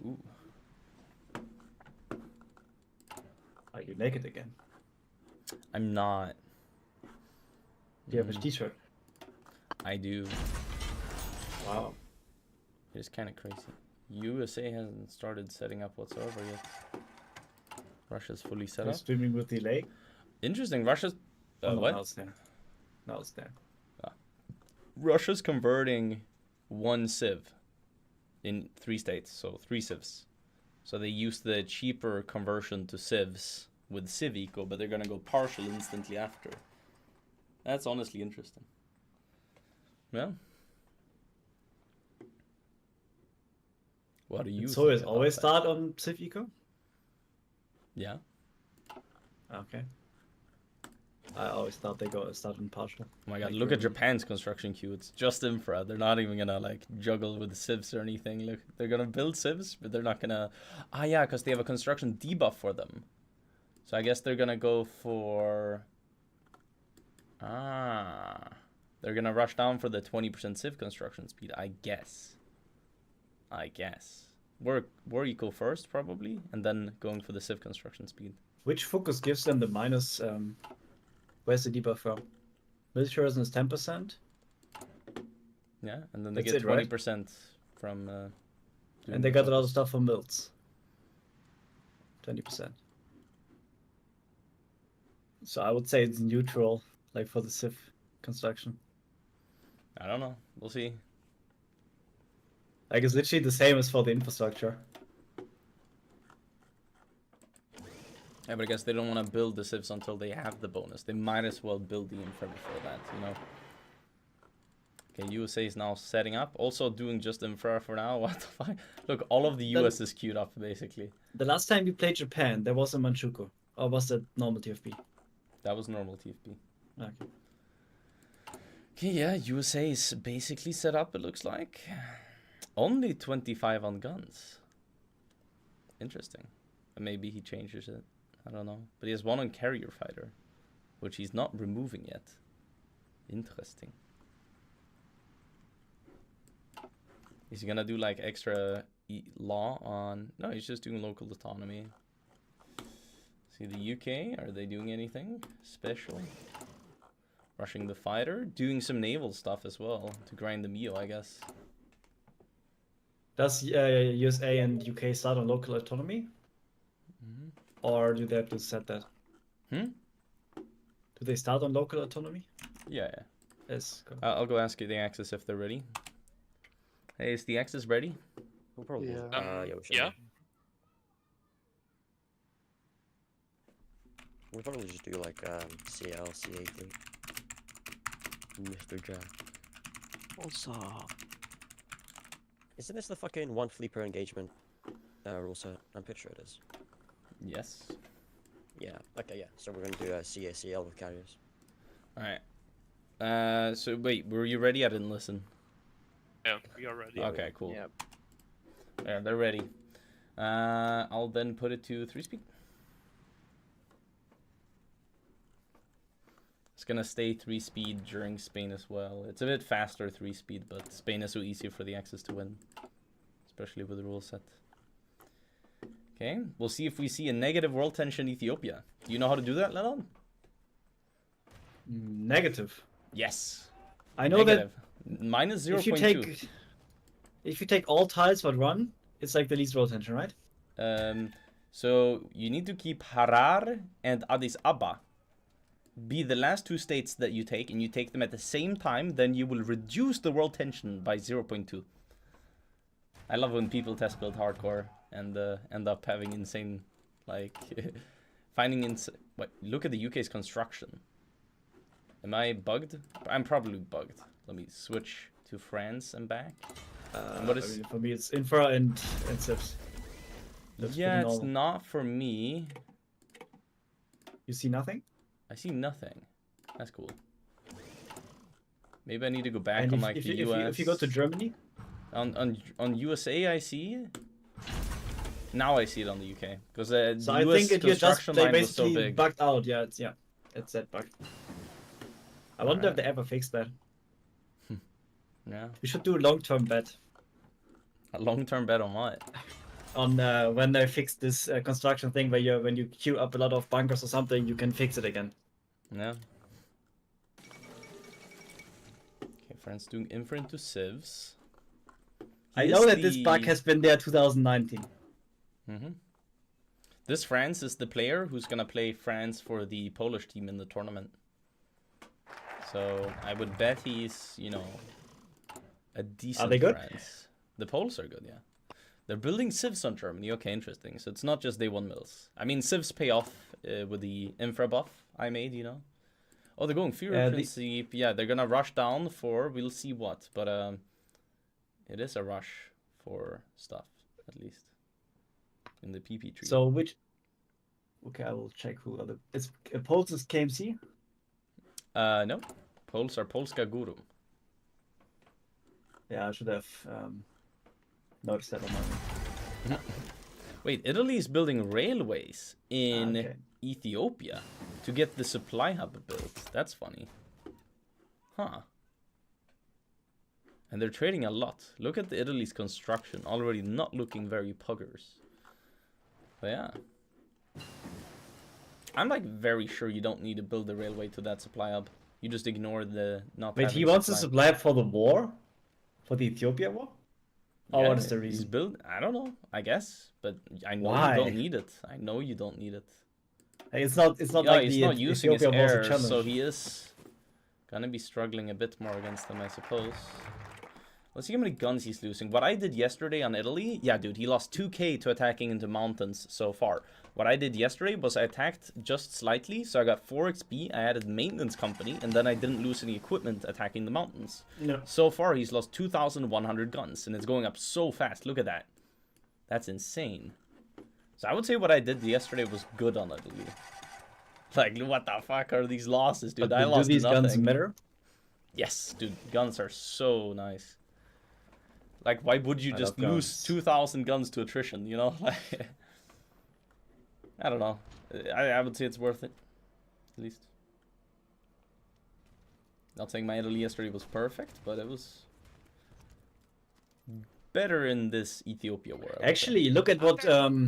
Ooh. Are you naked again? I'm not. Do you have a t-shirt? I do. Wow. It's kind of crazy. USA hasn't started setting up whatsoever yet. Russia's fully set You're up. streaming with delay? Interesting. Russia's No, what? now it's there. Now it's there. Russia's converting one civ in 3 states, so 3 civs. So they use the cheaper conversion to civs with Civico, but they're gonna go partial instantly after. That's honestly interesting. Yeah. What do you So think it about always that? start on Civ Eco? Yeah. Okay. I always thought they start in partial. Oh my god, Like look at Germany. Japan's construction queue. It's just infra. They're not even gonna like juggle with civs or anything. Look, they're gonna build civs, but they're not gonna. Ah, yeah, because they have a construction debuff for them. So I guess they're gonna go for. Ah, they're gonna rush down for the 20% civ construction speed. I guess. War eco first probably, and then going for the civ construction speed. Which focus gives them the minus? Where's the debuff from? Militarism is 10%. Yeah, and then they That's get it, right? 20% from. And they got a lot of stuff from Milts. 20%. So I would say it's neutral, like for the Civ construction. I don't know. We'll see. Like it's literally the same as for the infrastructure. Yeah, but I guess they don't want to build the civs until they have the bonus. They might as well build the infra before that, you know? Okay, USA is now setting up. Also doing just infra for now. What the fuck? Look, all of the US is queued up, basically. The last time we played Japan, there was a Manchukuo. Or was that normal TFP? That was normal TFP. Okay. Okay, yeah, USA is basically set up, it looks like. Only 25 on guns. Interesting. Maybe he changes it. I don't know. But he has 1 on carrier fighter, which he's not removing yet. Interesting. Is he gonna do like extra law on... No, he's just doing local autonomy. See the UK, are they doing anything special? Rushing the fighter, doing some naval stuff as well to grind the Mio, I guess. Does USA and UK start on local autonomy? Mm-hmm. Or do they have to set that? Hmm? Do they start on local autonomy? Yeah, yeah. Yes. I'll go ask the Axis if they're ready. Hey, is the Axis ready? We'll probably. Yeah. Yeah, we should. Yeah. We'll probably just do like CL, C80. Mr. Jack. What's up? Isn't this the fucking 1 fleet per engagement rule set? I'm pretty sure it is. Yes. Yeah, okay, yeah. So we're gonna do a CACL with carriers. Alright. So wait, were you ready? I didn't listen. Yeah, we are ready. Okay, cool. Yep. Yeah, they're ready. I'll then put it to 3-speed. It's gonna stay 3-speed during Spain as well. It's a bit faster 3-speed, but Spain is so easier for the Axis to win, especially with the rule set. Okay, we'll see if we see a negative world tension Ethiopia. Do you know how to do that, Lennon? Negative. Yes. I know Negative. Minus that 0.2. if you take all tiles but run, it's like the least roll tension, right? So you need to keep Harar and Addis Ababa be the last 2 states that you take, and you take them at the same time, then you will reduce the world tension by 0.2. I love when people test build hardcore and end up having insane, like, finding What? Look at the UK's construction. Am I bugged? I'm probably bugged. Let me switch to France and back. What is... I mean, for me, it's infra and civs. That's yeah, pretty it's normal. not for me. You see nothing? I see nothing. That's cool. Maybe I need to go back And on if, like if, the you, US. if you go to Germany, on USA, I see. Now I see it on the UK because the so US I think you just construction they line was so basically big. bugged out. Yeah, it's that bug. I wonder if Alright. they ever fixed that. Yeah, We should do a long-term bet. a long-term bet on what? on when they fixed this construction thing where when you queue up a lot of bunkers or something, you can fix it again. Yeah. Okay, France doing infra into civs. I He know is that this bug the- has been there 2019. This France is the player who's gonna play France for the Polish team in the tournament. So I would bet he's, you know, a decent they good? France. The Poles are good, yeah. They're building civs on Germany. Okay, interesting. So it's not just they won mills. I mean, civs pay off with the infra buff I made, you know. Oh, they're going Führer Prinzip. Yeah, they're gonna rush down for we'll see what, but it is a rush for stuff at least in the PP tree. So which? Okay, I will check who are the. It's Poles is KMC. No, Poles are Polska Guru. Yeah, I should have noticed that on my. Wait, Italy is building railways in Okay. Ethiopia to get the supply hub built. That's funny. Huh. And they're trading a lot. Look at the Italy's construction. Already not looking very puggers. But yeah. I'm like very sure you don't need to build a railway to that supply hub. You just ignore the not Wait, having he wants a supply. supply for the war, for the Ethiopia war. Oh, Yeah, what is the he's reason? build. I don't know. I guess, but I know Why? you don't need it. I know you don't need it. Hey, it's not. It's not Yeah, like he's the not using his Ethiopia was a air, challenge. so he is gonna be struggling a bit more against them, I suppose. Let's see how many guns he's losing. What I did yesterday on Italy, yeah, dude, he lost 2k to attacking into mountains so far. What I did yesterday was I attacked just slightly, so I got 4 XP, I added maintenance company, and then I didn't lose any equipment attacking the mountains. No. So far, he's lost 2,100 guns, and it's going up so fast. Look at that. That's insane. So I would say what I did yesterday was good on Italy. Like, what the fuck are these losses, dude? But I do lost these nothing. guns matter? Yes, dude, guns are so nice. Like, why would you I just love lose guns. 2,000 guns to attrition, you know? Like, I don't know. I would say it's worth it, at least. Not saying my Italy yesterday was perfect, but it was better in this Ethiopia war. I would say. Actually, look at what. Hmm?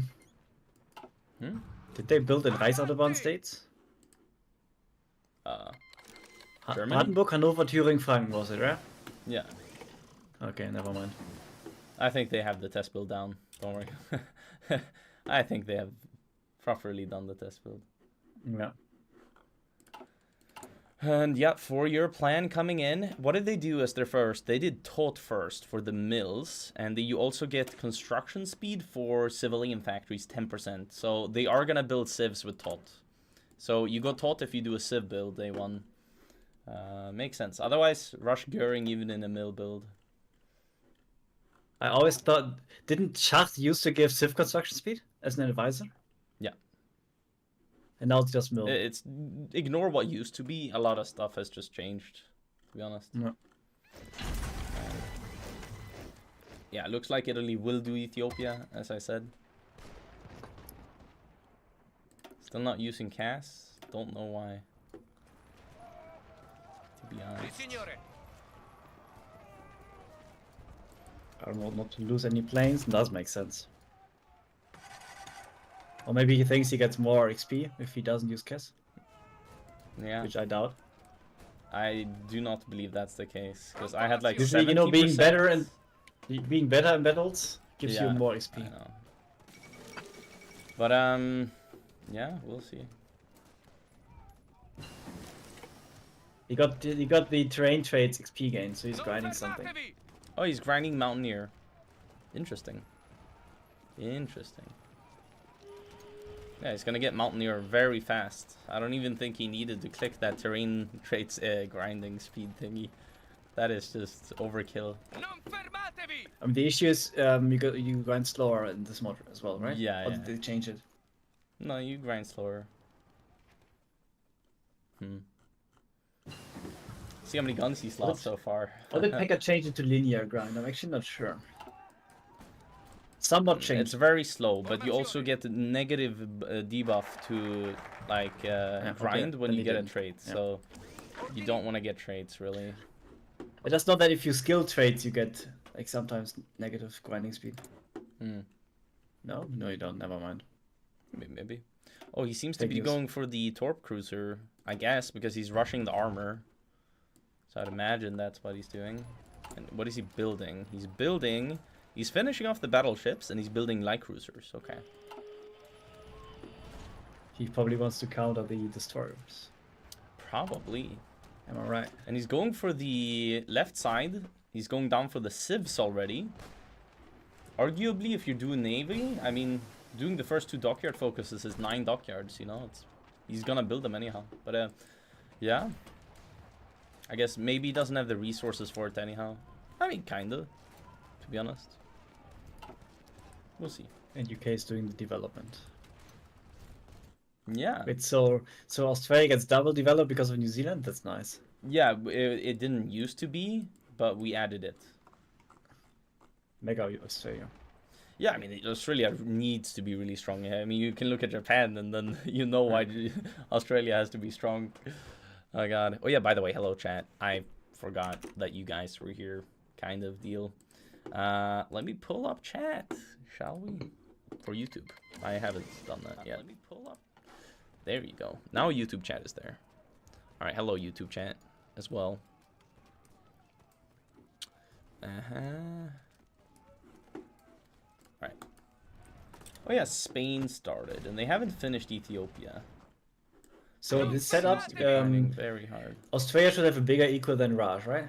Did they build in Reichsautobahn states? Germany? Brandenburg, Hannover, Thüringen, Franken was it, right? Yeah, Okay, never mind. I think they have the test build down. Don't worry. I think they have properly done the test build. Yeah. And yeah, 4-year plan coming in. What did they do as their first? They did Tot first for the mills, and you also get construction speed for civilian factories 10%. So they are gonna build civs with Tot. So you got Tot if you do a civ build day 1. Makes sense. Otherwise, rush Göring even in a mill build. I always thought, didn't Schacht used to give civ construction speed as an advisor? Yeah. And now it's just mill. It's ignore what used to be. A lot of stuff has just changed, to be honest. Yeah. Yeah, it looks like Italy will do Ethiopia, as I said. Still not using CAS. Don't know why. To be honest. I don't want not to lose any planes. Does make sense. Or maybe he thinks he gets more XP if he doesn't use CAS, Yeah, which I doubt. I do not believe that's the case. Because I had like Usually, 70%. you know, being better in battles gives you Yeah, more I XP. know. But yeah, we'll see. He got the terrain trades XP gain, so he's grinding something. Oh, he's grinding Mountaineer. Interesting. Interesting. Yeah, he's gonna get Mountaineer very fast. I don't even think he needed to click that terrain traits grinding speed thingy. That is just overkill. I mean, the issue is you grind slower in this mod as well, right? Yeah, Or yeah. did they change it? No, you grind slower. See how many guns he's lost so far. Or did Pekka change it to linear grind? I'm actually not sure. Somewhat It's changed. very slow, but you also get a negative debuff to like okay, grind when then you he get a didn't. trait. Yeah. So you don't want to get traits really. It does not that if you skill traits, you get like sometimes negative grinding speed. Hmm. No, no, you don't. Never mind. Maybe. Oh, he seems to Fake be news. going for the Torp Cruiser, I guess, because he's rushing the armor. So I'd imagine that's what he's doing. And what is he building? He's finishing off the battleships, and he's building light cruisers. Okay. He probably wants to counter the destroyers. Probably. Am I right? And he's going for the left side. He's going down for the civs already. Arguably, if you're doing navy, I mean, doing the first 2 dockyard focuses is 9 dockyards, you know? He's gonna build them anyhow. But, yeah. I guess maybe he doesn't have the resources for it anyhow. I mean, kinda, to be honest. We'll see. And UK is doing the development. Yeah. Wait, so Australia gets double developed because of New Zealand? That's nice. Yeah, it didn't used to be, but we added it. Mega Australia. Yeah, I mean, Australia needs to be really strong. I mean, you can look at Japan and then you know why Australia has to be strong. Oh, God. Oh, yeah, by the way, hello, chat. I forgot that you guys were here, kind of deal. Let me pull up chat, shall we? For YouTube. I haven't done that yet. Let me pull up. There you go. Now YouTube chat is there. All right, hello, YouTube chat as well. Right. Oh yeah, Spain started, and they haven't finished Ethiopia. So this setup, Grinding very hard. Australia should have a bigger equal than Raj, right?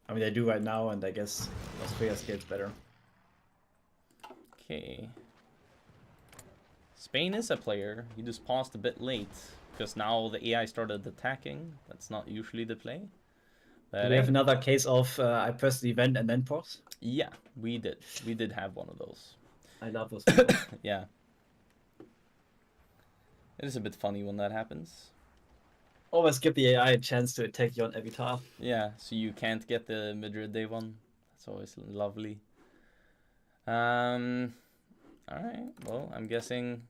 I mean, they do right now, and I guess Australia scales better. Okay. Spain is a player. He just paused a bit late because now the AI started attacking. That's not usually the play. Do we have another case of I press the event and then pause? Yeah, we did. We did have one of those. I love those people. Yeah. It is a bit funny when that happens. Always give the AI a chance to attack you on every tile. Yeah, so you can't get the Madrid day one. That's always lovely. Alright, well, I'm guessing...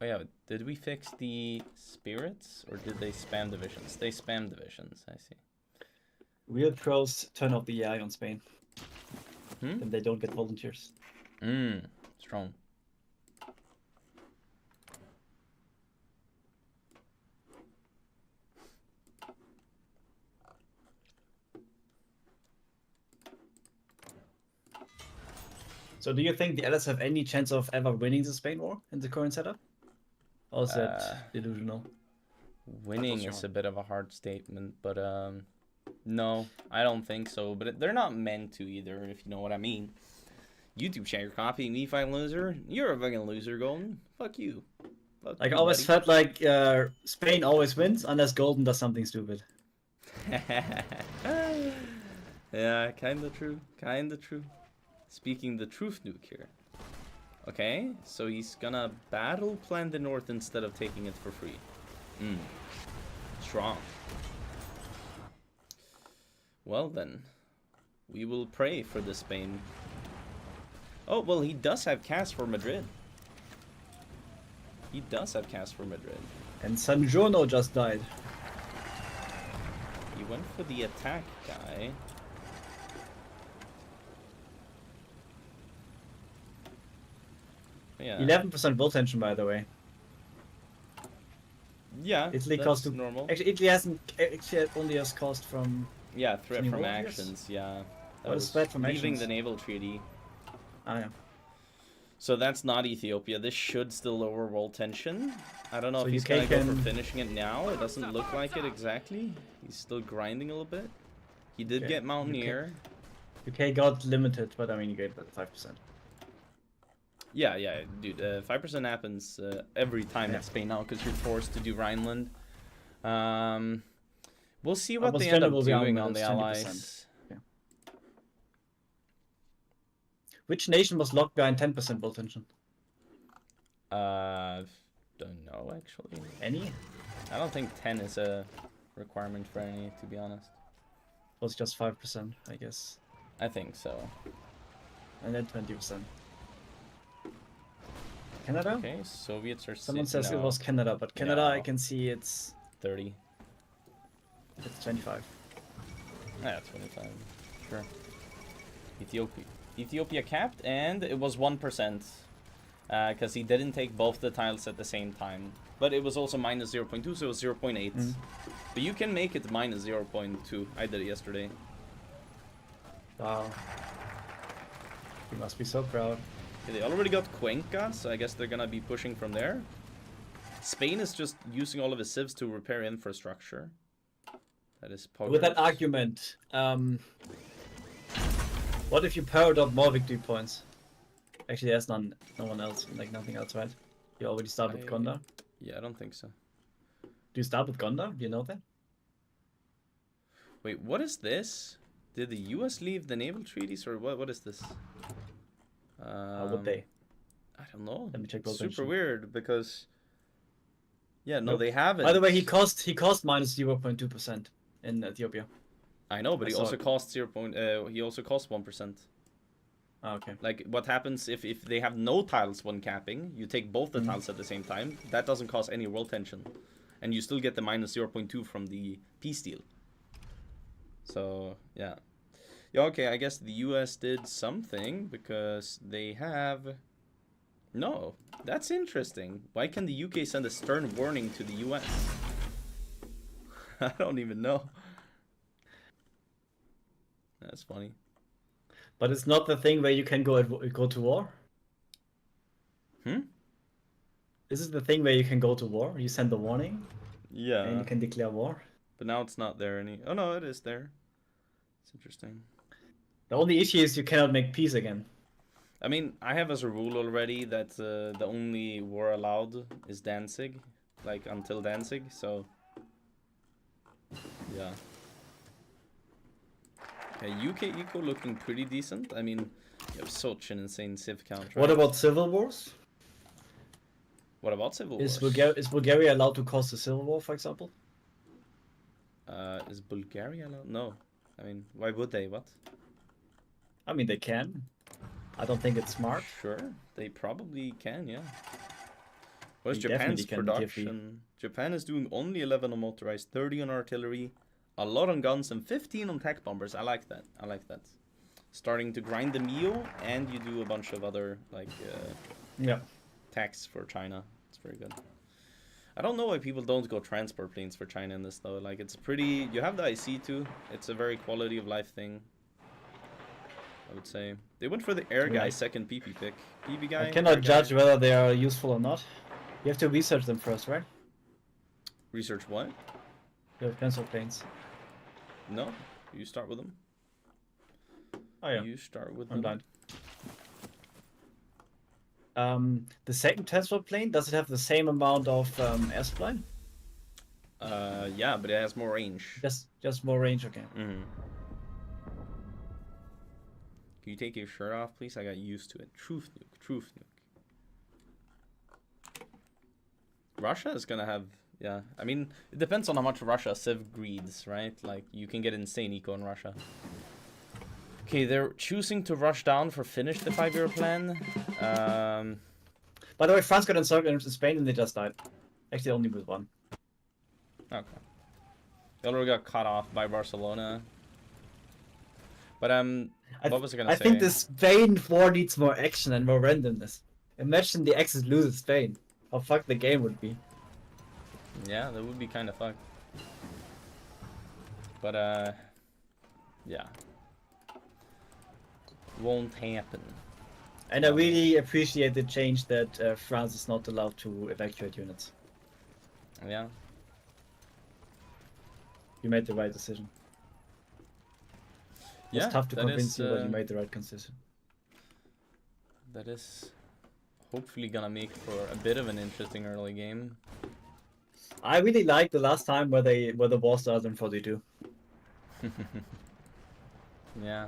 Oh yeah, did we fix the spirits, or did they spam divisions? They spam divisions, I see. Real pros turn off the AI on Spain. Hmm? Then they don't get volunteers. Strong. So do you think the Allies have any chance of ever winning the Spain war in the current setup? Or is that delusional? Winning is a bit of a hard statement, but no, I don't think so. But they're not meant to either, if you know what I mean. YouTube chat, you're copying me, fine loser. You're a fucking loser, Golden. Fuck you. Fuck Like, you, I always buddy. felt like Spain always wins unless Golden does something stupid. Yeah, kinda true. Kinda true. Speaking the truth nuke here. Okay, so he's gonna battle plan the north instead of taking it for free. Strong. Well then, we will pray for the Spain. Oh, well, he does have cast for Madrid. He does have cast for Madrid. And San Giorno just died. He went for the attack guy. Yeah. 11% bull tension, by the way. Yeah, Italy that's cost to normal. Actually, Italy hasn't. Actually, only has cost from. Yeah, threat Any from warriors? actions, yeah. That What is threat from leaving actions? the naval treaty. Ah, yeah. So that's not Ethiopia. This should still lower world tension. I don't know So if he's UK gonna go can- for finishing it now. It doesn't look like it exactly. He's still grinding a little bit. He did Okay, get Mountaineer. UK got limited, but I mean, you get that 5%. Yeah, yeah, dude. 5% happens every time Yeah. in Spain now because you're forced to do Rhineland. We'll see what Almost they end up generally doing armor on the is 20%. allies. Which nation was locked behind 10% bull tension? Don't know actually. Any? I don't think 10 is a requirement for any, to be honest. Was just 5%, I guess, I think so. and then 20%. Canada? Okay, Soviets are. Someone sit- says no, it was Canada, but Canada, I No. can see it's 30. 25. Yeah, 25. Sure. Ethiopia capped, and it was 1%. because he didn't take both the tiles at the same time. But it was also minus 0.2, so it was 0.8. But you can make it minus 0.2. I did it yesterday. Wow. You must be so proud. Okay, they already got Cuenca, so I guess they're gonna be pushing from there. Spain is just using all of his civs to repair infrastructure. That is With that argument, what if you powered up more victory points? Actually, there's no one else, like nothing else, right? You already start with Gondar. Yeah, I don't think so. Do you start with Gondar? Do you know that? Wait, what is this? Did the US leave the naval treaties, or what? What is this? How would they? I don't know. Let me check. It's super weird because. Yeah, no, Nope. they haven't. By the way, he cost minus 0.2% in Ethiopia. I know, but I he saw also it. costs he also costs 1%. Oh, okay. Like, what happens if they have no tiles when capping? You take both the tiles at the same time. That doesn't cause any world tension, and you still get the minus 0.2 from the peace deal. So yeah, okay. I guess the U.S. did something because they have. No, that's interesting. Why can the UK send a stern warning to the US? I don't even know. That's funny. But it's not the thing where you can go to war. This is the thing where you can go to war. You send the warning, and Yeah, you can declare war. but now it's not there any. Oh no, it is there. It's interesting. The only issue is you cannot make peace again. I mean, I have as a rule already that the only war allowed is Danzig, like until Danzig. So yeah. Okay, UK eco looking pretty decent. I mean, you have such an insane civ count. Right? What about civil wars? What about civil Is wars? Is Bulgaria allowed to cause a civil war, for example? Is Bulgaria allowed? No. I mean, why would they? What? I mean, they can. I don't think it's smart. Sure, they probably can, yeah. What is They Japan's definitely can, TFV. production? Japan is doing only 11 on motorized, 30 on artillery, a lot on guns, and 15 on tech bombers. I like that. I like that. Starting to grind the Mio, and you do a bunch of other, like, Yeah. tax for China. It's very good. I don't know why people don't go transport planes for China in this, though. Like, it's pretty... You have the IC-2. It's a very quality of life thing, I would say. They went for the air guy, Right. second PP pick. PP guy, I air cannot guy. judge whether they are useful or not. You have to research them first, right? Research what? The transport planes. No, you start with them. Oh yeah, You start with I'm them. blind. The second transport plane, does it have the same amount of air supply? Yeah, but it has more range. Just more range, okay. Mm-hmm. Can you take your shirt off, please? I got used to it. Truth nuke, truth nuke. Russia is gonna have, yeah. I mean, it depends on how much Russia civ greeds, right? Like, you can get insane eco in Russia. Okay, they're choosing to rush down for finish the 5-year plan. By the way, France got encircled in Spain and they just died. Actually, only with one. Okay. They already got cut off by Barcelona. But what was I gonna I say? think the Spain war needs more action and more randomness. Imagine the Axis loses Spain. How fucked the game would be. Yeah, that would be kind of fucked. But yeah, won't happen. And I really appreciate the change that France is not allowed to evacuate units. Yeah. You made the right decision. Yeah, It's tough to that convince is, you, but you made the right decision. That is hopefully gonna make for a bit of an interesting early game. I really liked the last time where the war started in 42. Yeah.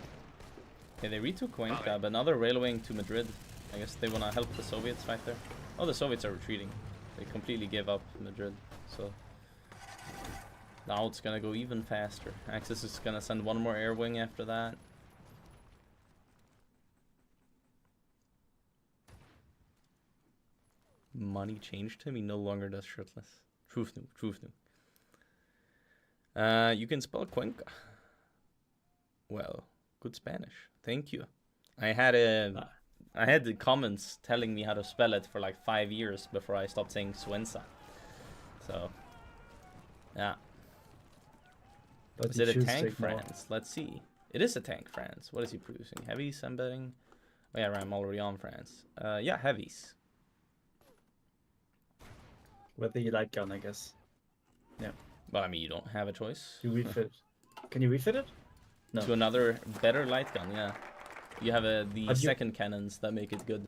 Okay, they retook Cuenca, but now they're railwaying to Madrid. I guess they wanna help the Soviets fight there. Oh, the Soviets are retreating. They completely gave up Madrid, so now it's gonna go even faster. Axis is gonna send one more air wing after that. Money changed him. He no longer does shirtless. Truth nuke. Truth nuke. You can spell Cuenca. Well, good Spanish. Thank you. I had a I had the comments telling me how to spell it for like 5 years before I stopped saying Swensa. So, yeah. But Is you it a choose to tank, ignore. France? Let's see. It is a tank, France. What is he producing? Heavies, I'm betting. Oh yeah, right, I'm already on France. Yeah, heavies. Whether you like gun, I guess. But I mean, you don't have a choice. You refit. Can you refit it? No. To another better light gun, yeah. You have the But you- second cannons that make it good.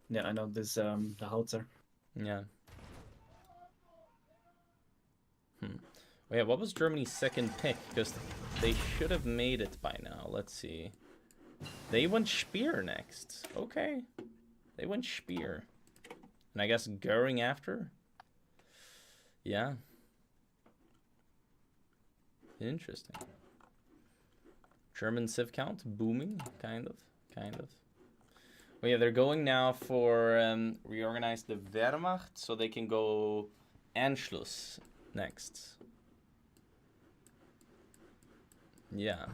Yeah, I know this. The Howitzer. Yeah. Oh yeah, what was Germany's second pick? Because they should have made it by now. Let's see. They went Speer next. Okay. They went Speer. And I guess Goering after? Yeah. Interesting. German civ count booming, kind of. Well, yeah, they're going now for reorganize the Wehrmacht so they can go Anschluss next. Yeah.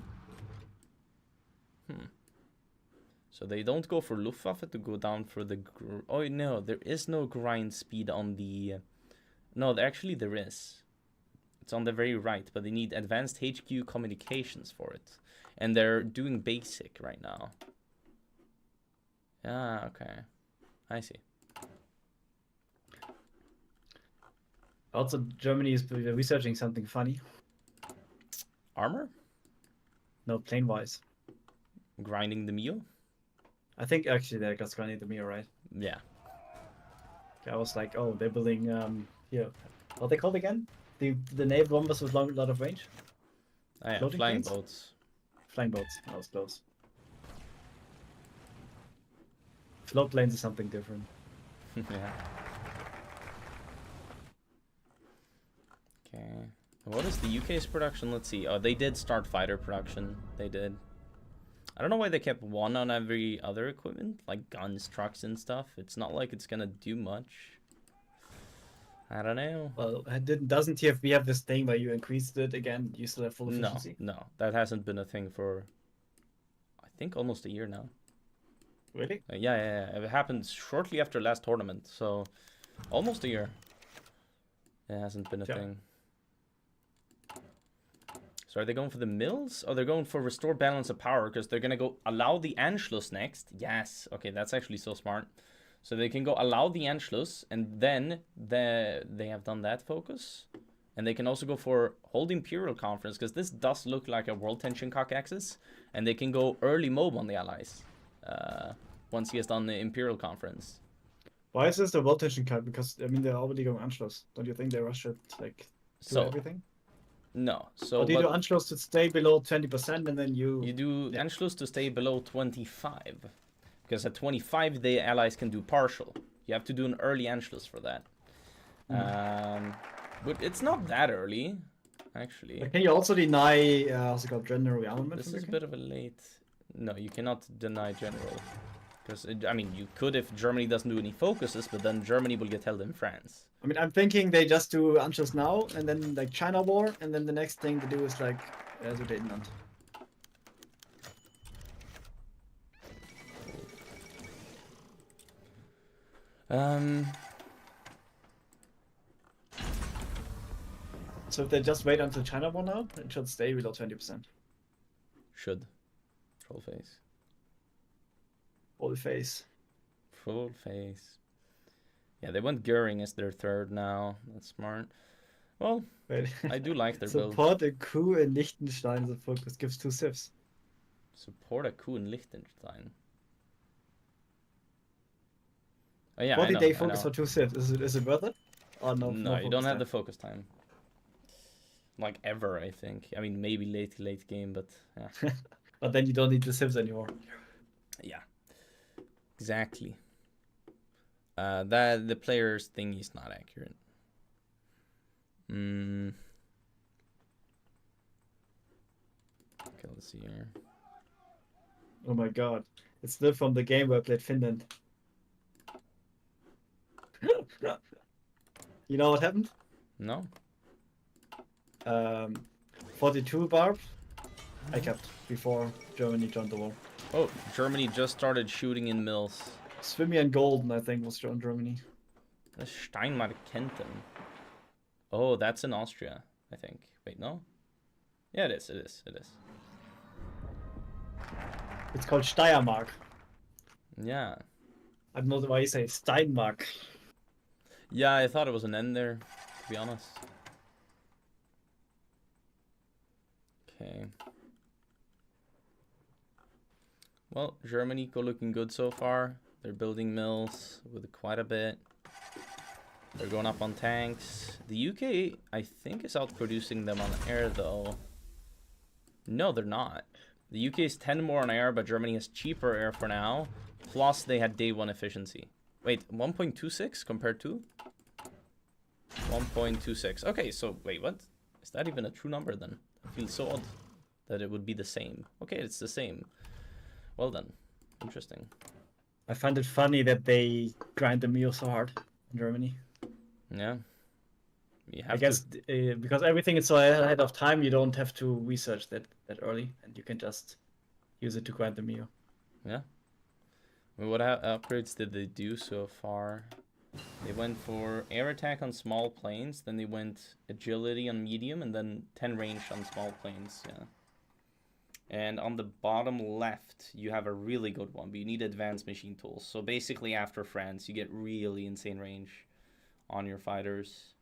So they don't go for Luftwaffe to go down for the... Oh, no, there is no grind speed on the... No, actually there is. It's on the very right, but they need advanced HQ communications for it. And they're doing basic right now. Ah, okay. I see. Also, Germany is researching something funny. Armor? No, plane-wise. Grinding the meal? I think actually they're just grinding the mirror, right? Yeah. I was like, oh, they're building here. What are they called again? The naval bombers with lot of range. Oh, yeah, Floating flying planes? boats. Flying boats. That was close. Float planes is something different. Yeah. Okay. What is the UK's production? Let's see. Oh, they did start fighter production. They did. I don't know why they kept one on every other equipment, like guns, trucks, and stuff. It's not like it's gonna do much. I don't know. Well, doesn't TFB have this thing where you increased it again, you still have full No, efficiency? no, that hasn't been a thing for, I think, almost a year now. Really? Yeah. It happened shortly after last tournament, so almost a year. It hasn't been a Yeah. thing. So are they going for the mills? Oh, they're going for restore balance of power because they're gonna go allow the Anschluss next. Yes, okay, that's actually so smart. So they can go allow the Anschluss, and then they have done that focus, and they can also go for hold Imperial Conference because this does look like a world tension cock axis, and they can go early mob on the allies once he has done the Imperial Conference. Why is this the world tension cut? Because I mean they're already going Anschluss. Don't you think they rush it like do So everything? no, so Or do you do what, Anschluss to stay below 20% and then you do Yeah. Anschluss to stay below 25. Because at 25, the allies can do partial. You have to do an early Anschluss for that. But it's not that early, actually. Can you also deny how's it called, general rearmament? This from is a UK? bit of a late... No, you cannot deny general. Because, I mean, you could if Germany doesn't do any focuses, but then Germany will get held in France. I mean, I'm thinking they just do Anschluss now and then like China war, and then the next thing to do is like Sudetenland. So if they just wait until China war now, it should stay below 20%. Should. Troll face. All face. Full face. Yeah, they went Goering as their third now. That's smart. Well, Wait. I do like their build. Support a coup in Liechtenstein. The focus gives 2 civs. Support a coup in Liechtenstein. Oh yeah, 40-day I focus know. for 2 civs. Is it worth it? Or no? No, you don't focus have time? the focus time. Like ever, I think. I mean, maybe late game, but yeah. But then you don't need the civs anymore. Yeah. Exactly. That the player's thing is not accurate. Okay, let's see here. Oh my god. It's still from the game where I played Finland. You know what happened? No? 42 barb I kept before Germany joined the war. Oh, Germany just started shooting in mills. Swimian Golden, I think, was shown Germany. That's Steinmark-Kenten. Oh, that's in Austria, I think. Wait, no? Yeah, it is. It's called Steiermark. Yeah. I don't know why you say Steinmark. Yeah, I thought it was an N there, to be honest. Okay. Well, Germany go looking good so far. They're building mills with quite a bit. They're going up on tanks. The UK, I think, is outproducing them on air, though. No, they're not. The UK is 10 more on air, but Germany has cheaper air for now. Plus, they had day 1 efficiency. Wait, 1.26 compared to? 1.26. Okay, so wait, what? Is that even a true number then? I feel so odd that it would be the same. Okay, it's the same. Well then. Interesting. I find it funny that they grind the meal so hard in Germany. Yeah. You have I guess because everything is so ahead of time, you don't have to research that early, and you can just use it to grind the meal. Yeah. I mean, what upgrades did they do so far? They went for air attack on small planes, then they went agility on medium, and then 10 range on small planes. Yeah. And on the bottom left, you have a really good one, but you need advanced machine tools. So basically, after France, you get really insane range on your fighters.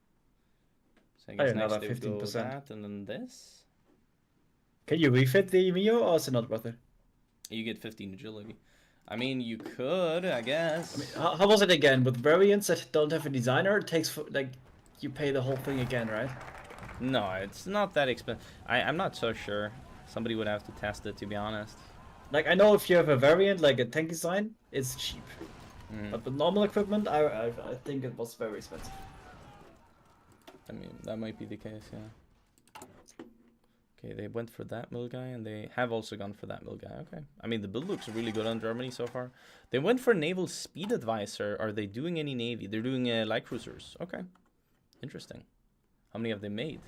So I guess next another they would go 15%. that, and then this. Can you refit the Mio, or is it not worth it? You get 15 agility. I mean, you could, I guess. I mean, how was it again? With variants that don't have a designer, it takes like you pay the whole thing again, right? No, it's not that expensive. I'm not so sure. Somebody would have to test it, to be honest. Like I know if you have a variant like a tank design, it's cheap. Mm. But the normal equipment, I think it was very expensive. I mean, that might be the case, yeah. Okay, they went for that mill guy, and they have also gone for that mill guy. Okay. I mean, the build looks really good on Germany so far. They went for naval speed advisor. Are they doing any navy? They're doing light cruisers. Okay. Interesting. How many have they made?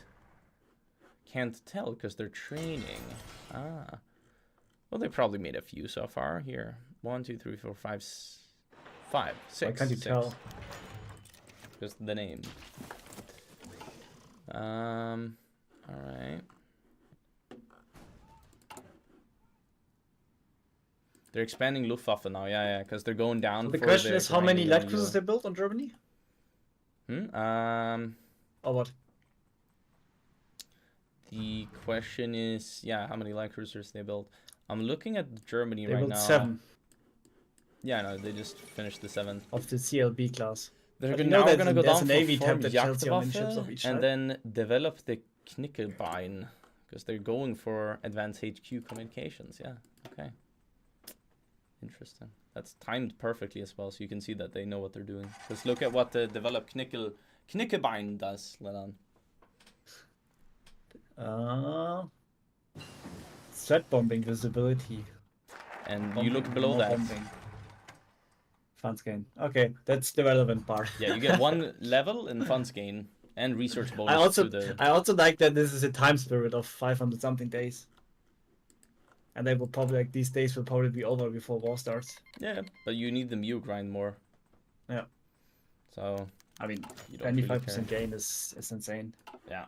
Can't tell because they're training. Ah. Well, they probably made a few so far. Here. 1, 2, 3, 4, 5, 5, 6. Why can't you tell? Just the name. Alright. They're expanding Luftwaffe now, yeah, because they're going down. So the for question their is, how many grinding light on cruisers they built on Germany? Or what? The question is, yeah, how many light cruisers they built. I'm looking at Germany They right built now. 7 Yeah, no, they just finished the 7th. of the CLB class. They're But you now know that gonna go there's down a for Navy form template Chelsea on ships of Jagdwaffe each and type. then develop the Knickerbein, because they're going for advanced HQ communications. Yeah, okay. Interesting. That's timed perfectly as well, so you can see that they know what they're doing. Just look at what the developed Knickerbein does, Leland. Threat bombing visibility. And Bombing, you look below more that. bombing. Funds gain. Okay, that's the relevant part. Yeah, you get 1 level in funds gain and research bonus to the... I also like that this is a time spirit of 500 something days. And they will probably, like, these days will probably be over before war starts. Yeah, but you need the Mew grind more. Yeah. So, I mean, you don't really 25% care. gain is insane. Yeah.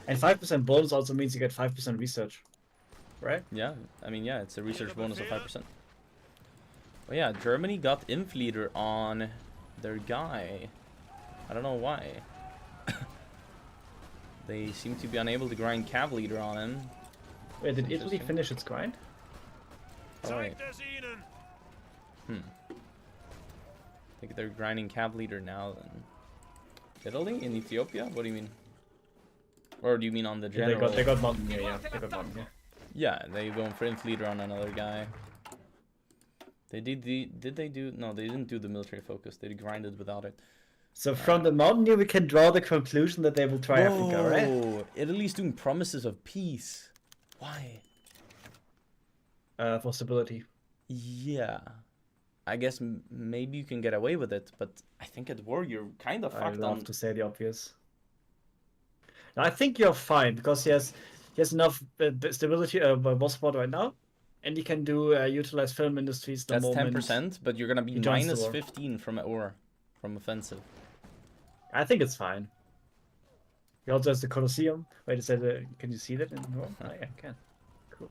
And 5% bonus also means you get 5% research. Right? Yeah, I mean, yeah, it's a research bonus of 5%. Oh yeah, Germany got Inf Leader on their guy. I don't know why. They seem to be unable to grind Cav Leader on him. Wait, did Italy Interesting. finish its grind? Alright. I think they're grinding Cav Leader now then. Italy? In Ethiopia? What do you mean? Or do you mean on the Yeah, general? they got Mountain here, yeah. They got Mountain here. Yeah, they're going for Inf Leader on another guy. They did they do... No, they didn't do the military focus. They grinded without it. So from the Mountaineer, we can draw the conclusion that they will try Africa, right? Whoa, Italy's doing promises of peace. Why? For stability. Yeah. I guess maybe you can get away with it, but I think at war you're kind of I fucked love on. to say the obvious. I think you're fine because he has enough stability war support right now, And you can do utilize film industries the That's moment. 10%, but you're gonna be he joins the minus war. 15 from from offensive. I think it's fine. He also has the Colosseum. Wait, is that can you see that in Rome? Oh, yeah, I can. Cool.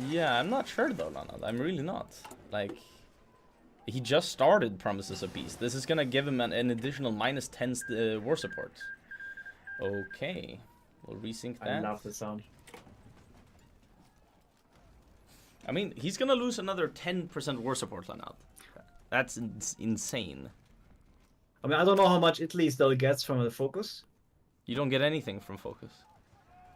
Yeah, I'm not sure though, Lana. I'm really not. Like, he just started Promises of Peace. This is gonna give him an additional minus 10 war support. Okay, we'll resync that. I love the sound. I mean, he's gonna lose another 10% war support, Lana. That's insane. I mean, I don't know how much Italy still gets from the focus, You don't get anything from focus.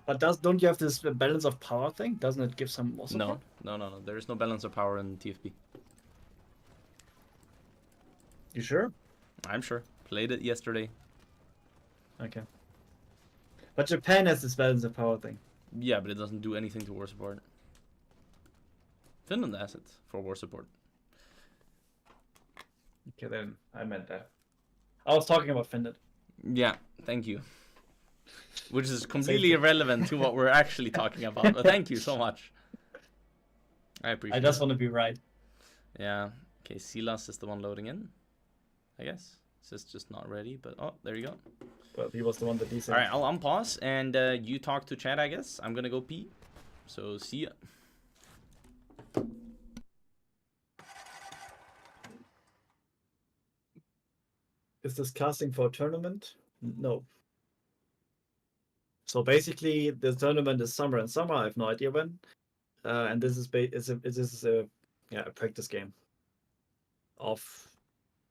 but don't you have this balance of power thing? Doesn't it give some more support? No. There is no balance of power in TFP. You sure? I'm sure. Played it yesterday. Okay. But Japan has this balance of power thing. Yeah, but it doesn't do anything to war support. Finland has it for war support. Okay, then I meant that. I was talking about Finland. Yeah, thank you. Which is completely irrelevant to what we're actually talking about. But thank you so much. I appreciate I just it. want to be right. Yeah. Okay, Silas is the one loading in. I guess. It's just not ready, but oh, there you go. But he was the one that he said. Alright, I'll unpause and you talk to chat, I guess. I'm gonna go pee. So see ya. Is this casting for a tournament? No. So basically, the tournament is summer and summer. I have no idea when. And this is a practice game of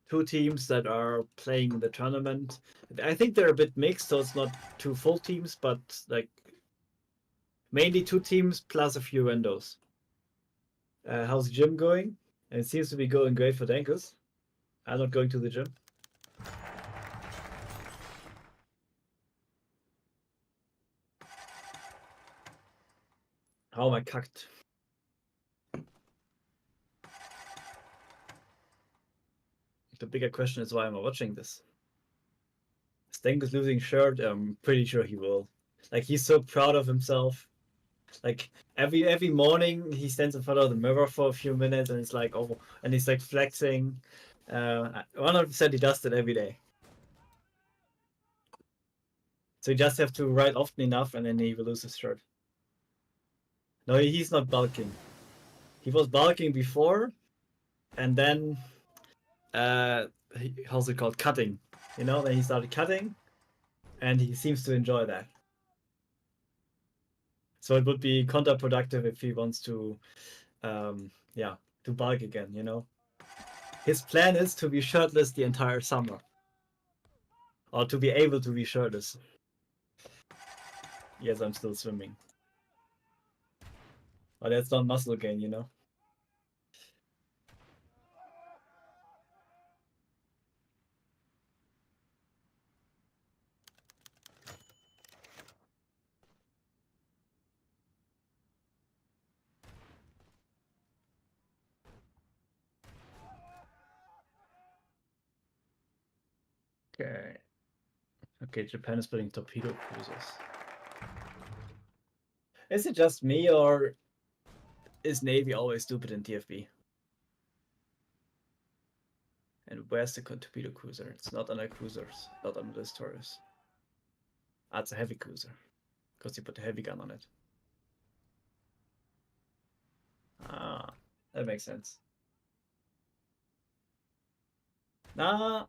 two teams that are playing in the tournament. I think they're a bit mixed, so it's not two full teams, but like mainly two teams plus a few randos. How's the gym going? And it seems to be going great for Dankus. I'm not going to the gym. How am I cucked? The bigger question is why am I watching this? Stank is losing shirt. I'm pretty sure he will. Like, he's so proud of himself. Like every morning he stands in front of the mirror for a few minutes and it's like, oh, and he's like flexing. 100% he does that every day. So you just have to ride often enough and then he will lose his shirt. No, he's not bulking. He was bulking before, and then how's it called? Cutting. You know, then he started cutting, and he seems to enjoy that. So it would be counterproductive if he wants to, to bulk again. You know, his plan is to be shirtless the entire summer, or to be able to be shirtless. Yes, I'm still swimming. But that's not muscle gain, you know? Okay. Okay, Japan is building torpedo cruisers. Is it just me, or is Navy always stupid in TFB? And where's the torpedo cruiser? It's not on the cruisers, not on the destroyers. Ah, it's a heavy cruiser, because you put a heavy gun on it. Ah, that makes sense. Nah,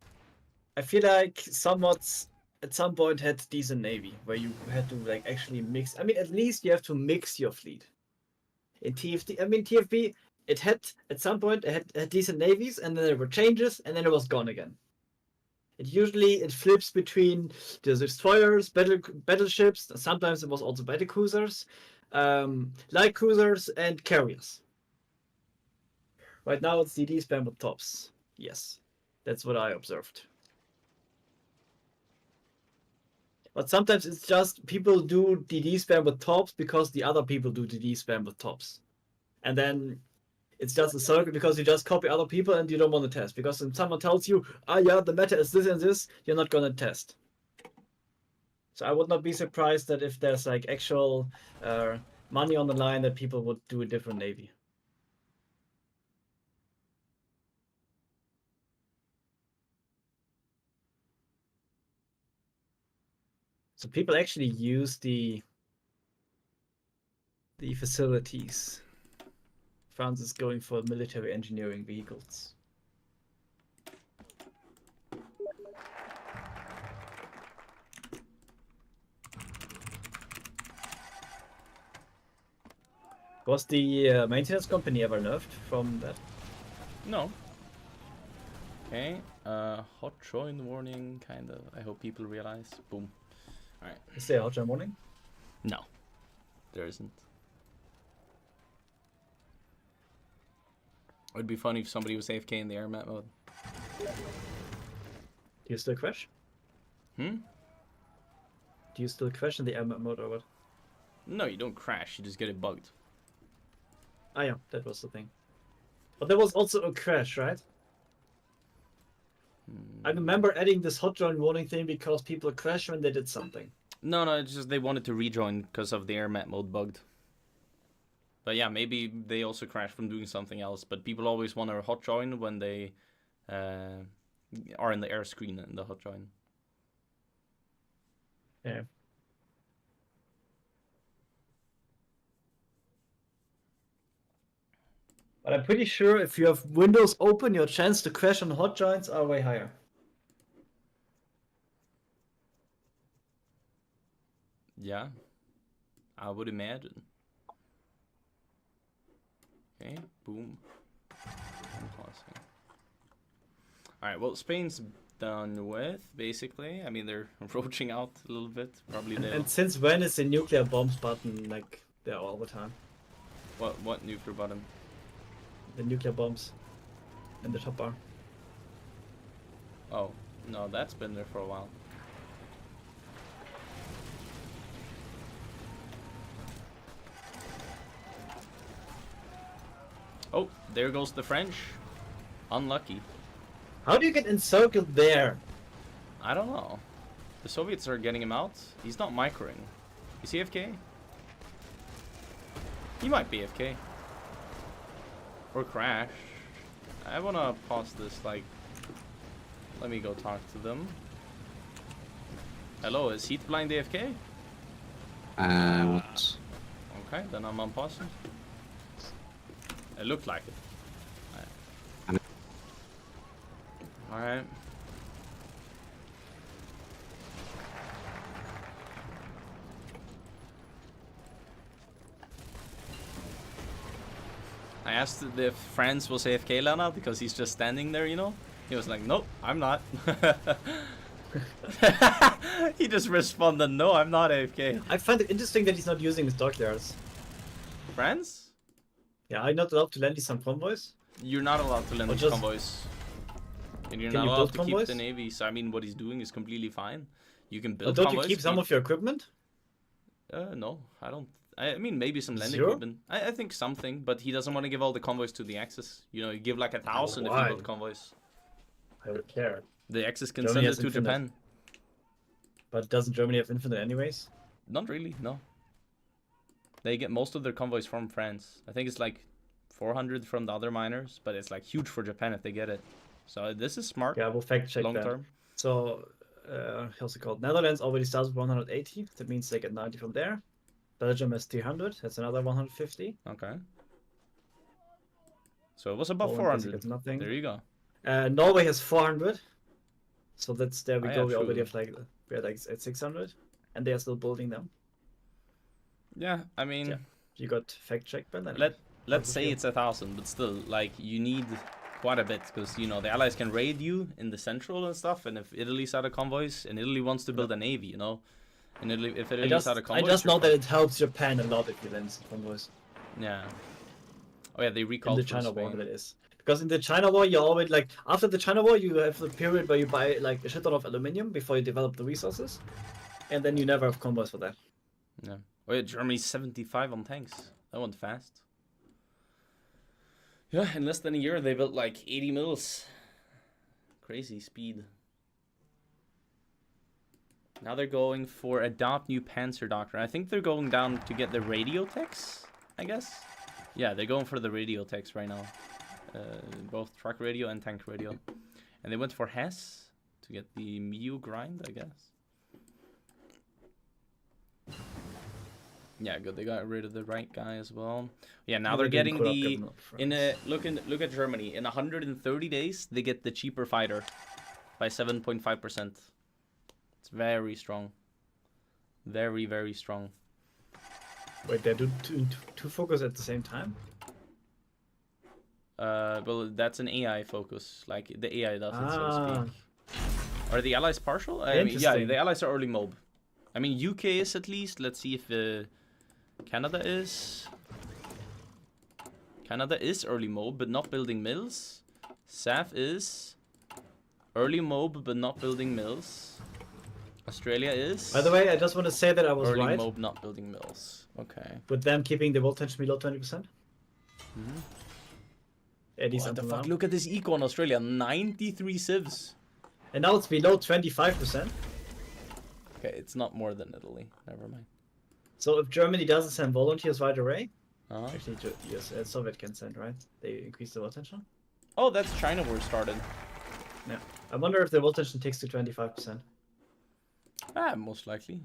I feel like somewhat at some point had decent Navy, where you had to like actually mix. I mean, at least you have to mix your fleet. In TFB, it had at some point it had decent navies, and then there were changes, and then it was gone again. It flips between the destroyers, battleships. Sometimes it was also battlecruisers, light cruisers, and carriers. Right now it's DD spam with tops. Yes, that's what I observed. But sometimes it's just people do DD spam with tops because the other people do DD spam with tops. And then it's just a circle because you just copy other people and you don't want to test. Because when someone tells you, yeah, the meta is this and this, you're not going to test. So I would not be surprised that if there's like actual money on the line that people would do a different Navy. So people actually use the facilities. France is going for military engineering vehicles. Was the maintenance company ever nerfed from that? No. Okay. Hot join warning, kind of. I hope people realize. Boom. All right. Is there a hotline warning? No, there isn't. It would be funny if somebody was AFK in the air map mode. Do you still crash? Hmm? Do you still crash in the air map mode or what? No, you don't crash. You just get it bugged. Ah, yeah, that was the thing. But there was also a crash, right? I remember adding this hotline warning thing because people crashed when they did something. No, it's just they wanted to rejoin because of the air map mode bugged. But yeah, maybe they also crashed from doing something else. But people always want to hot join when they are in the air screen in the hot join. Yeah. But I'm pretty sure if you have Windows open, your chance to crash on hot joins are way higher. Yeah, I would imagine. Okay, boom. I'm pausing. Alright, well, Spain's done with, basically. I mean, they're roaching out a little bit. Probably they'll... And since when is the nuclear bombs button like there all the time? What nuclear button? The nuclear bombs in the top bar. Oh, no, that's been there for a while. Oh, there goes the French. Unlucky. How do you get encircled there? I don't know. The Soviets are getting him out. He's not microing. Is he AFK? He might be AFK. Or crash. I wanna pause this, like... Let me go talk to them. Hello, is Heat Blind AFK? What? Okay, then I'm unpausing. It looked like it. Alright. I asked if Franz was AFK Lana because he's just standing there, you know? He was like, nope, I'm not. He just responded, no, I'm not AFK. I find it interesting that he's not using his dockyards. Franz? Yeah, I'm not allowed to land some convoys. You're not allowed to land Or these just- convoys. And you're Can not you allowed build to keep convoys? the navy, so I mean what he's doing is completely fine. You can But build don't convoys. you keep some of your equipment? No, I don't. I mean, maybe some land Zero? equipment. I think something, but he doesn't want to give all the convoys to the Axis. You know, you give like 1,000 if you Why? build convoys. I would care. The Axis can Germany send it has to infinite. Japan. But doesn't Germany have infinite anyways? Not really, no. They get most of their convoys from France. I think it's like 400 from the other miners, but it's like huge for Japan if they get it. So this is smart, Yeah, we'll fact check long that. term. So, how's it called? Netherlands already starts with 180. That means they get 90 from there. Belgium has 300. That's another 150. Okay. So it was above Poland 400. gets nothing. There you go. Norway has 400. So that's there we Oh, go. yeah, We already true. have like we're like at 600, and they are still building them. Yeah, I mean, Yeah. You got fact checked, Ben. let's say feel? it's 1,000, but still, like, you need quite a bit because, you know, the allies can raid you in the central and stuff, and if Italy's out of convoys and Italy wants to build a navy, you know, and Italy, if I Italy's just, out of I convoys, just you're know that fucked. it helps Japan a lot if you land some convoys. Yeah. Oh yeah, they In recalled the from China War, Spain. that is. Because in the China War, you always like after the China War, you have the period where you buy like a shit ton of aluminium before you develop the resources, and then you never have convoys for that. Yeah. Oh yeah, Germany's 75 on tanks. That went fast. Yeah, in less than a year, they built like 80 mils. Crazy speed. Now they're going for adopt new Panzer doctrine. I think they're going down to get the radio techs, I guess. Yeah, they're going for the radio techs right now. Both truck radio and tank radio. And they went for Hess to get the Mew grind, I guess. Yeah, good. They got rid of the right guy as well. Yeah, now Yeah, they're doing getting co-op the government of in France. a look at Germany. In 130 days, they get the cheaper fighter by 7.5%. It's very strong. Very, very strong. Wait, they do two focus at the same time? Well, that's an AI focus. Like the AI does it, so to Ah, speak. Are the allies partial? I mean, yeah, Interesting. the allies are early mob. I mean, UK is at least. Let's see if Canada is. Canada is early mob, but not building mills. SAF is early mob, but not building mills. Australia is. by the way, I just want to say that I was early right mob, not building mills. Okay. with them keeping the world tension below 20%. Mhm. At least What the until fuck? now. Look at this eco in Australia. 93 civs. And now it's below 25%. Okay, it's not more than Italy. Never mind. So if Germany doesn't send volunteers right away, Uh-huh. actually, yes, Soviet can send, right? They increase the world tension. Oh, that's China war started. Yeah. I wonder if the world tension takes to 25%. Ah, most likely.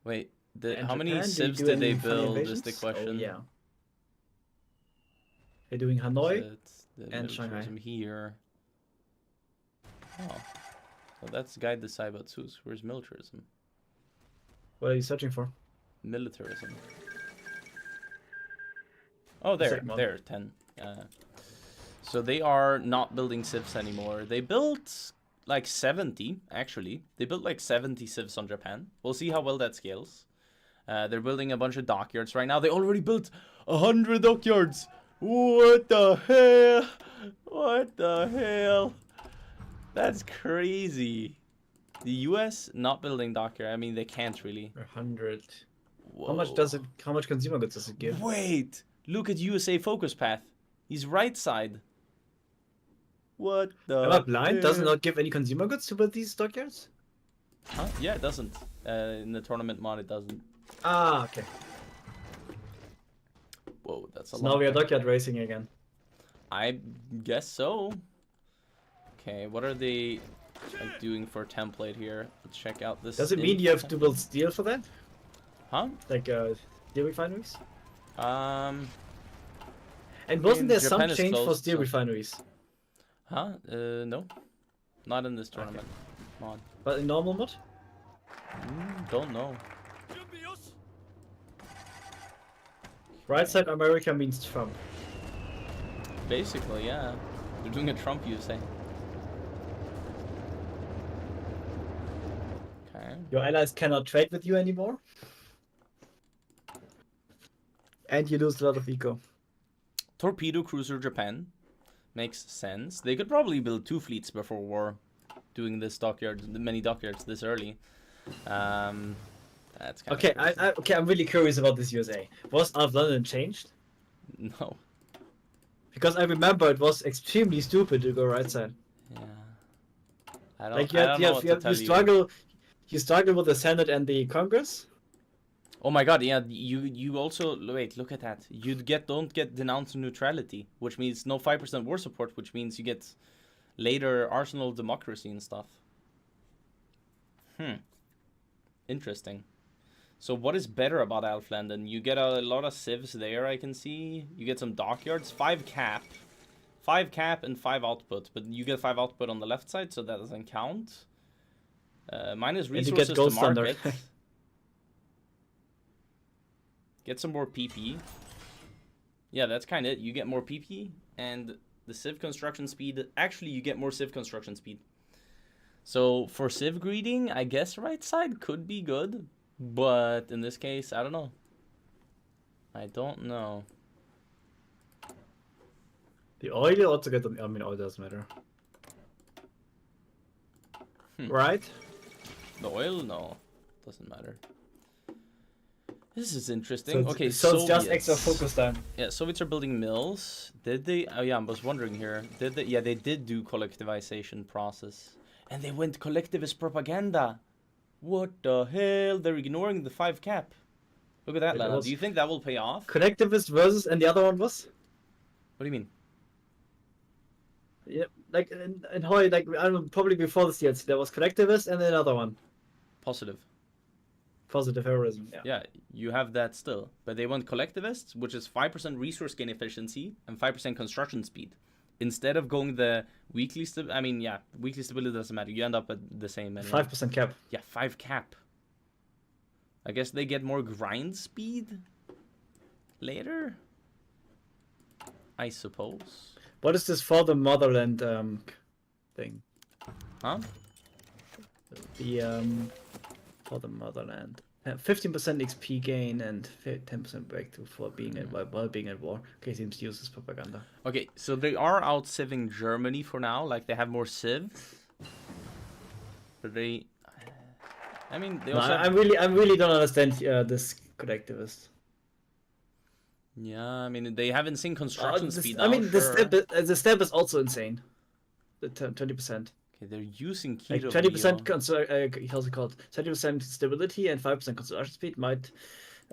Wait, And how many Japan, do you civs do did they any funny build is the invasions? question. Oh, yeah. They're doing Hanoi. Is it the and Shanghai. militarism here? Oh. Well, that's Guide the Saibatsus. Where's militarism? What are you searching for? Militarism. Oh, The there. second one. There, 10. So they are not building civs anymore. They built like 70, actually. They built like 70 civs on Japan. We'll see how well that scales. They're building a bunch of dockyards right now. They already built 100 dockyards. What the hell? What the hell? That's crazy. The US not building dockyard. I mean, they can't really. 100. Whoa. How much consumer goods does it give? Wait, look at USA focus path. He's right side. What the? Am I blind? Does it hell? not give any consumer goods to build these dockyards? Huh? Yeah, it doesn't. In the tournament mod, it doesn't. Ah, okay. Whoa, that's a So lot. now we are dockyard racing again. I guess so. Okay, what are they like doing for template here? Let's check out this. Does it mean you have to build steel for that? Huh? Like steel refineries? Um. And wasn't there Japan some is change for closed, steel so- refineries? Huh? No. Not in this tournament mod. But in normal mod? Don't know. Right side America means Trump. Basically, yeah. They're doing a Trump USA. Okay. Your allies cannot trade with you anymore. And you lose a lot of eco. Torpedo cruiser Japan. Makes sense. They could probably build 2 fleets before war. Doing this dockyard, many dockyards this early. That's kind Okay, of okay, I'm really curious about this USA. Was Out of London changed? No. Because I remember it was extremely stupid to go right side. Yeah. I don't, Like I don't know what to tell you. You struggle with the Senate and the Congress. Oh my god, yeah, you also wait, look at that. You don't get denounced neutrality, which means no 5% war support, which means you get later arsenal of democracy and stuff. Interesting. So what is better about Alflanden? You get a lot of civs there, I can see. You get some dockyards, 5 cap. 5 cap and 5 output, but you get 5 output on the left side, so that doesn't count. Minus And you resources get to Gold Standard. market. Get some more PP. Yeah, that's kind of it. You get more PP, and the Civ construction speed... Actually, you get more Civ construction speed. So, for Civ greeting, I guess right side could be good. But, in this case, I don't know. I don't know. The oil you also get. I mean, oil doesn't matter. Right? The oil? No. Doesn't matter. This is interesting. So Okay, so it's just extra Soviets. focus time. Yeah, Soviets are building mills. Did they? Oh yeah, I was wondering here. Did they? Yeah, they did do collectivization process, and they went collectivist propaganda. What the hell? They're ignoring the 5 cap. Look at that, It Lana. was- Do you think that will pay off? Collectivist versus, and the other one was? What do you mean? Yeah, like in Hawaii, like I don't know, probably before the DLC, there was collectivist and another one. Positive. Positive heroism. Yeah. Yeah, you have that still. But they want collectivists, which is 5% resource gain efficiency and 5% construction speed. Instead of going the weekly weekly stability doesn't matter. You end up at the same anyway. 5% cap. Yeah, 5 cap. I guess they get more grind speed later? I suppose. What is this for the motherland thing? Huh? The for the motherland. 15% XP gain and 10% breakthrough for being while being at war. Okay, seems to use this propaganda. Okay, so they are out civing Germany for now. Like, they have more civs. But they... I mean, they No, also... I really don't understand this collectivist. Yeah, I mean, they have insane construction speed now, I mean, sure. the step is also insane. The 20%. Okay, they're using Like Keto 20% how's it called? 20% stability and 5% construction speed might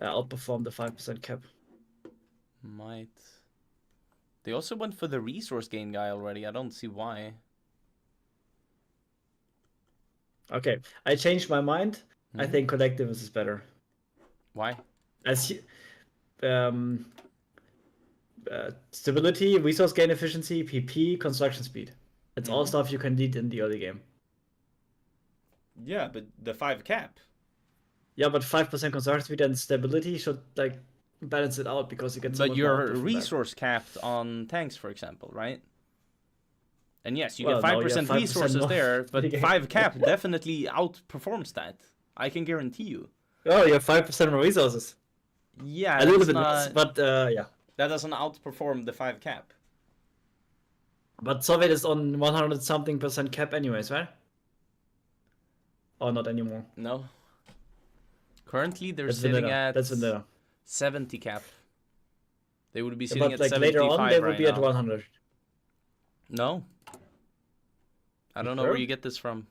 outperform the 5% cap. Might. They also went for the resource gain guy already. I don't see why. Okay, I changed my mind. I Mhm. think collectivist is better. Why? As stability, resource gain efficiency, PP, construction speed. It's all Mhm. stuff you can need in the early game. Yeah, but the 5 cap. Yeah, but 5% construction speed and stability should like balance it out because you get. so But much more you're output from that. resource capped on tanks, for example, right? And yes, you Well, get no, you 5% have 5% resources more. there, but Yeah. 5 cap definitely outperforms that. I can guarantee you. Oh, you have 5% more resources. Yeah, A little that's bit less, not, but yeah. that doesn't outperform the 5 cap. But Soviet is on 100 something percent cap anyways, right? Or not anymore. No. Currently, they're That's sitting vanilla. at That's vanilla. 70 cap. They would be Yeah, sitting but at like 75 later on, they will right be at now. 100. No. I don't know Sure? where you get this from.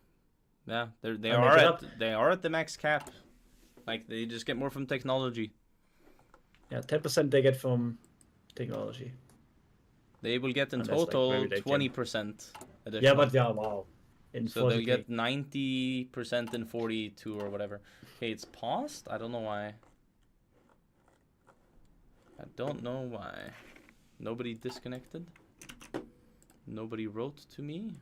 Yeah, they I are make it up. they are at the max cap. Like, they just get more from technology. Yeah, 10% they get from technology. They will get in And that's, like, total very late game. 20% additional. Yeah, but yeah, wow. In So they'll 40K. get 90% in 42 or whatever. Okay, it's paused? I don't know why. I don't know why. Nobody disconnected? Nobody wrote to me?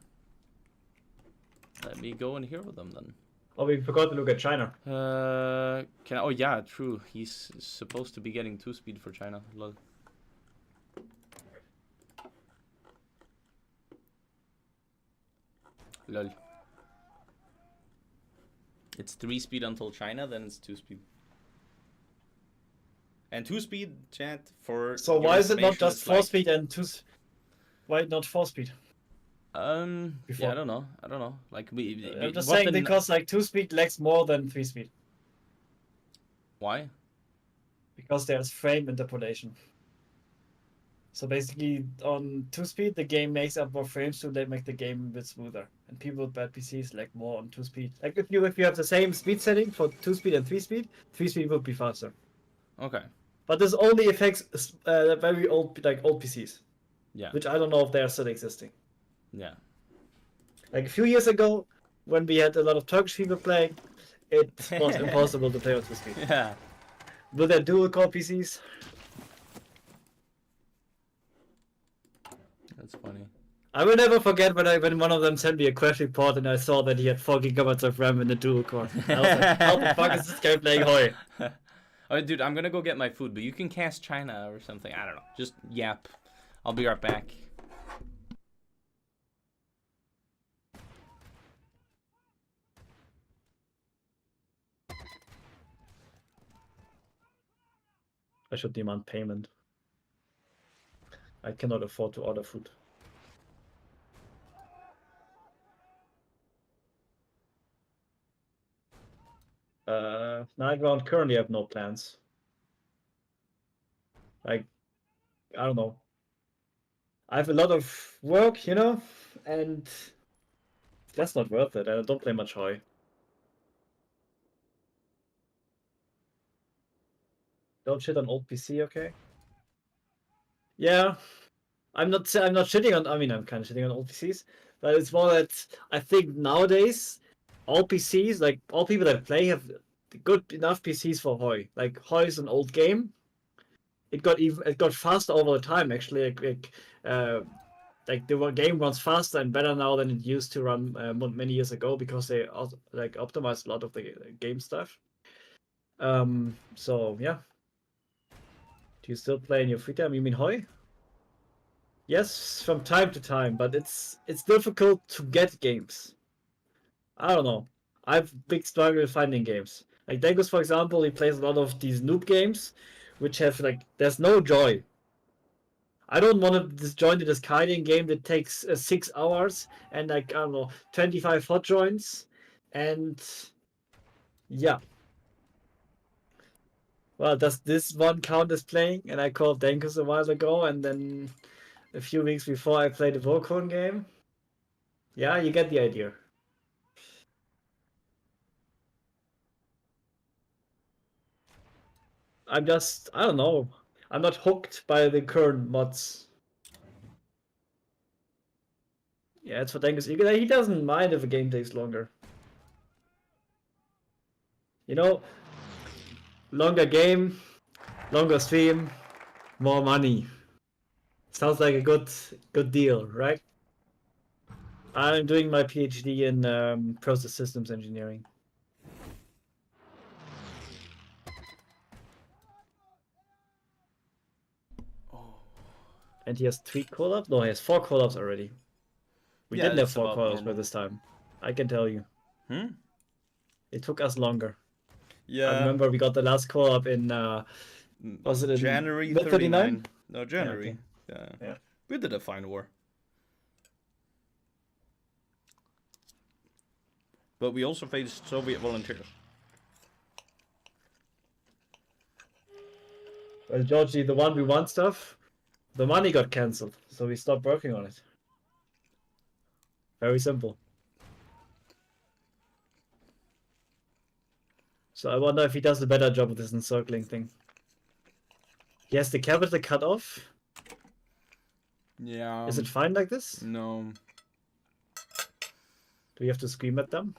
Let me go and hear them then. Oh, we forgot to look at China. Oh yeah, true. He's supposed to be getting 2-speed for China. Lol. Lol. It's 3-speed until China, then it's 2-speed. And 2-speed, chat, for So your why is it not information, just it's 4 like- speed and 2? Why not 4 speed? Yeah, Before? I don't know. Like I'm just what saying the- because like 2 speed lags more than 3 speed. Why? Because there's frame interpolation. So basically, on 2 speed, the game makes up more frames to make the game a bit smoother. And people with bad PCs lag more on 2 speed. Like if you have the same speed setting for 2 speed and 3 speed would be faster. Okay. But this only affects very old PCs, Yeah. which I don't know if they are still existing. Yeah. Like a few years ago, when we had a lot of Turkish people playing, it was impossible to play on 2 speed. Yeah. With their dual core PCs, That's funny. I will never forget when one of them sent me a crash report and I saw that he had 4 gigabytes of RAM in the dual core. I was like, how the fuck is this guy playing Hoi? Oh, dude, I'm gonna go get my food, but you can cast China or something. I don't know. Just yap. I'll be right back. I should demand payment. I cannot afford to order food. Night round currently have no plans. Like, I don't know. I have a lot of work, and that's not worth it. I don't play much Hoi. Don't shit on old PC, okay? Yeah, I'm not shitting on. I mean, I'm kind of shitting on old PCs, but it's more that I think nowadays all PCs, like all people that play, have good enough PCs for Hoi. Like Hoi is an old game. It got faster over the time actually. Like the game runs faster and better now than it used to run many years ago because they like optimized a lot of the game stuff. So yeah. Do you still play in your free time? You mean Hoi? Yes, from time to time, but it's difficult to get games. I don't know. I've big struggle with finding games. Like Dengus, for example, he plays a lot of these noob games, which have like there's no joy. I don't want to disjoin this kiting game that takes 6 hours and like I don't know 25 hot joins, and yeah. Well, does this one count as playing? And I called Denkus a while ago, and then a few weeks before I played the Volcon game. Yeah, you get the idea. I don't know. I'm not hooked by the current mods. Yeah, it's for Dengus. He doesn't mind if a game takes longer. You know, longer game, longer stream, more money. Sounds like a good deal, right? I'm doing my PhD in process systems engineering. And he has 3 call-ups? No, he has 4 call-ups already. We Yeah, didn't have it's 4 about call-ups by normal. this time. I can tell you. Hmm? It took us longer. Yeah. I remember we got the last call-up in was it in January mid 39? 39? No, January. Yeah. Yeah. We did a fine war. But we also faced Soviet volunteers. Well, Georgie, the 1v1 stuff, the money got cancelled, so we stopped working on it. Very simple. So I wonder if he does a better job with this encircling thing. He has the capital cut off. Yeah. Is it fine like this? No. Do we have to scream at them?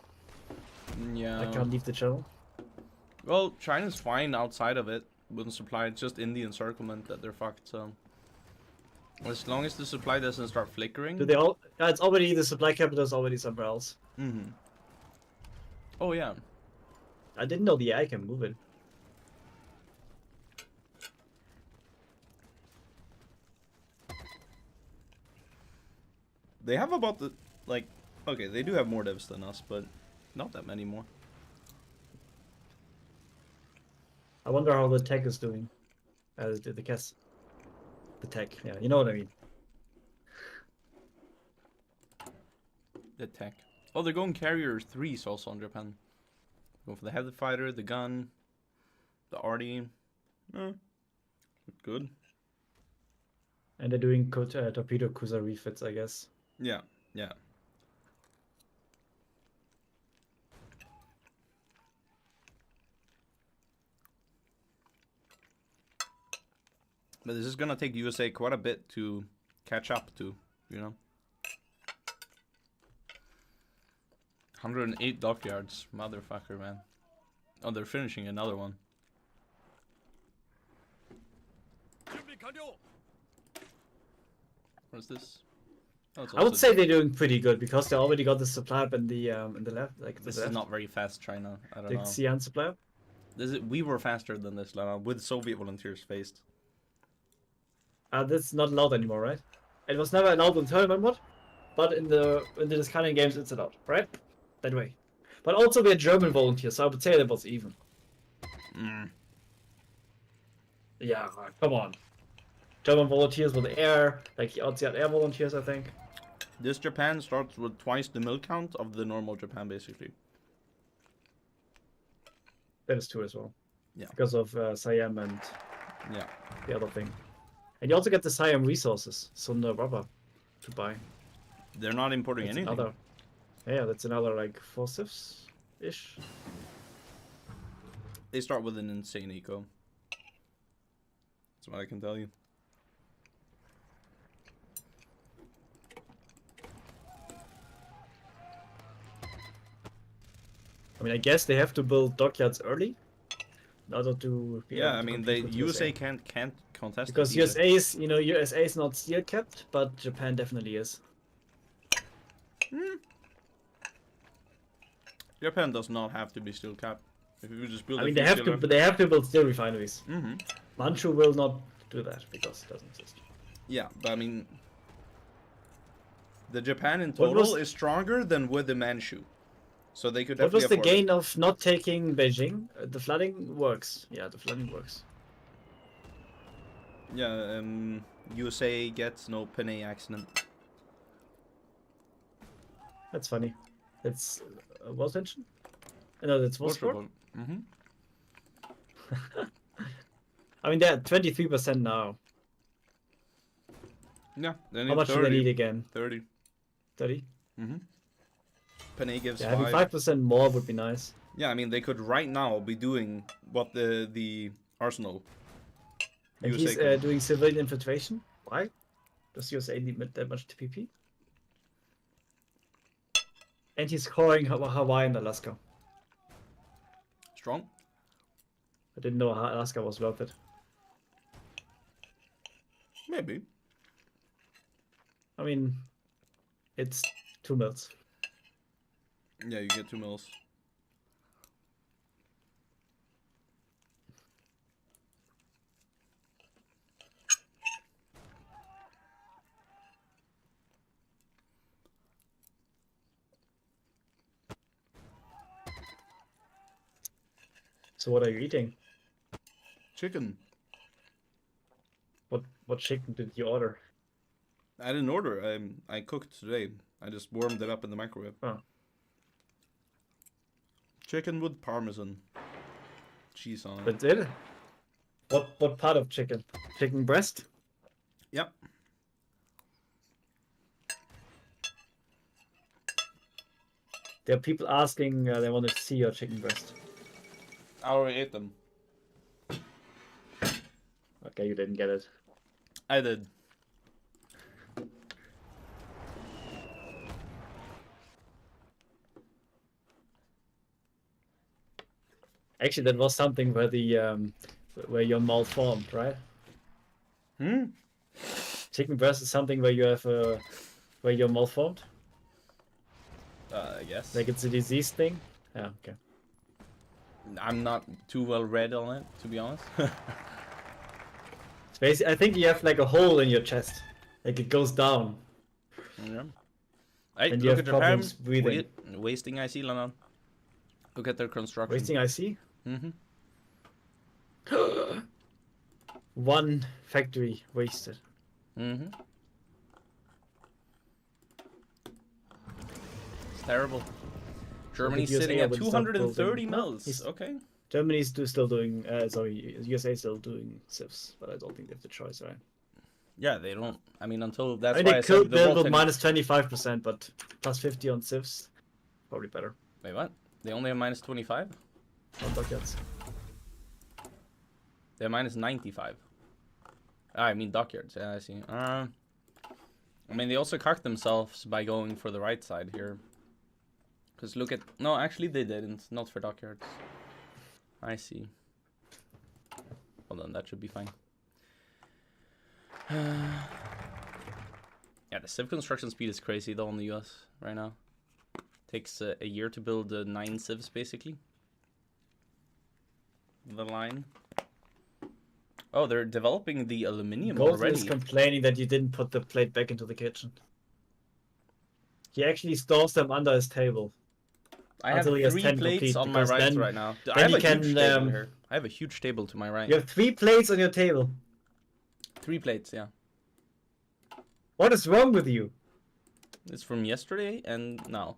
Yeah. I can't leave the channel. Well, China's fine outside of it. Wouldn't supply. It's just in the encirclement that they're fucked. So as long as the supply doesn't start flickering. Do they all? Yeah, it's already the supply capital is already somewhere else. Mm-hmm. Oh yeah. I didn't know the AI can move it. They have about the like. Okay, they do have more devs than us, but not that many more. I wonder how the tech is doing. The CAS. The tech, yeah, you know what I mean. The tech. Oh, they're going carrier 3s also in Japan. Going for the heavy fighter, the gun, the arty. Good. And they're doing torpedo cruiser refits, I guess. Yeah, yeah. But this is gonna take USA quite a bit to catch up to, you know. 108 dockyards, motherfucker, man. Oh, they're finishing another one. What is this? Oh, it's I would also- say they're doing pretty good because they already got the supply up in the left, like this the is left, not very fast, China. I don't the know. Xi'an supply. We were faster than this, Lana, with Soviet volunteers faced. That's not allowed anymore, right? It was never allowed in tournament mode, but in the discarding games it's allowed, right? That way. But also we had German volunteers, so I would say that was even. Mm. Yeah, come on. German volunteers with air, like the outside air volunteers, I think. This Japan starts with twice the mill count of the normal Japan, basically. That is true as well. Yeah. Because of Siam and Yeah. the other thing. And you also get the Siam resources, Sunda rubber, to buy. They're not importing That's anything. another. Yeah, that's another like 4 civs ish. They start with an insane eco. That's what I can tell you. I mean, I guess they have to build dockyards early in order to be Yeah, able I to mean, compete the with USA can't contest because it either. USA is, USA is not steel capped, but Japan definitely is. Japan does not have to be still capped. If you just build I a mean, few they have steel to, but they have to build steel refineries. Mm-hmm. Manchu will not do that because it doesn't exist. Yeah, but I mean, the Japan in What was- total is stronger than with the Manchu, so they could What definitely was the afford it. gain of not taking Beijing? The flooding works. Yeah, the flooding works. Yeah, USA gets no Panay accident. That's funny. That's war tension? No, that's war sport. Mm-hmm. I mean, they're at 23% now. Yeah, they How need much 30. do they need again? 30. 30? Mm-hmm. Panay gives Yeah, having 5. 5% more would be nice. Yeah, I mean, they could right now be doing what the Arsenal. And USA he's could. doing civilian infiltration. Why? Does USA need that much TPP? And he's scoring Hawaii and Alaska. Strong. I didn't know Alaska was worth it. Maybe. I mean, it's 2 mils. Yeah, you get 2 mils. So what are you eating? Chicken. What chicken did you order? I didn't order. I cooked today. I just warmed it up in the microwave. Oh. Chicken with parmesan. Cheese on it. That's it? What part of chicken? Chicken breast? Yep. There are people asking, they want to see your chicken breast. I already ate them. Okay, you didn't get it. I did. Actually, that was something where where your mouth formed, right? Chicken breast is something where you have where your mouth formed. I guess. Like it's a disease thing. Yeah. Okay. I'm not too well read on it, to be honest. It's basically, I think you have like a hole in your chest, like it goes down. Yeah. Hey, And you look have at Japan. problems breathing. Wasting IC, Lanan. Look at their construction. Wasting IC. Mm-hmm. One factory wasted. Mm-hmm. It's terrible. Germany's USA sitting at will stop 230 building- mils. He's- Okay. Germany's still doing. Sorry, USA still doing civs, but I don't think they have the choice, right? Yeah, they don't. I mean, until that's I mean, why they I could said the build world minus 25%, but plus 50 on civs, probably better. Wait, what? They only have minus 25? On dockyards. They're minus 95. I mean dockyards. Yeah, I see. I mean, they also cocked themselves by going for the right side here. Because look at... No, actually they didn't. Not for dockyards. I see. Hold on, that should be fine. Yeah, the civ construction speed is crazy though in the US right now. Takes a year to build 9 civs basically. The line. Oh, they're developing the aluminium Gold already. is complaining that you didn't put the plate back into the kitchen. He actually stores them under his table. I have until he has 3 10 plates complete, on my because right then- right now. I then have you a huge can, table here. I have a huge table to my right. You have 3 plates on your table. 3 plates, yeah. What is wrong with you? It's from yesterday and now.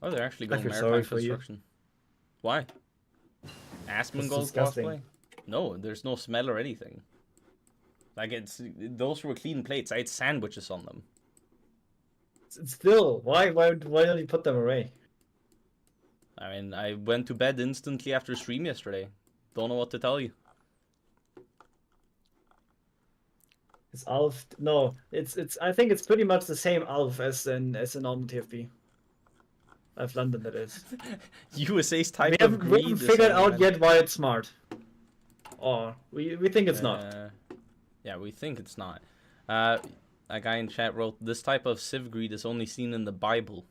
Oh, they're actually going feel maritime sorry for you. construction. Why? Asmongold disgusting. cosplay? No, there's no smell or anything. Like those were clean plates. I had sandwiches on them. Still, why don't you put them away? I mean, I went to bed instantly after stream yesterday. Don't know what to tell you. It's Alf. No, it's. I think it's pretty much the same Alf as a normal TFP. Alf London, that is. USA's type We of haven't greed is figured on out the yet why it's smart. Or we think it's not. Yeah, we think it's not. A guy in chat wrote, "This type of civ greed is only seen in the Bible."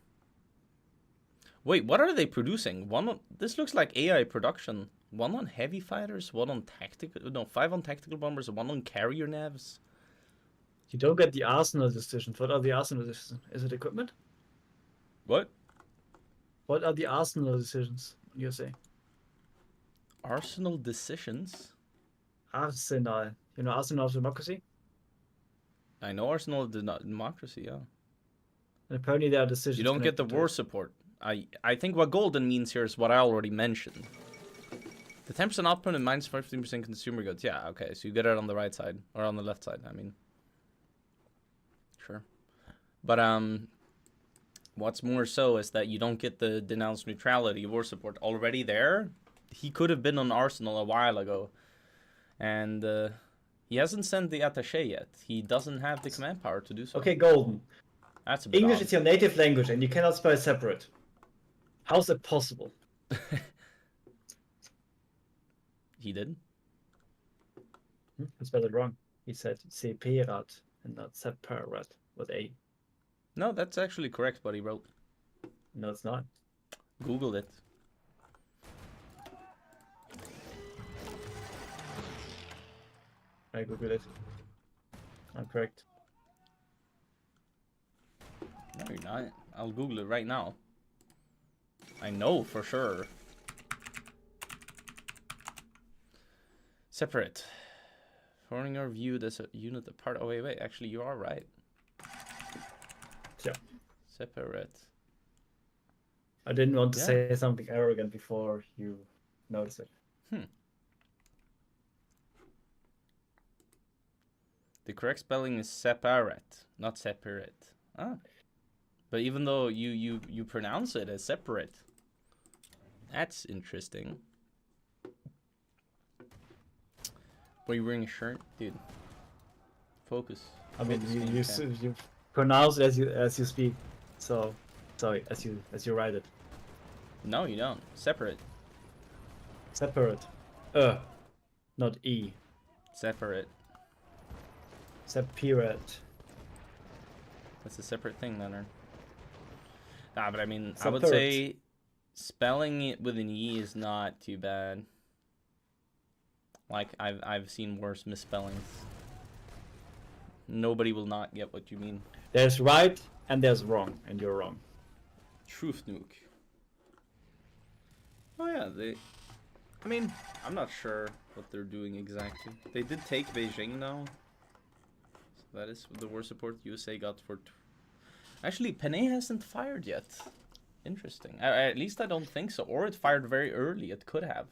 Wait, what are they producing? This looks like AI production. 1 on heavy fighters, 1 on tactical, no, 5 on tactical bombers, 1 on carrier navs. You don't get the Arsenal decisions. What are the Arsenal decisions? Is it equipment? What? What are the Arsenal decisions? You say Arsenal decisions? Arsenal. You know Arsenal of Democracy? I know Arsenal of Democracy, yeah. And apparently there are decisions. You don't get the connected to war it. support. I think what golden means here is what I already mentioned. The 10% output and minus 15% consumer goods. Yeah, okay, so you get it on the right side. Or on the left side, I mean. Sure. But, what's more so is that you don't get the denounced neutrality war support already there. He could have been on Arsenal a while ago. And, he hasn't sent the attaché yet. He doesn't have the command power to do so. Okay, Golden. That's a bit English odd. is your native language and you cannot spell separate. How's that possible? He did? He spelled it wrong. He said separat and not separat with A. No, that's actually correct what he wrote. No, it's not. Googled it. I googled it. I'm correct. No, you're not. I'll Google it right now. I know for sure. Separate. Foreign are viewed as a unit apart. Oh, wait. Actually, you are right. Yeah. Separate. I didn't want to Yeah. say something arrogant before you notice it. The correct spelling is separate, not separate. Ah. But even though you pronounce it as separate. That's interesting. Were you wearing a shirt? Dude. Focus. I mean, Focus when can. you pronounce it as you speak. So, sorry, as you write it. No, you don't. Separate. Separate. Not E. Separate. Separate. That's a separate thing, Leonard. Nah, but I mean, I would Separate. say spelling it with an E is not too bad. Like, I've seen worse misspellings. Nobody will not get what you mean. There's right and there's wrong, and you're wrong. Truth nuke. Oh yeah, I mean, I'm not sure what they're doing exactly. They did take Beijing now. So that is the war support USA got for... Actually, Panay hasn't fired yet. Interesting. At least I don't think so. Or it fired very early. It could have.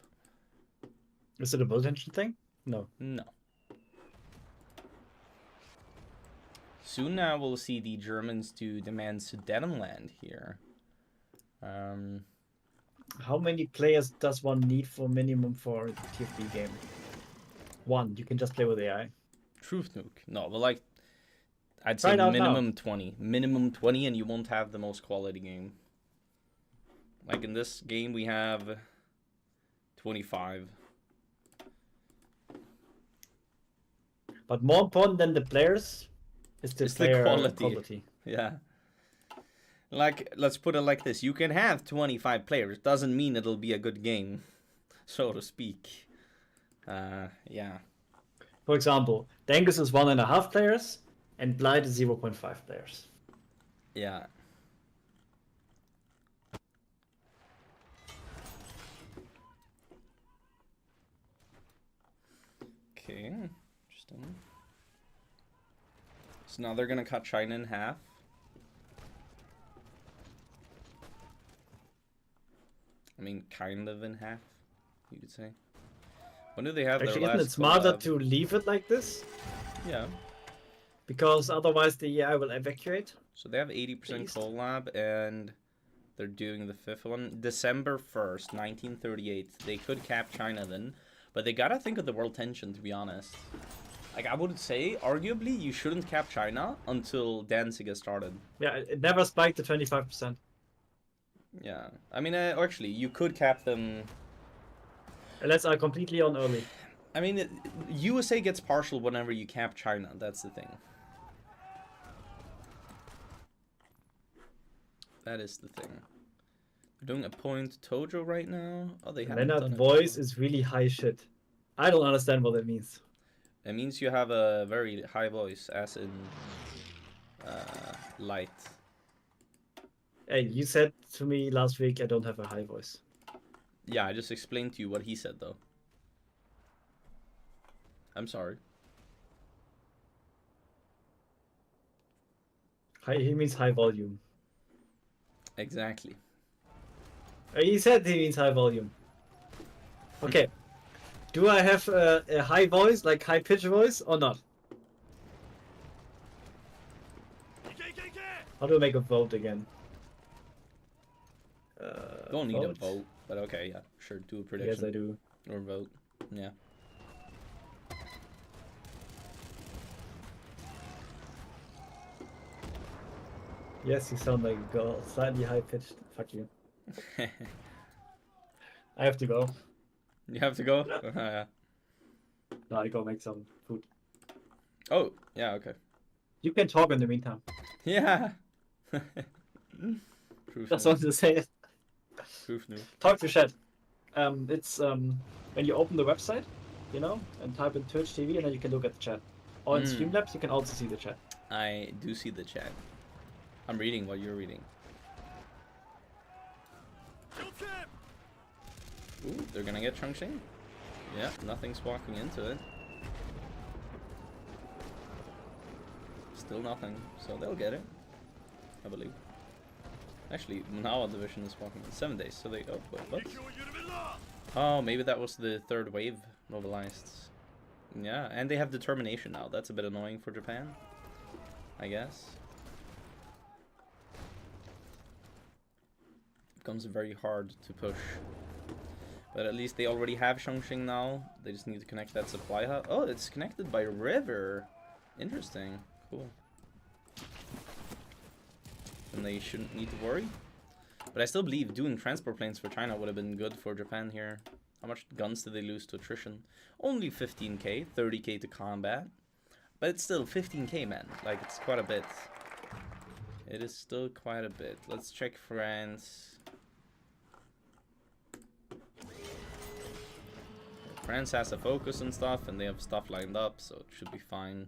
Is it a bull tension thing? No. No. Soon now we'll see the Germans to demand Sudetenland here. How many players does one need for minimum for a TFT game? 1. You can just play with AI. Truth nuke. No, but like, I'd Try say it out minimum 20. Minimum 20 and you won't have the most quality game. Like in this game we have 25. But more important than the players is the It's the player quality. quality. Yeah. Like, let's put it like this. You can have 25 players. Doesn't mean it'll be a good game, so to speak. Yeah. For example, Dangus is 1.5 players and Blight is 0.5 players. Yeah. Okay, interesting. So now they're gonna cut China in half. I mean, kind of in half, you could say. When do they have Actually, their isn't last it smarter collab? to leave it like this? Yeah. Because otherwise the AI will evacuate. So they have 80% Based. collab, and they're doing the 5th one. December 1st, 1938. They could cap China then, but they gotta think of the world tension, to be honest. Like, I would say, arguably, you shouldn't cap China until Danzig started. Yeah, it never spiked to 25%. Yeah. I mean, actually, you could cap them. Unless I completely on early. I mean, USA gets partial whenever you cap China. That's the thing. That is the thing. They're doing a point Tojo right now. Oh, they haven't done Leonard it. voice is really high shit. I don't understand what that means. It means you have a very high voice, as in light. Hey, you said to me last week I don't have a high voice. Yeah, I just explained to you what he said, though. I'm sorry. High, he means high volume. Exactly. He said he means high volume. Okay. Do I have a high voice, like high pitch voice, or not? How do I make a vote again? Don't need a vote, but okay, yeah, sure, do a prediction. Yes, I do. Or vote, yeah. Yes, you sound like a girl. Slightly high pitched. Fuck you. I have to go. You have to go? Yeah. No, I go make some food. Oh, yeah, okay. You can talk in the meantime. Yeah. Proof Just new. wanted to say it. Proof new. Talk to chat. It's when you open the website, you know, and type in Twitch TV, and then you can look at the chat. Or in Streamlabs, you can also see the chat. I do see the chat. I'm reading what you're reading. Ooh, they're gonna get Chongqing. Yeah, nothing's walking into it. Still nothing, so they'll get it, I believe. Actually, Manawa division is walking in 7 days, so they. Oh, wait, what? Oh, maybe that was the third wave mobilized. Yeah, and they have determination now. That's a bit annoying for Japan, I guess. Becomes very hard to push. But at least they already have Chongqing now. They just need to connect that supply hub. Oh, it's connected by river. Interesting. Cool. And they shouldn't need to worry. But I still believe doing transport planes for China would have been good for Japan here. How much guns did they lose to attrition? Only 15k, 30k to combat. But it's still 15k, man. Like, it's quite a bit. It is still quite a bit. Let's check France. France has a focus and stuff, and they have stuff lined up, so it should be fine.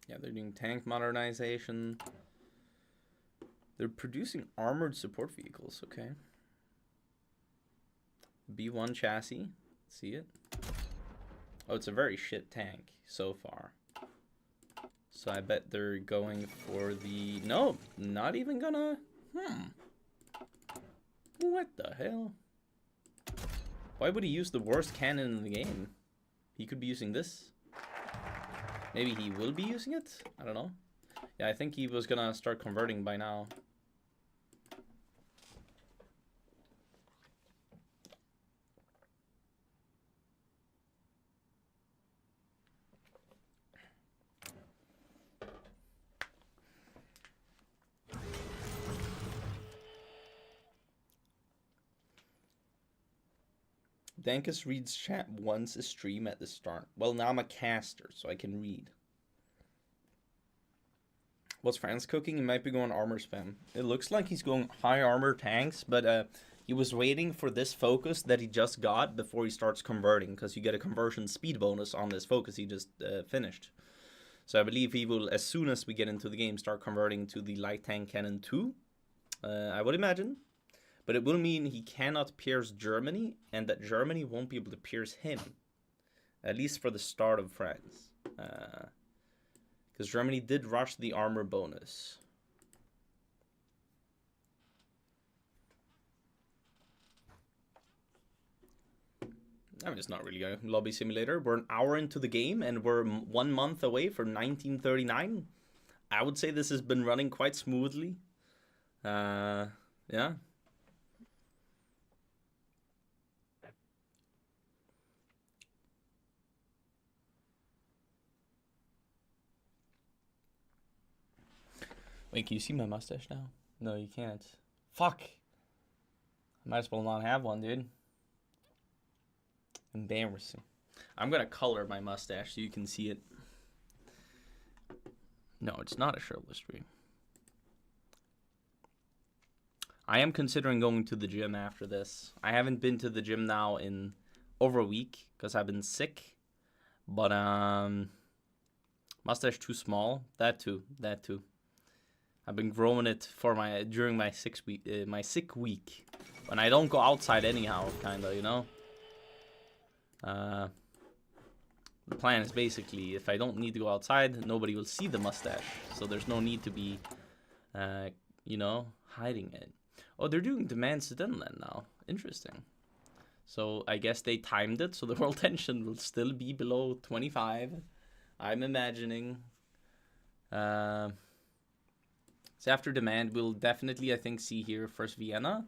Yeah, they're doing tank modernization. They're producing armored support vehicles, okay. B1 chassis, see it? Oh, it's a very shit tank so far. So I bet they're going for the... No, not even gonna... What the hell? Why would he use the worst cannon in the game? He could be using this. Maybe he will be using it? I don't know. Yeah, I think he was gonna start converting by now. Dankus reads chat once a stream at the start. Well, now I'm a caster, so I can read. What's France cooking? He might be going armor spam. It looks like he's going high armor tanks, but he was waiting for this focus that he just got before he starts converting, because you get a conversion speed bonus on this focus he just finished. So I believe he will, as soon as we get into the game, start converting to the light tank cannon 2. I would imagine. But it will mean he cannot pierce Germany, and that Germany won't be able to pierce him. At least for the start of France. Because Germany did rush the armor bonus. I mean, it's not really a lobby simulator. We're an hour into the game, and we're 1 month away from 1939. I would say this has been running quite smoothly. Yeah. Wait, can you see my mustache now? No, you can't. Fuck. I might as well not have one, dude. Embarrassing. I'm gonna color my mustache so you can see it. No, it's not a shirtless stream. I am considering going to the gym after this. I haven't been to the gym now in over a week because I've been sick. But mustache too small. That too. I've been growing it for during my sick week when I don't go outside anyhow, kinda, you know. The plan is basically if I don't need to go outside, nobody will see the mustache, so there's no need to be, you know, hiding it. Oh, they're doing demands to Dunland now. Interesting. So I guess they timed it so the world tension will still be below 25. I'm imagining. So after demand, we'll definitely, I think, see here first Vienna.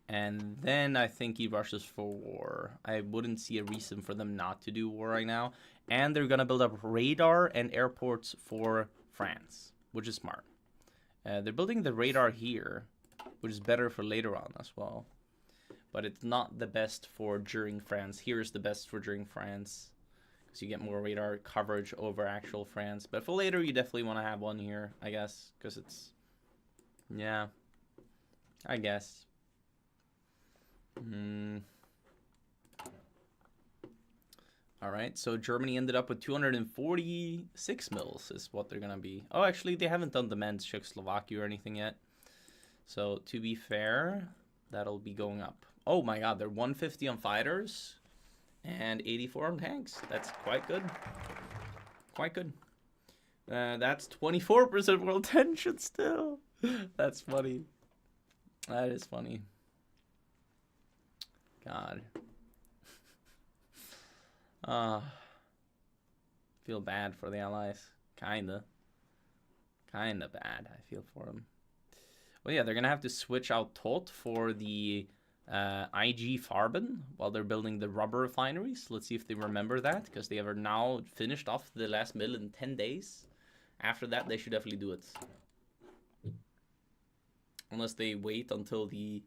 And then I think he rushes for war. I wouldn't see a reason for them not to do war right now. And they're going to build up radar and airports for France, which is smart. They're building the radar here, which is better for later on as well. But it's not the best for during France. Here is the best for during France, because you get more radar coverage over actual France. But for later, you definitely want to have one here, I guess, because it's, yeah, I guess. All right, so Germany ended up with 246 mils is what they're going to be. Oh, actually, they haven't done the men's Czechoslovakia or anything yet. So, to be fair, that'll be going up. Oh my god, they're 150 on fighters and 84 on tanks. That's quite good. Quite good. That's 24% world tension still. That's funny. That is funny. God. Feel bad for the Allies. Kinda bad, I feel for them. Well, yeah, they're gonna have to switch out Todt for the IG Farben while they're building the rubber refineries. Let's see if they remember that, because they have now finished off the last mill in 10 days. After that, they should definitely do it. Unless they wait until the...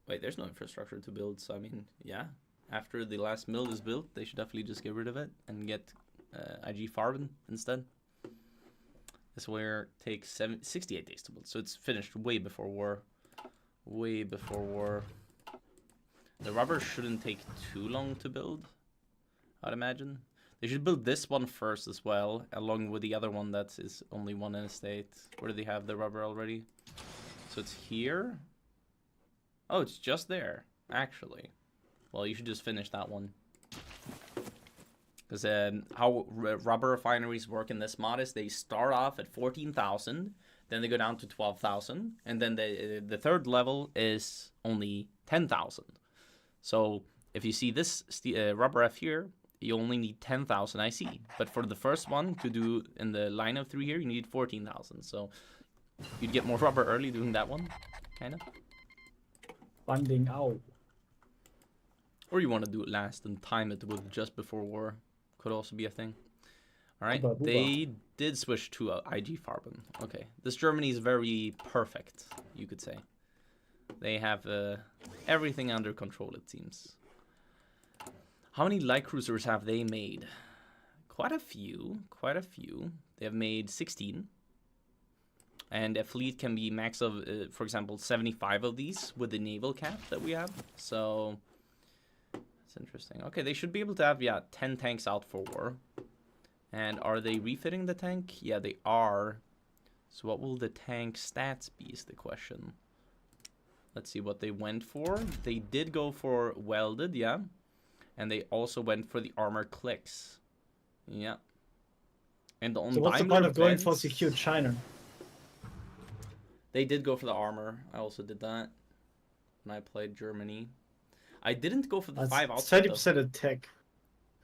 Wait, there's no infrastructure to build, so I mean, yeah. After the last mill is built, they should definitely just get rid of it and get IG Farben instead. This will take 68 days to build, so it's finished way before war. Way before war. The rubber shouldn't take too long to build, I'd imagine. They should build this one first as well, along with the other one that is only one in a state. Where do they have the rubber already? So it's here. Oh, it's just there, actually. Well, you should just finish that one. Because how rubber refineries work in this mod is they start off at 14,000, then they go down to 12,000, and then the third level is only 10,000. So if you see this rubber F here, you only need 10,000 IC. But for the first one to do in the line of 3 here, you need 14,000. So you'd get more rubber early doing that one, kind of. Funding out. Or you want to do it last and time it with just before war. Could also be a thing. Alright, they did switch to IG Farben. Okay, this Germany is very perfect, you could say. They have everything under control, it seems. How many light cruisers have they made? Quite a few, quite a few. They have made 16. And a fleet can be max of, for example, 75 of these with the naval cap that we have. So... interesting. Okay, they should be able to have, yeah, 10 tanks out for war. And are they refitting the tank? Yeah, they are. So what will the tank stats be is the question. Let's see what they went for. They did go for welded, yeah. And they also went for the armor clicks. Yeah. And on so what's the point of going for secured China? They did go for the armor. I also did that when I played Germany. I didn't go for the 5 outfit. 30% attack.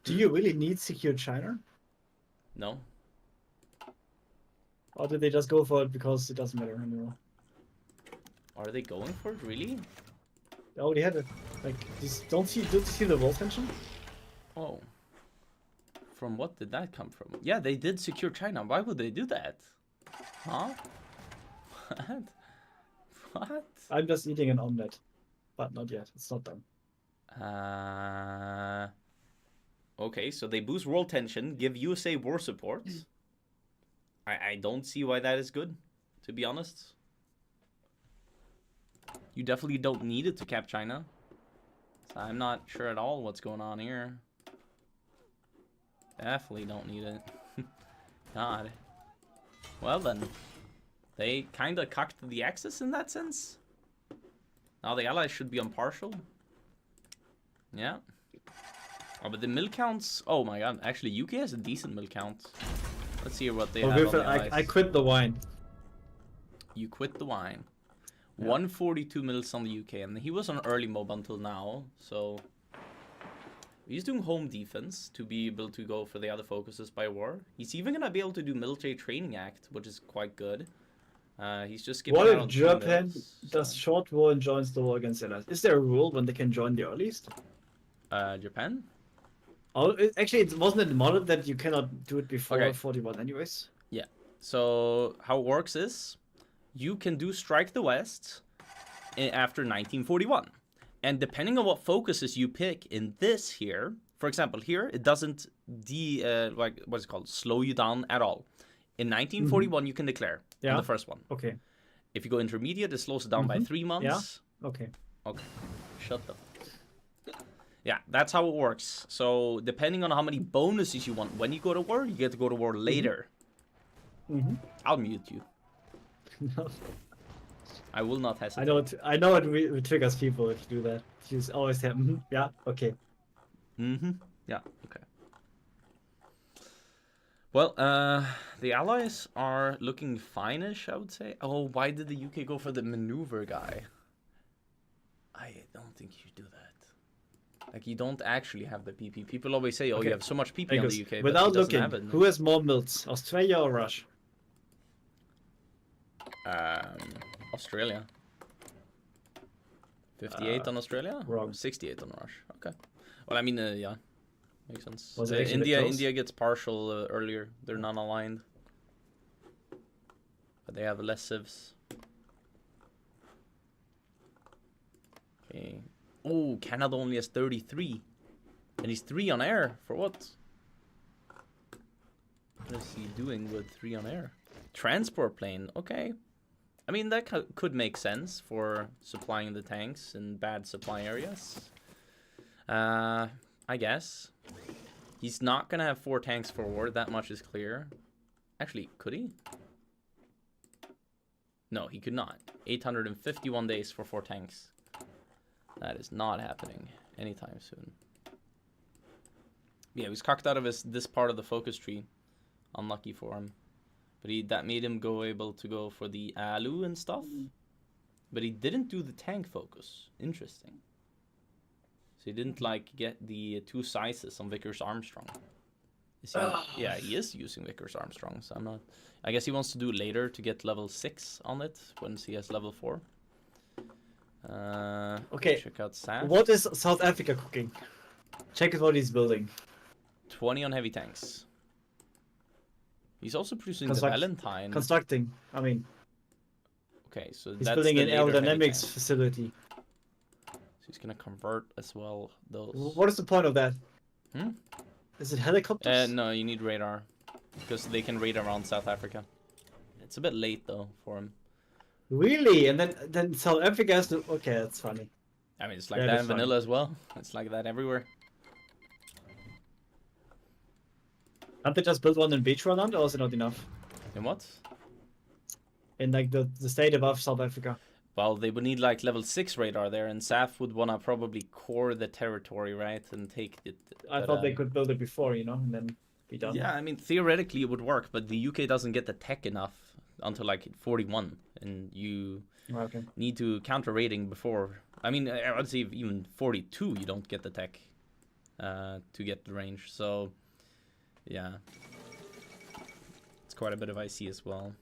Do you really need secure China? No. Or did they just go for it because it doesn't matter anymore? Are they going for it, really? They already had it. Like, don't you see the world tension? Oh. From what did that come from? Yeah, they did secure China. Why would they do that? Huh? What? What? I'm just eating an omelette, but not yet. It's not done. Okay, so they boost world tension, give USA war support. I don't see why that is good, to be honest. You definitely don't need it to cap China. So I'm not sure at all what's going on here. Definitely don't need it. God. Well then. They kinda cocked the Axis in that sense. Now the Allies should be impartial. Yeah. Oh, but the mill counts... Oh my god, actually UK has a decent mill count. Let's see what they have on the Allies. I quit the wine. You quit the wine. Yeah. 142 mils on the UK, and he was on early mob until now, so... He's doing home defense to be able to go for the other focuses by war. He's even gonna be able to do military training act, which is quite good. He's just skipping What out if on 2 Japan mils, does so- short war and joins the war against Allies? Is there a rule when they can join the earliest? Japan? Oh, actually, it wasn't in the model that you cannot do it before Okay. 41 anyways. So how it works is, you can do Strike the West after 1941. And depending on what focuses you pick in this here, for example, here, it doesn't like, what's it called, slow you down at all. In 1941, you can declare on Yeah. the first one. Okay. If you go intermediate, it slows it down by 3 months. Okay. Okay. Shut up. Yeah, that's how it works. So depending on how many bonuses you want when you go to war, you get to go to war later. Mm-hmm. I'll mute you. I will not hesitate. I know it triggers people if you do that. You just always have, yeah, okay. Mm-hmm. Yeah, okay. Well, the Allies are looking fine-ish, I would say. Oh, why did the UK go for the maneuver guy? I don't think you should do that. Like, you don't actually have the PP. People always say, oh, Okay. you have so much PP on the UK, but without he doesn't looking, have it. who has more mills, Australia or Russia? Australia. 58 on Australia? wrong. 68 on Russia. Okay. Well, I mean, yeah. Makes sense. Was it actually India close? gets partial earlier. They're non-aligned. But they have less civs. Okay. Oh, Canada only has 33. And he's 3 on air. For what? What is he doing with 3 on air? Transport plane. Okay. I mean, that could make sense for supplying the tanks in bad supply areas. I guess. He's not going to have 4 tanks for war. That much is clear. Actually, could he? No, he could not. 851 days for 4 tanks. That is not happening anytime soon. Yeah, he was cocked out of this part of the focus tree. Unlucky for him. But that made him able to go for the Alu and stuff. But he didn't do the tank focus. Interesting. So he didn't get the 2 sizes on Vickers Armstrong. Is he, yeah, he is using Vickers Armstrong, so I'm not... I guess he wants to do it later to get level 6 on it, once he has level 4. Okay, check out SAF. what is South Africa cooking? Check out what he's building. 20 on heavy tanks. He's also producing Construct- the Valentine. Constructing, I mean, Okay, so he's that's building the an later heavy aerodynamics tank. facility. So he's gonna convert as well those. What is the point of that? Hmm? Is it helicopters? No, you need radar. Because they can raid around South Africa. It's a bit late though for him. Really? And then South Africa has to... Okay, that's funny. I mean, it's like Yeah, that that's in fine. vanilla as well. It's like that everywhere. Can't they just build one in Beachfront, or is it not enough? And what? In like the state above South Africa. Well, they would need like level 6 radar there, and SAF would wanna probably core the territory, right? And take it. I but, thought they could build it before, and then be done. Yeah, I mean, theoretically it would work, but the UK doesn't get the tech enough until like 41, and you Okay. need to counter raiding before. I mean, I would say even 42, you don't get the tech to get the range. So, yeah, it's quite a bit of IC as well.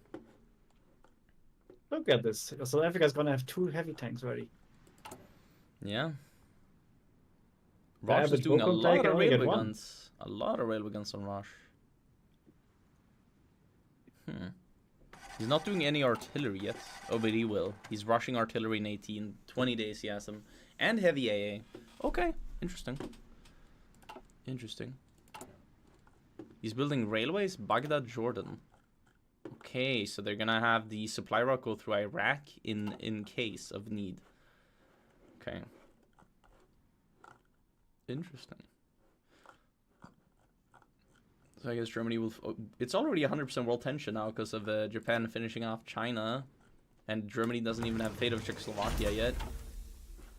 Look at this. South Africa's gonna have 2 heavy tanks ready. Yeah. The Rosh is average doing a Volcom tank lot can of only get railway 1. guns. A lot of railway guns on Rosh. He's not doing any artillery yet. Oh, but he will. He's rushing artillery in 18. 20 days he has them. And heavy AA. Okay, interesting. Interesting. He's building railways? Baghdad, Jordan. Okay, so they're gonna have the supply route go through Iraq in case of need. Okay. Interesting. So I guess Germany will... it's already 100% world tension now because of Japan finishing off China. And Germany doesn't even have fate of Czechoslovakia yet.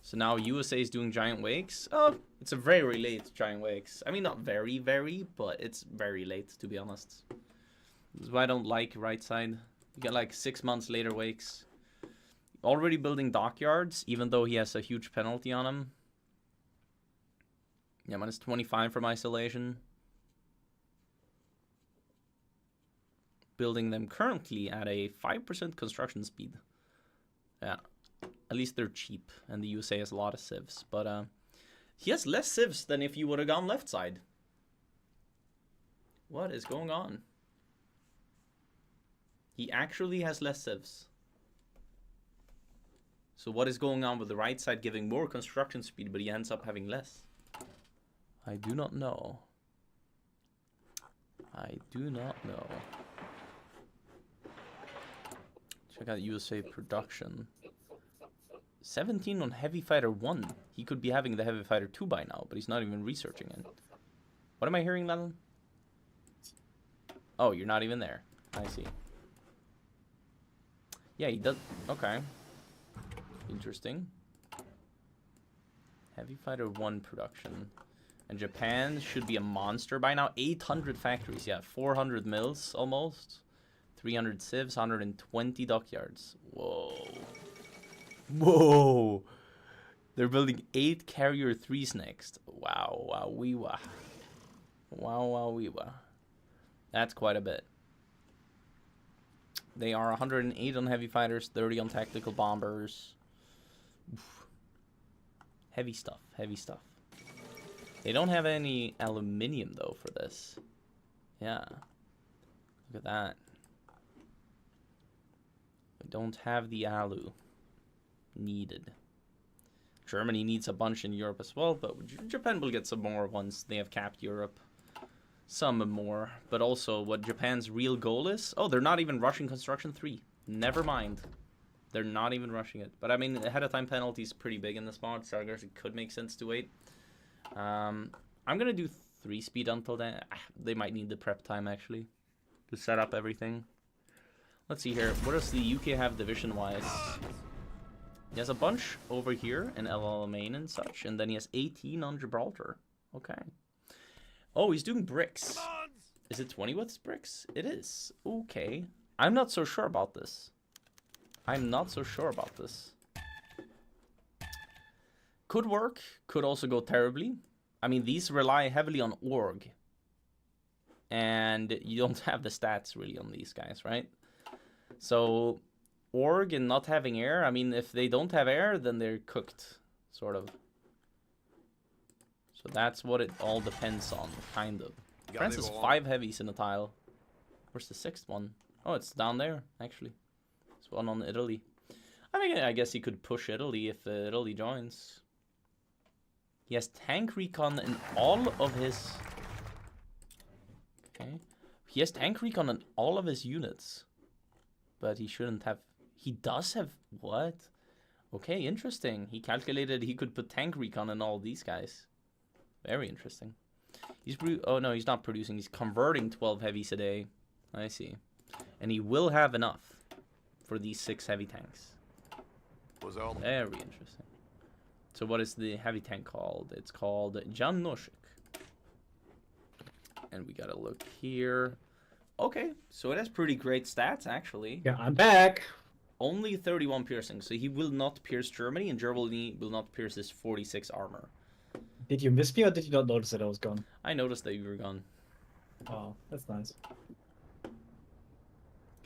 So now USA is doing giant wakes. Oh, it's a very late giant wakes. I mean, not very, but it's very late, to be honest. This is why I don't like right side. You get like 6 months later wakes. Already building dockyards, even though he has a huge penalty on him. Yeah, minus 25 from isolation. Building them currently at a 5% construction speed. Yeah, at least they're cheap, and the USA has a lot of civs. But he has less civs than if you would have gone left side. What is going on? He actually has less civs. So what is going on with the right side giving more construction speed, but he ends up having less? I do not know. I do not know. Check out USA production. 17 on Heavy Fighter 1. He could be having the Heavy Fighter 2 by now, but he's not even researching it. What am I hearing, Madeline? Oh, you're not even there. I see. Yeah, he does. Okay. Interesting. Heavy Fighter 1 production. And Japan should be a monster by now. 800 factories. Yeah, 400 mills almost. 300 civs, 120 dockyards. Whoa. Whoa. They're building 8 Carrier 3s next. Wow, wow, wee wah. Wow, wow, wee wah. That's quite a bit. They are 108 on heavy fighters, 30 on tactical bombers. Oof. Heavy stuff, heavy stuff. They don't have any aluminium, though, for this. Yeah. Look at that. We don't have the alu needed. Germany needs a bunch in Europe as well, but Japan will get some more once they have capped Europe. Some more. But also, what Japan's real goal is... Oh, they're not even rushing Construction 3. Never mind. They're not even rushing it. But, I mean, ahead of time penalty is pretty big in this mod, so I guess it could make sense to wait. I'm going to do 3-speed until then. They might need the prep time, actually, to set up everything. Let's see here. What does the UK have division-wise? He has a bunch over here in El Alamein and such, and then he has 18 on Gibraltar. Okay. Oh, he's doing bricks. Is it 20 watts bricks? It is. Okay. I'm not so sure about this. I'm not so sure about this. Could work. Could also go terribly. I mean, these rely heavily on org. And you don't have the stats really on these guys, right? So, org and not having air. I mean, if they don't have air, then they're cooked, sort of. So that's what it all depends on, kind of. France has 5 heavies in a tile. Where's the 6th one? Oh, it's down there, actually. There's one on Italy. I mean, I guess he could push Italy if Italy joins. He has tank recon in all of his... Okay. He has tank recon in all of his units. But he shouldn't have... He does have... What? Okay, interesting. He calculated he could put tank recon in all these guys. Very interesting. He's... Oh, no, he's not producing. He's converting 12 heavies a day. I see. And he will have enough for these 6 heavy tanks. Very interesting. So what is the heavy tank called? It's called Jan Noshik. And we gotta look here. Okay, so it has pretty great stats, actually. Yeah, I'm back. Only 31 piercing, so he will not pierce Germany, and Germany will not pierce this 46 armor. Did you miss me, or did you not notice that I was gone? I noticed that you were gone. Oh, that's nice.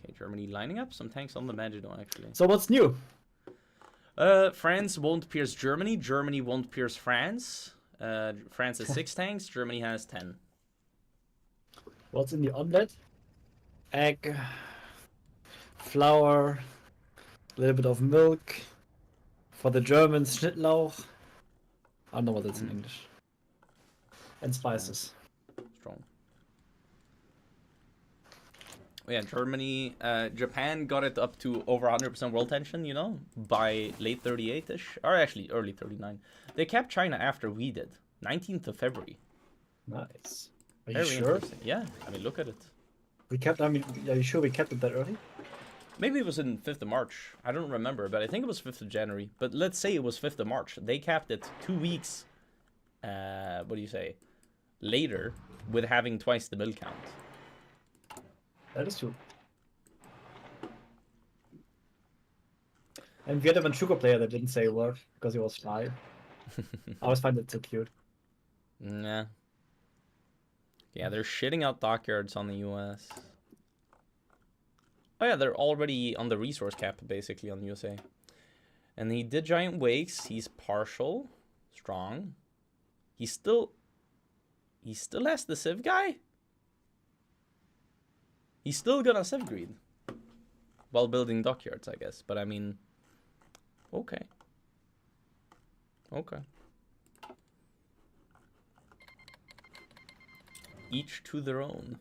Okay, Germany lining up some tanks on the Maginot, actually. So what's new? France won't pierce Germany. Germany won't pierce France. France has 6 tanks. Germany has 10. What's in the omelette? Egg, flour, a little bit of milk. For the Germans, Schnittlauch. I don't know what that's in English. And spices. Strong. Oh, yeah, Germany, Japan got it up to over 100% world tension, you know, by late 38-ish, or actually early 39. They kept China after we did, 19th of February. Nice. Are you Very sure? interesting. Yeah, I mean, look at it. We kept. I mean, are you sure we kept it that early? Maybe it was in 5th of March. I don't remember, but I think it was 5th of January. But let's say it was 5th of March. They capped it 2 weeks, what do you say, later, with having twice the mill count. That is true. And we had a Manchukuo player that didn't say a word because he was shy. I always find that so cute. Nah. Yeah, they're shitting out dockyards on the US. Oh yeah, they're already on the resource cap, basically, on the USA. And he did giant wakes. He's partial. Strong. He still has the Civ guy? He's still gonna Civ greed. While building dockyards, I guess. But I mean... Okay. Okay. Each to their own.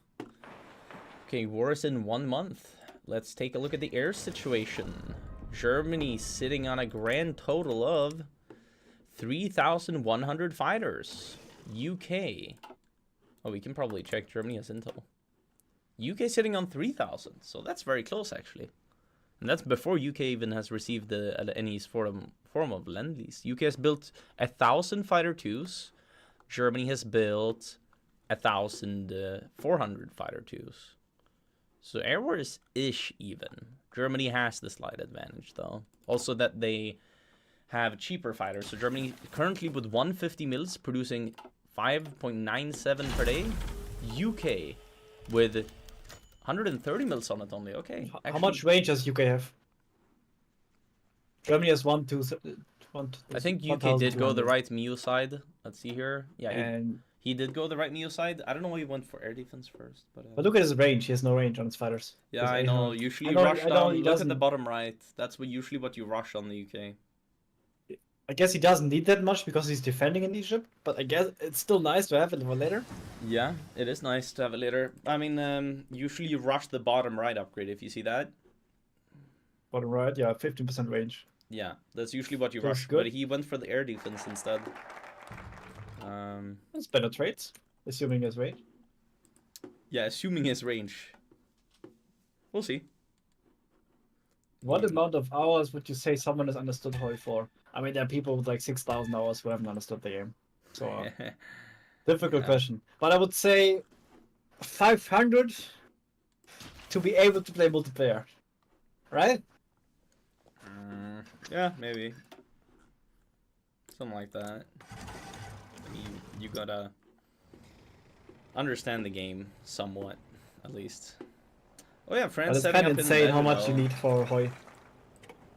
Okay, war is in 1 month. Let's take a look at the air situation. Germany sitting on a grand total of 3,100 fighters. UK. Oh, we can probably check Germany as intel. UK sitting on 3,000, so that's very close actually. And that's before UK even has received any form of Lend-Lease. UK has built 1,000 fighter twos. Germany has built 1,400 fighter twos. So air war is ish even. Germany has the slight advantage though. Also that they have cheaper fighters. So Germany currently with 150 mils producing 5.97 per day. UK with 130 mils on it only. Okay. How actually, much range does UK have? Germany has 1, 2, I think UK did go the right Mio side. Let's see here. Yeah, And he did go the right Mio side. I don't know why he went for air defense first, but but look at his range. He has no range on his fighters. yeah, His I know. 800. Usually I know- rush I know down. he Look at the doesn't- bottom right. That's usually what you rush on the UK. I guess he doesn't need that much because he's defending in Egypt. But I guess it's still nice to have it for later. Yeah, it is nice to have it later. I mean, usually you rush the bottom right upgrade if you see that. Bottom right, yeah, 15% range. Yeah, that's usually what you That's rush. good. But he went for the air defense instead. That's better trades, assuming his range. Yeah, assuming his range. We'll see. What amount of hours would you say someone has understood Hoi for? I mean, there are people with like 6,000 hours who haven't understood the game. So, difficult Yeah. question. But I would say 500 to be able to play multiplayer. Right? Yeah, maybe. Something like that. You gotta understand the game somewhat, at least. Oh yeah, But France it's setting kind up of in the insane how much you Maginot. need for Hoi.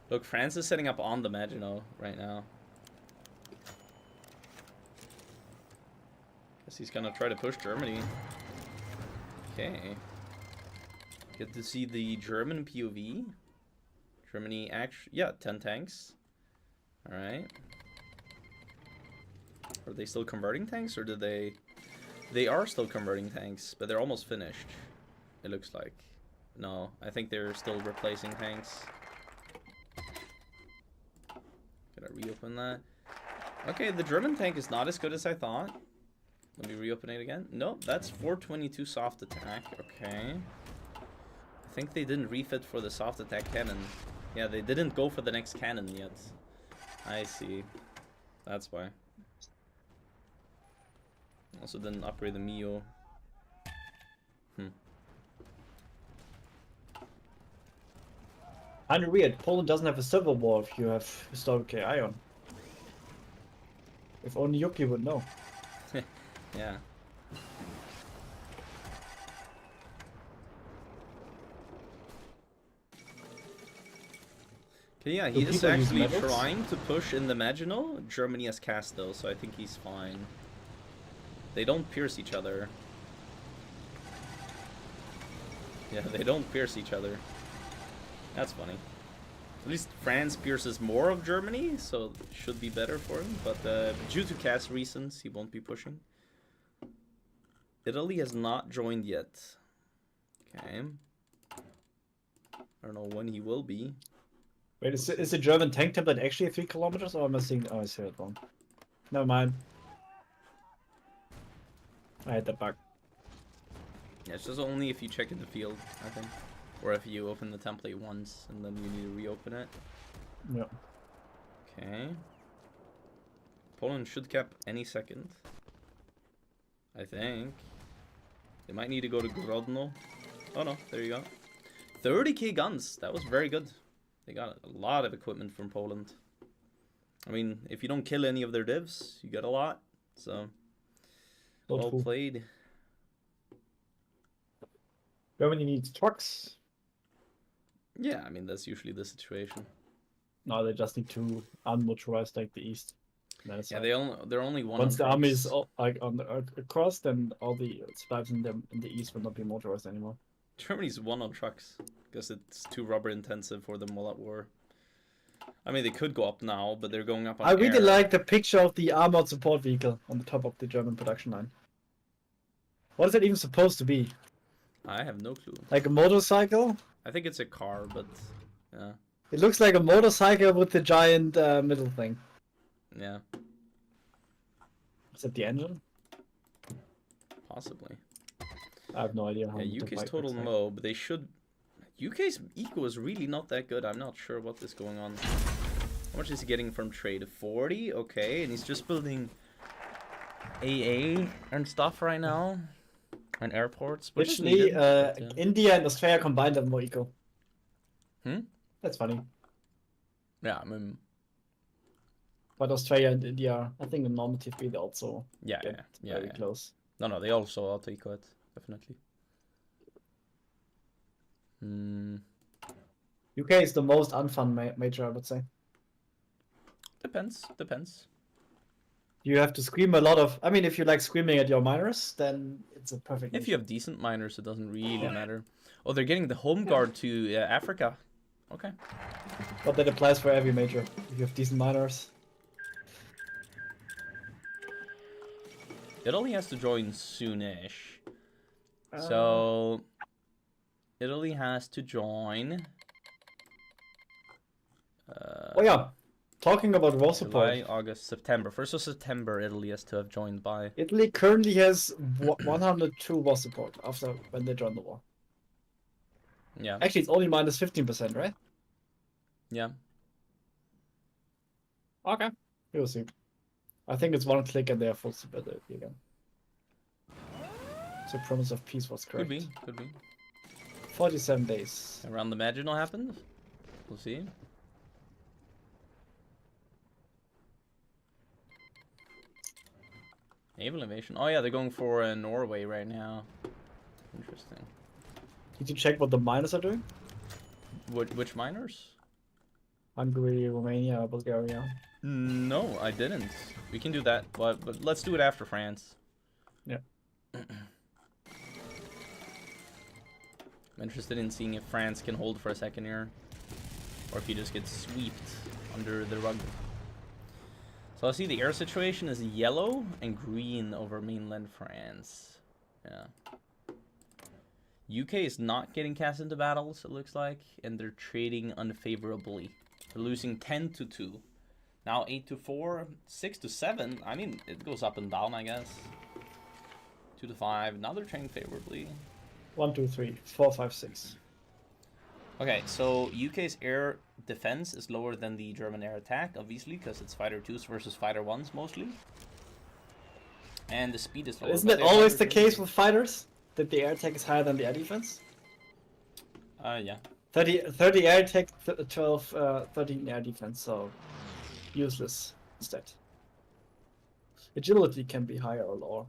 Look, France is setting up on the Maginot right now. Guess he's gonna try to push Germany. Okay. Get to see the German POV. Germany actually, yeah, 10 tanks. All right. Are they still converting tanks, or did they? They are still converting tanks, but they're almost finished. It looks like. No, I think they're still replacing tanks. Gotta reopen that. Okay, the German tank is not as good as I thought. Let me reopen it again. Nope, that's 422 soft attack. Okay. I think they didn't refit for the soft attack cannon. Yeah, they didn't go for the next cannon yet. I see. That's why. Also didn't upgrade the Mio. Kind of weird. Poland doesn't have a civil war if you have historic AI on. If only Yuki would know. Yeah. Okay, yeah, Do he is people use actually medals? trying to push in the Maginal. Germany has cast though, so I think he's fine. They don't pierce each other. Yeah, they don't pierce each other. That's funny. At least France pierces more of Germany, so it should be better for him. But due to cast reasons, he won't be pushing. Italy has not joined yet. Okay. I don't know when he will be. Wait, is the German tank template actually 3 kilometers, or am I seeing? Oh, I see it wrong. Never mind. I had that bug. Yeah, it's just only if you check in the field, I think. Or if you open the template once and then you need to reopen it. Yeah. Okay. Poland should cap any second. I think. They might need to go to Grodno. Oh no, there you go. 30k guns. That was very good. They got a lot of equipment from Poland. I mean, if you don't kill any of their divs, you get a lot. So, well true. played. Germany needs trucks. Yeah, I mean, that's usually the situation. No, they just need to unmotorize like the east. Yeah, they're only one. Once the on army is trucks. like on the across, then all the supplies in the east will not be motorized anymore. Germany's one on trucks because it's too rubber intensive for them while at war. I mean, they could go up now, but they're going up on I really air. like the picture of the armored support vehicle on the top of the German production line. What is it even supposed to be? I have no clue. Like a motorcycle? I think it's a car, but yeah, It looks like a motorcycle with the giant middle thing. yeah, Is that the engine? possibly. I have no idea how. Yeah, the UK's bike total looks like. mob. They should. UK's eco is really not that good. I'm not sure what is going on. How much is he getting from trade? 40? Okay, and he's just building AA and stuff right now. And airports. Which is Literally, needed, but, yeah. India and Australia combined have more eco. Hmm? That's funny. Yeah, I mean, But Australia and India, I think in normative they also yeah, get yeah, very yeah. close. No, they also auto eco it, definitely. Hmm. UK is the most unfun major, I would say. Depends. You have to scream a lot of. I mean, if you like screaming at your miners, then it's a perfect. If you have decent miners, it doesn't really matter. Oh, they're getting the home guard to Africa. Okay. But that applies for every major. If you have decent miners. Italy has to join soonish. So Italy has to join. Oh yeah, talking about war support. July, August, September. 1st of September, Italy has to have joined by. Italy currently has 102 war support after when they joined the war. Yeah. Actually, it's only minus 15%, right? Yeah. Okay, we'll see. I think it's one click and they are full support again. So promise of peace was correct. Could be. 47 days. Around the Maginot happened. We'll see. Naval invasion. Oh yeah, they're going for Norway right now. Interesting. Did you check what the miners are doing? Which miners? Hungary, Romania, Bulgaria. No, I didn't. We can do that, but let's do it after France. Yeah. I'm interested in seeing if France can hold for a second here, or if he just gets swept under the rug. So I see the air situation is yellow and green over mainland France. Yeah. UK is not getting cast into battles, it looks like, and they're trading unfavorably. They're losing 10-2. Now 8-4, 6-7. I mean, it goes up and down, I guess. 2-5. Now they're trading favorably. 1, 2, 3, 4, 5, 6. Okay, so UK's air defense is lower than the German air attack, obviously, because it's fighter 2s versus fighter 1s mostly. And the speed is lower. Isn't but it they're always fighter the case 2s. with fighters? That the air attack is higher than the air defense? Yeah. 30 air attack, 12, 13 air defense, so useless instead. Agility can be higher or lower.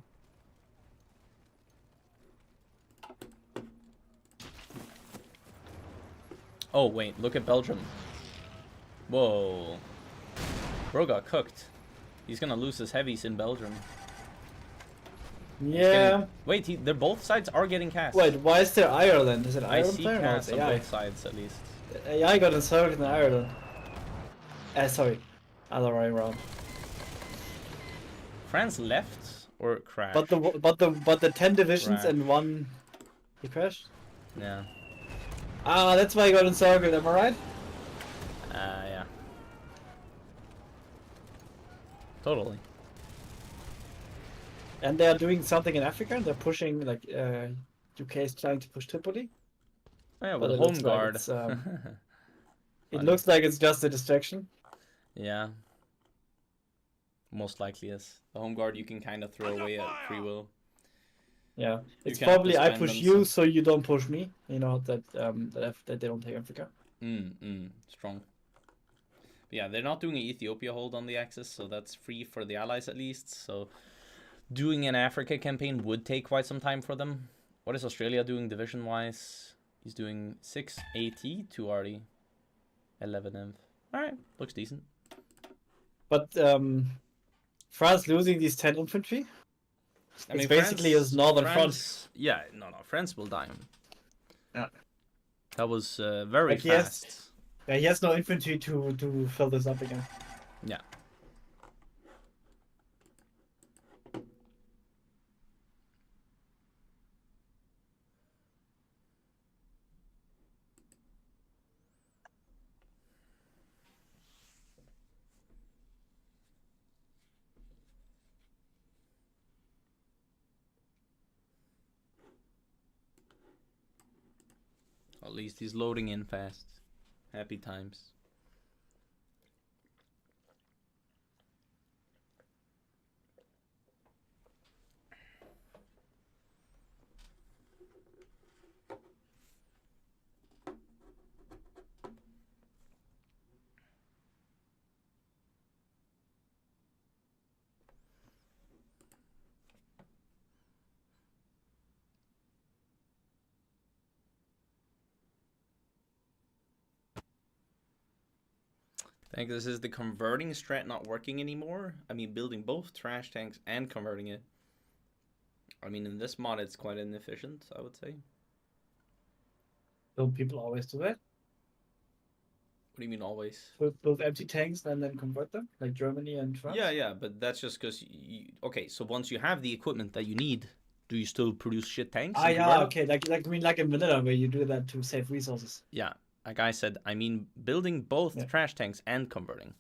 Oh, wait, look at Belgium. Whoa. Bro got cooked. He's gonna lose his heavies in Belgium. Yeah. Wait, they're both sides are getting cast. Wait, why is there Ireland? Is it I Ireland see there? No, cast it's on AI. both sides at least. AI got encircled in Ireland. Sorry. Other way around. France left or crashed? But the 10 divisions Crash. and one. He crashed? Yeah. Ah, that's why he got encircled, am I right? Yeah. Totally. And they are doing something in Africa. They're pushing, like, UK is trying to push Tripoli. Oh, yeah, But with it Home looks like Guard. it's, It Funny. looks like it's just a distraction. Yeah. Most likely is. The Home Guard you can kind of throw away at free will. Yeah, it's can't probably I disband push them, you so you don't push me. You know that that they don't take Africa. Strong. But yeah, they're not doing an Ethiopia hold on the Axis, so that's free for the Allies at least. So doing an Africa campaign would take quite some time for them. What is Australia doing division-wise? He's doing 6 AT, 2 RD, 11 MV. Alright, looks decent. But France losing these 10 infantry. I mean, It's basically his northern front. Yeah, no, France will die. Yeah. That was very Like, yes. fast. Yeah, he has no infantry to fill this up again. Yeah. At least he's loading in fast. Happy times. I think this is the converting strat not working anymore. I mean, building both trash tanks and converting it. I mean, in this mod, it's quite inefficient, I would say. Don't people always do that? What do you mean always? Build empty tanks and then convert them, like Germany and France? Yeah, but that's just because... Okay, so once you have the equipment that you need, do you still produce shit tanks? Ah, and yeah, convert okay. Like I mean, like in vanilla, where you do that to save resources. Yeah, like I said, I mean building both Yeah. trash tanks and converting.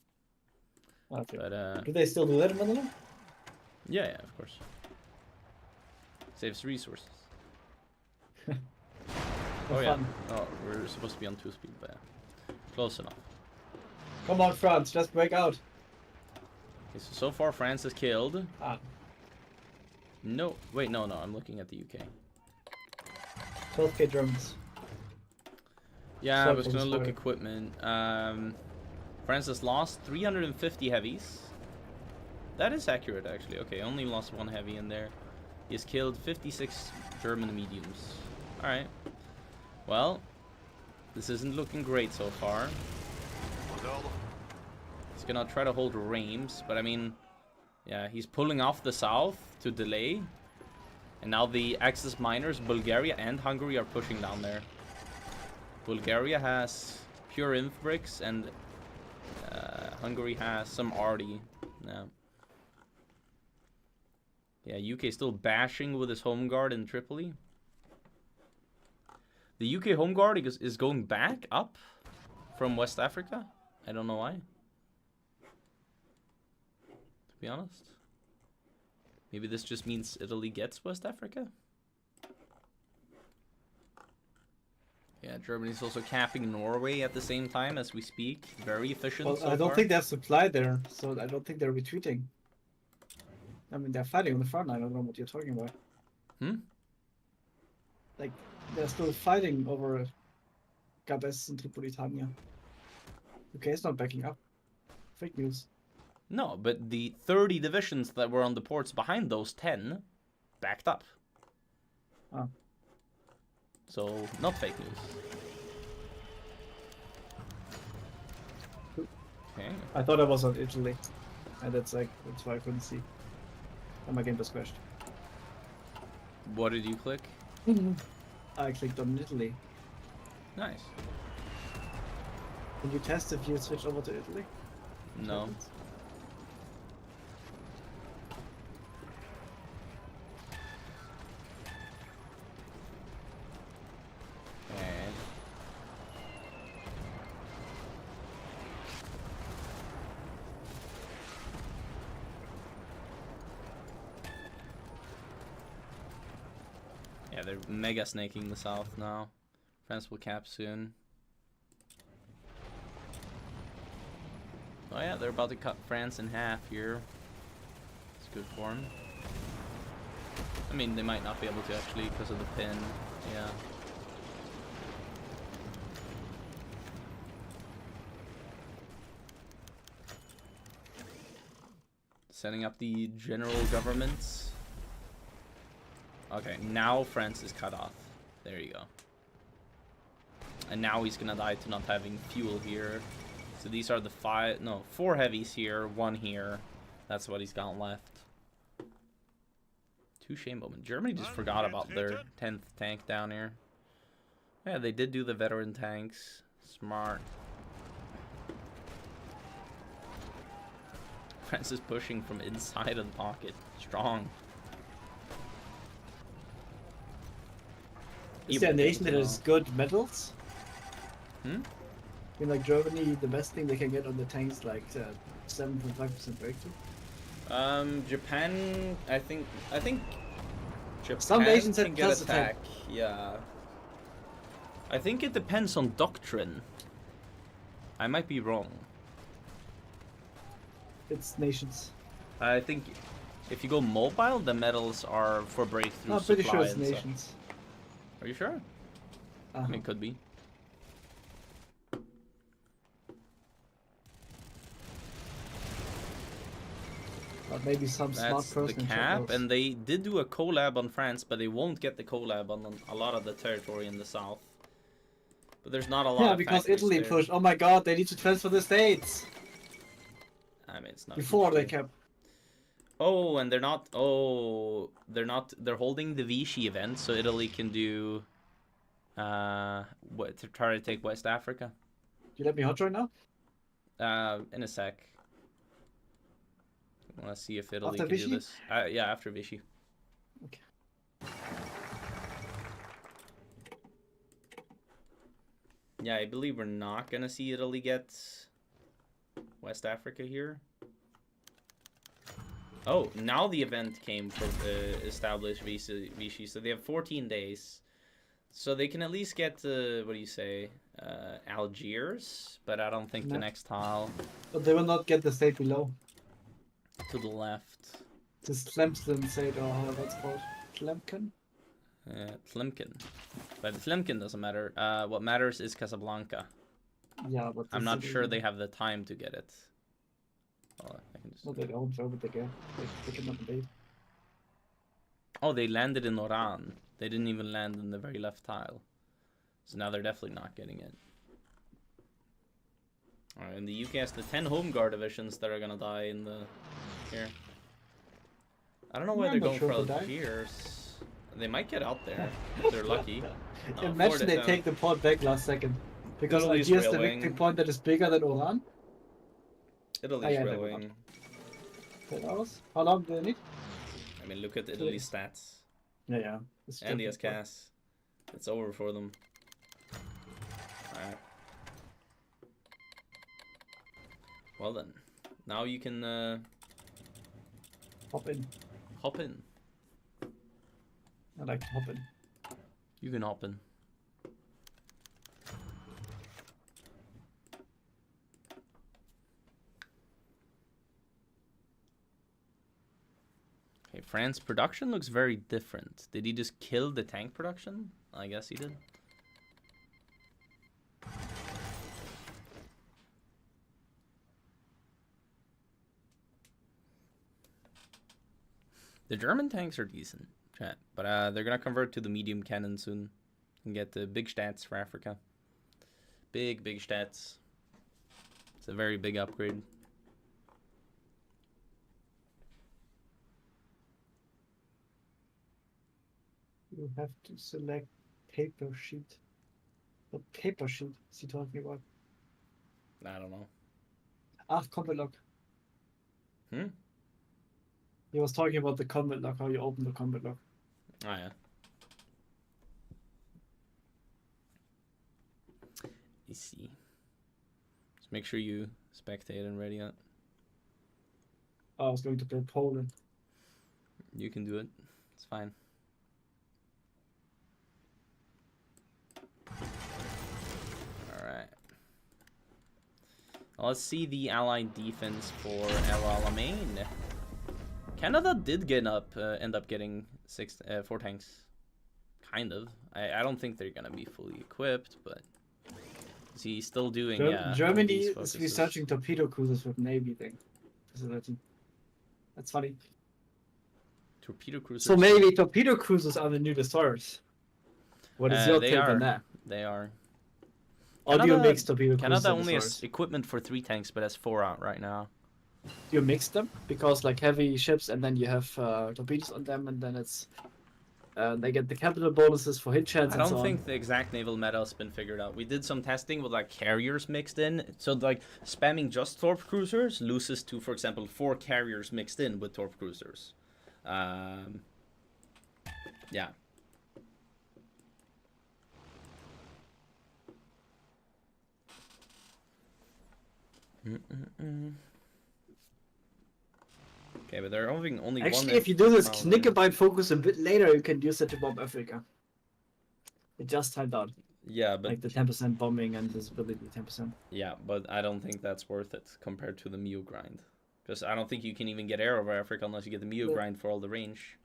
Okay. But, Do they still do that in vanilla? yeah, of course. Saves resources. For yeah. fun. Oh, we're supposed to be on 2 speed, but yeah. Close enough. Come on, France, just break out. Okay, so far France is killed. Ah, No, wait, no, I'm looking at the UK. 12k Germans. Yeah, I Sorry was for gonna the look spoiler. equipment. France has lost 350 heavies. That is accurate, actually. Okay, only lost 1 heavy in there. He has killed 56 German mediums. Alright. Well, this isn't looking great so far. He's gonna try to hold Reims, but I mean, yeah, he's pulling off the south to delay. And now the Axis miners, Bulgaria and Hungary, are pushing down there. Bulgaria has pure inf bricks and Hungary has some arty. Yeah, UK still bashing with his home guard in Tripoli. The UK home guard is going back up from West Africa. I don't know why. To be honest. Maybe this just means Italy gets West Africa? Yeah, Germany's also capping Norway at the same time as we speak. Very efficient Well, so I don't far. think they have supply there, so I don't think they're retreating. I mean, they're fighting on the front. I don't know what you're talking about. Like, they're still fighting over Gabes and Tripolitania. UK is not backing up. Fake news. No, but the 30 divisions that were on the ports behind those 10 backed up. Oh. So, not fake news. Okay. I thought I was on Italy, and that's why I couldn't see. And my game was crashed. What did you click? I clicked on Italy. Nice. Can you test if you switch over to Italy? No. Okay. Yeah, they're mega snaking the south now. France will cap soon. Oh yeah, they're about to cut France in half here. It's good for them. I mean, they might not be able to actually because of the pin. Yeah. Setting up the general governments. Okay, now France is cut off. There you go. And now he's gonna die to not having fuel here. So these are the 4 heavies here, 1 here. That's what he's got left. Touche moment. Germany just forgot about their 10th tank down here. Yeah, they did do the veteran tanks. Smart. France is pushing from inside of the pocket. Strong. Is there a nation that has good metals? Hmm? In like Germany, the best thing they can get on the tanks like 7.5% breakthrough. Japan. I think Japan Some nations can have get plus attack. attack. Yeah. I think it depends on doctrine. I might be wrong. It's nations. I think if you go mobile, the medals are for breakthrough I'm pretty supply sure it's and stuff. nations. Are you sure? I mean, it could be. But maybe some smart That's person. the cap, and they did do a collab on France, but they won't get the collab on a lot of the territory in the south. But there's not a lot. Yeah, of because factories Italy there. pushed. Oh my God, they need to transfer the states I mean, it's not before huge they thing. kept. Oh, and they're not. Oh, they're not. They're holding the Vichy event, so Italy can do. What to try to take West Africa? You let me hot right now? In a sec. I want to see if Italy After can Vichy? do this. Yeah, after Vichy. Okay. Yeah, I believe we're not gonna see Italy get West Africa here. Oh, now the event came for established Vichy, so they have 14 days. So they can at least get, what do you say, Algiers, but I don't think the No. next tile But they will not get the state below. to the left. This Tlemcen state, or how that's called. Tlemcen? Tlemcen. But Tlemcen doesn't matter. What matters is Casablanca. Yeah, but I'm not sure they have the time to get it. Oh, I can just... No, they don't. Why would they get? They cannot invade. Oh, they landed in Oran. They didn't even land in the very left tile. So now they're definitely not getting it. Alright, and the UK has the 10 Home Guard divisions that are gonna die in the... here. I don't know why I'm they're not going sure for if they die. Algiers. They might get out there if they're lucky. Oh, Imagine Florida they town. take the port back last second. Because Italy's Algiers the railing. victory point that is bigger than Oran. Italy's yeah, they will railing. 10 hours? How long do they need? I mean, look at Italy's stats. Yeah. It's And the just- SCAS. It's over for them. Alright. Well then. Now you can Hop in. hop in. I like to hop in. You can hop in. Okay, France production looks very different. Did he just kill the tank production? I guess he did. The German tanks are decent, chat, but they're gonna convert to the medium cannon soon and get the big stats for Africa. Big stats. It's a very big upgrade. You have to select paper sheet. What paper sheet is he talking about? I don't know. Ah, combat log. Hmm? He was talking about the combat log, how you open the combat log. Oh yeah. Let's see. Just make sure you spectate and ready up. Oh, I was going to play Poland. You can do it. It's fine. Alright. Let's see the Allied defense for El Alamein. Canada did get end up getting 4 tanks. Kind of. I don't think they're gonna be fully equipped, but he's still doing Germany these is focuses. researching torpedo cruisers with Navy thing. That's funny. Torpedo cruisers. So maybe torpedo cruisers are the new destroyers. What is your they take are. on that? They are. Or do you Canada- mix torpedo cruisers Canada and only has destroyers? equipment for 3 tanks, but has 4 out right now. Do you mix them? Because like heavy ships and then you have torpedoes on them and then it's... they get the capital bonuses for hit chance I and so don't on. think the exact naval meta has been figured out. We did some testing with like carriers mixed in. So like spamming just Torp cruisers loses to, for example, 4 carriers mixed in with Torp cruisers. Yeah. Okay, but they're only one. Actually, if you do this now, then- Knickerbite focus a bit later, you can use it to bomb Africa. It just timed out. Yeah, but Like the 10% bombing and visibility 10%. yeah, but I don't think that's worth it compared to the Mio grind. Because I don't think you can even get air over Africa unless you get the Mio No. grind for all the range.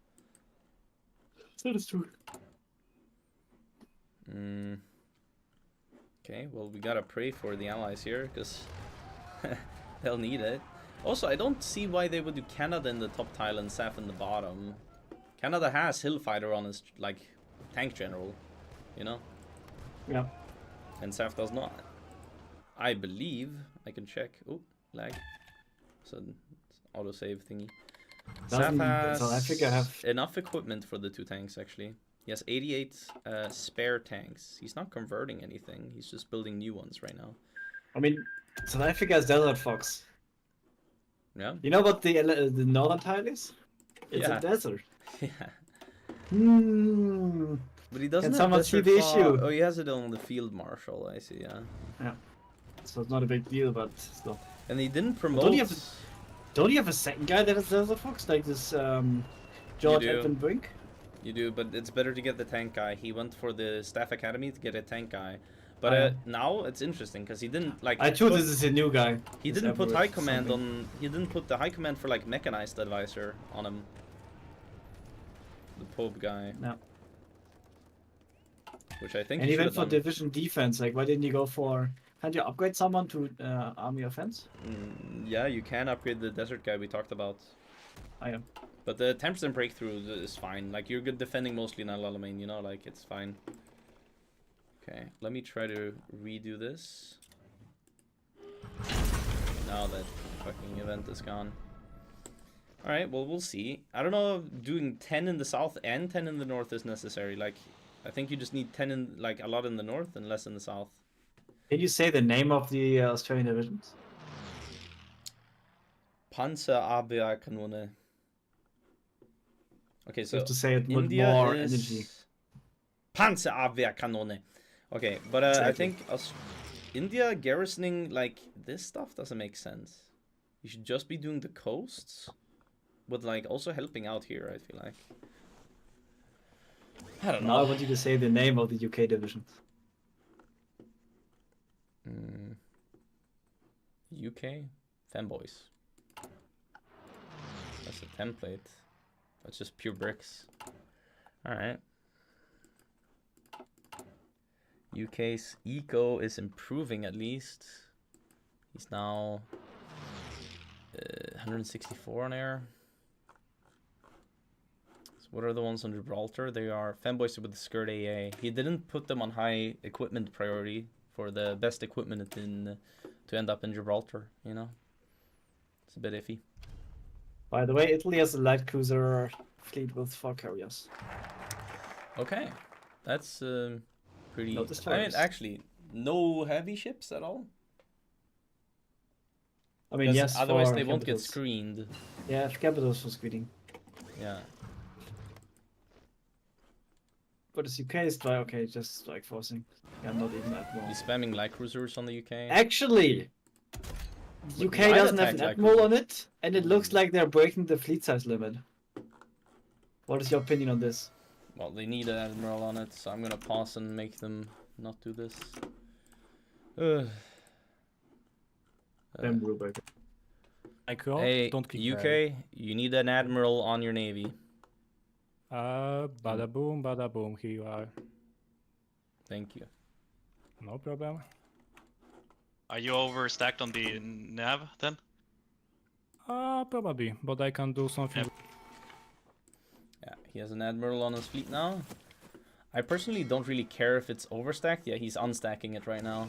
That is true. Okay, well, we gotta pray for the allies here, because they'll need it. Also, I don't see why they would do Canada in the top tile and SAF in the bottom. Canada has Hillfighter on his, like, tank general, you know? Yeah. And SAF does not. I believe. I can check. Oh, lag. So, autosave thingy. Doesn't SAF has South Africa have... enough equipment for the 2 tanks, actually. He has 88 spare tanks. He's not converting anything. He's just building new ones right now. I mean, South Africa has Desert Fox. Yeah? You know what the northern tile is? It's Yeah. a desert. Yeah. Hmm. But he doesn't Can have someone see Desert the Fox. issue? Oh, he has it on the Field Marshal, I see, yeah. So it's not a big deal, but still. And he didn't promote... Don't you have Don't you have a second guy that has Desert Fox? Like this George do. Edwin Brink? You do, but it's better to get the tank guy. He went for the Staff Academy to get a tank guy. But Oh, yeah. now it's interesting, because he didn't, like... I thought put- this is a new guy. He This didn't put Everett high command something. on... He didn't put the high command for, like, mechanized advisor on him. The Pope guy. No. Which I think And he he should went for have done. division defense. Like, why didn't you go for? Can't you upgrade someone to army offense? Yeah, you can upgrade the desert guy we talked about. I am. But the 10% breakthrough is fine. Like, you're good defending mostly in Al Alamein, you know? Like, it's fine. Okay, let me try to redo this. Now that fucking event is gone. Alright, well, we'll see. I don't know if doing 10 in the south and 10 in the north is necessary. Like, I think you just need 10 in, like, a lot in the north and less in the south. Can you say the name of the Australian divisions? Panzerabwehrkanone. Okay, You so have to say it with India more is energy. Panzerabwehrkanone. Okay, but I Exactly. think India garrisoning like this stuff doesn't make sense. You should just be doing the coasts, with like also helping out here. I feel like. I don't Now I know. want you to say the name of the UK divisions. UK femboys. That's a template. That's just pure bricks. All right. UK's eco is improving at least. He's now 164 on air. So what are the ones on Gibraltar? They are femboys with the skirt AA. He didn't put them on high equipment priority for the best equipment in to end up in Gibraltar, you know? It's a bit iffy. By the way, Italy has a light cruiser fleet with 4 carriers. Okay, that's pretty... No I mean, destroyers. actually, no heavy ships at all? I mean, 'Cause yes, otherwise for they won't get capitals. screened. Yeah, capitals for screening. Yeah. But as UK strike, okay, just strike forcing. Yeah, not even that more. You spamming light cruisers on the UK? Actually, But UK light doesn't have attack an like admiral on cruisers. it, and it looks like they're breaking the fleet size limit. What is your opinion on this? Well, they need an admiral on it, so I'm gonna pause and make them not do this. Ben Ruberg. Hey, don't keep UK, you need an admiral on your navy. Bada boom, here you are. Thank you. No problem. Are you overstacked on the nav then? Probably, but I can do something. Yep. Yeah, he has an admiral on his fleet now. I personally don't really care if it's overstacked. Yeah, he's unstacking it right now.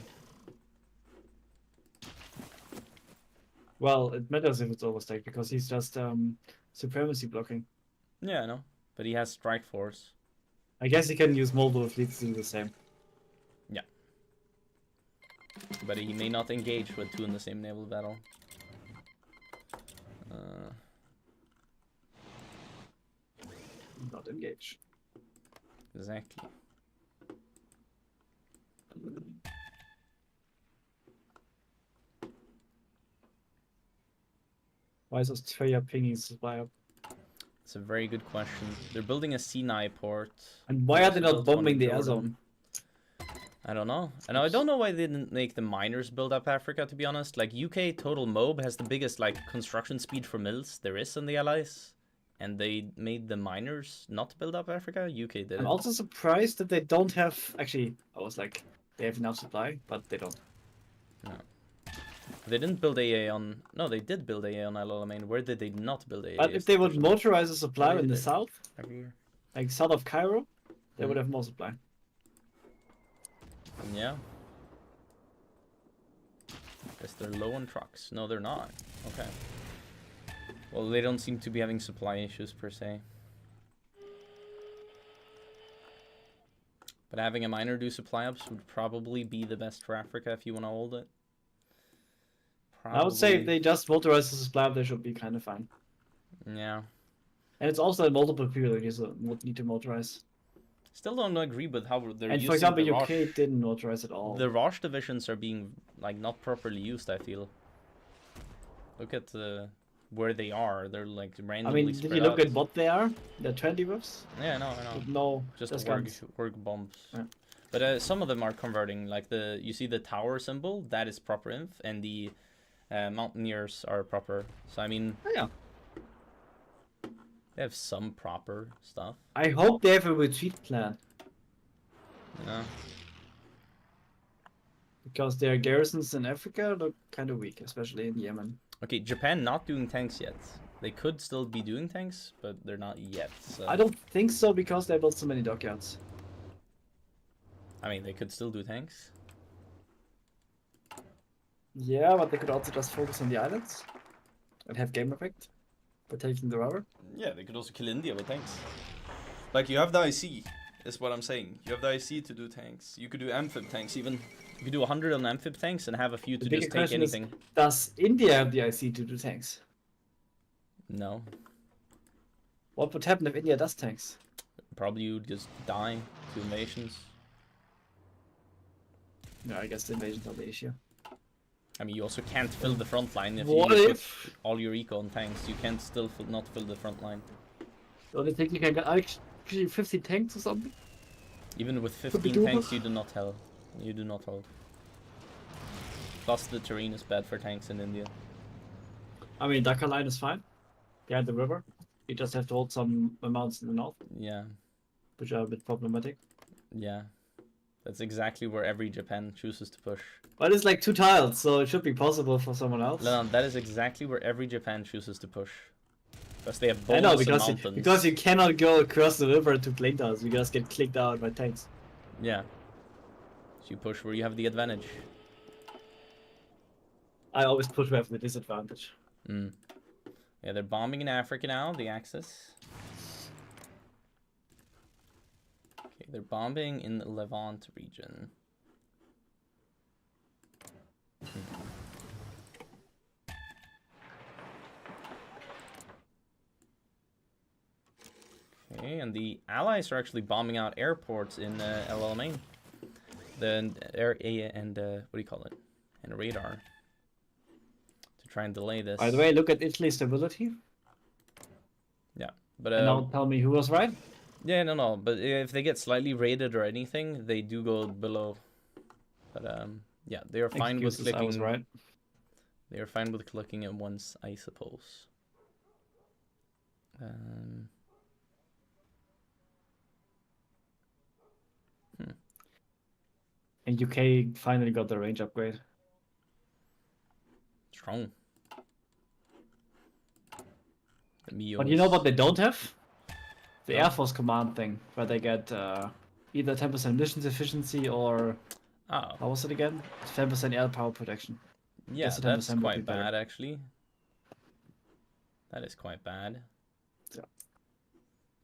Well, it matters if it's overstacked because he's just supremacy blocking. Yeah, I know. But he has strike force. I guess he can use multiple fleets to do the same. But he may not engage with 2 in the same naval battle. Not engage. Exactly. Why is Australia pinging supply up? It's a very good question. They're building a Sinai port. And why are they not Built one in bombing the air Jordan. zone? I don't know. And I don't know why they didn't make the miners build up Africa, to be honest. Like, UK total MOB has the biggest, like, construction speed for mills there is in the Allies. And they made the miners not build up Africa. UK did it. I'm also surprised that they don't have... Actually, I was like, they have enough supply, but they don't. They didn't build AA on... No, they did build AA on El Alamein. Where did they not build AA? But if is they the would question. motorize a supply Where in the did they- south, Every year. like south of Cairo, they Mhm. would have more supply. Yeah. Guess they're low on trucks. No, they're not. Okay. Well, they don't seem to be having supply issues per se. But having a miner do supply ups would probably be the best for Africa if you want to hold it. I would say if Probably- they just motorize the supply, they should be kind of fine. Yeah. And it's also multiple people that would need to motorize. Still don't agree with how they're And using for example, the UK Roche. didn't motorize at all. The Roche divisions are being, like, not properly used, I feel. Look at where they are. They're, like, I randomly mean, did spread you look out. at what they are? They're 20 whips? Yeah, I know. With no, Just just work, guns. work bombs. Yeah. But some of them are converting. Like you see the tower symbol, that is proper inf, and the mountaineers are proper. So I mean, Oh, yeah. they have some proper stuff. I hope they have a retreat plan. Yeah. Because their garrisons in Africa look kind of weak, especially in Yemen. Okay, Japan not doing tanks yet. They could still be doing tanks, but they're not yet. So. I don't think so because they built so many dockyards. I mean, they could still do tanks. Yeah, but they could also just focus on the islands and have game effect by taking the rubber. Yeah, they could also kill India with tanks. Like, you have the IC, is what I'm saying. You have the IC to do tanks. You could do amphib tanks even. You could do 100 on amphib tanks and have a few to The bigger just take question is, anything. does India have the IC to do tanks? No. What would happen if India does tanks? Probably you'd just die to invasions. No, I guess the invasions are the issue. I mean, you also can't fill the front line if What you if put all your eco on tanks. You can't still not fill the front line. the only thing you can get actually 50 tanks or something? Even with Could be 15 doable. tanks, you do not hold. You do not hold. Plus, the terrain is bad for tanks in India. I mean, Dhaka line is fine. Behind the river. You just have to hold some amounts in the north, Yeah, which are a bit problematic. yeah. That's exactly where every Japan chooses to push. But it's like 2 tiles, so it should be possible for someone else. Leon, that is exactly where every Japan chooses to push. Because they have I bones know, and because mountains. you cannot go across the river to plane tiles. You just get clicked out by tanks. Yeah. So you push where you have the advantage. I always put who have the disadvantage. Mm. Yeah, they're bombing in Africa now, the Axis. Okay, they're bombing in the Levant region. Okay, and the Allies are actually bombing out airports in El Alamein. The air and what do you call it? And radar to try and delay this. By the way, look at Italy's stability. Yeah, but And now tell me who was right. yeah, no. But if they get slightly raided or anything, they do go below. But yeah, they are fine with Excuses, I was clicking. right. They are fine with clicking it once, I suppose. And UK finally got the range upgrade. Strong. The But you know Mios. what they don't have? The No. Air Force Command thing, where they get either 10% missions efficiency or Oh, how was it again? 10% air power protection. yeah, Guess the that's 10% would be quite better. bad actually. That is quite bad. Yeah.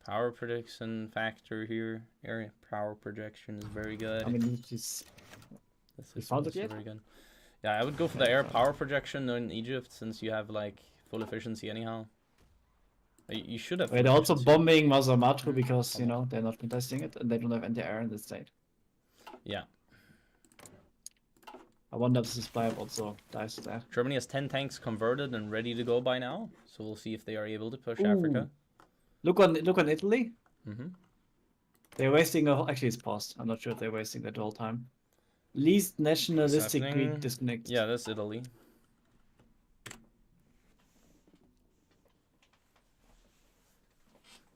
Power prediction factor here. Area power projection is very good. I mean, it's This you is found it also yet? very good. Yeah, I would go for the air power projection in Egypt since you have like full efficiency anyhow. You should have. they're full also efficiency. bombing Mazamato because you know they're not contesting it and they don't have anti-air in the state. Yeah. I wonder if this is playable also dies to that. Germany has 10 tanks converted and ready to go by now, so we'll see if they are able to push Ooh. Africa. Look on Italy. Mm-hmm. They're wasting actually it's paused. I'm not sure if they're wasting that the whole time. Least nationalistic happening? Greek disconnect. Yeah, that's Italy.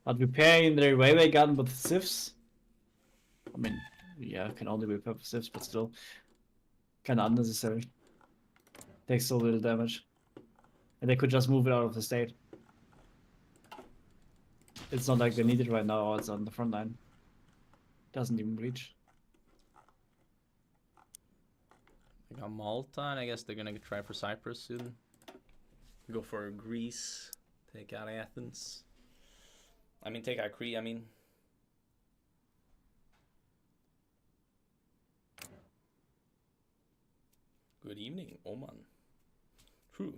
But repairing the railway gun with sieves. I mean, yeah, can only repair with sieves, but still kinda unnecessary. Takes so little damage. And they could just move it out of the state. It's not like they need it right now, or it's on the front line. Doesn't even reach. They got Malta, and I guess they're gonna try for Cyprus soon. Go for Greece. Take out Athens. I mean, take out Crete, I mean. Good evening, Oman. True.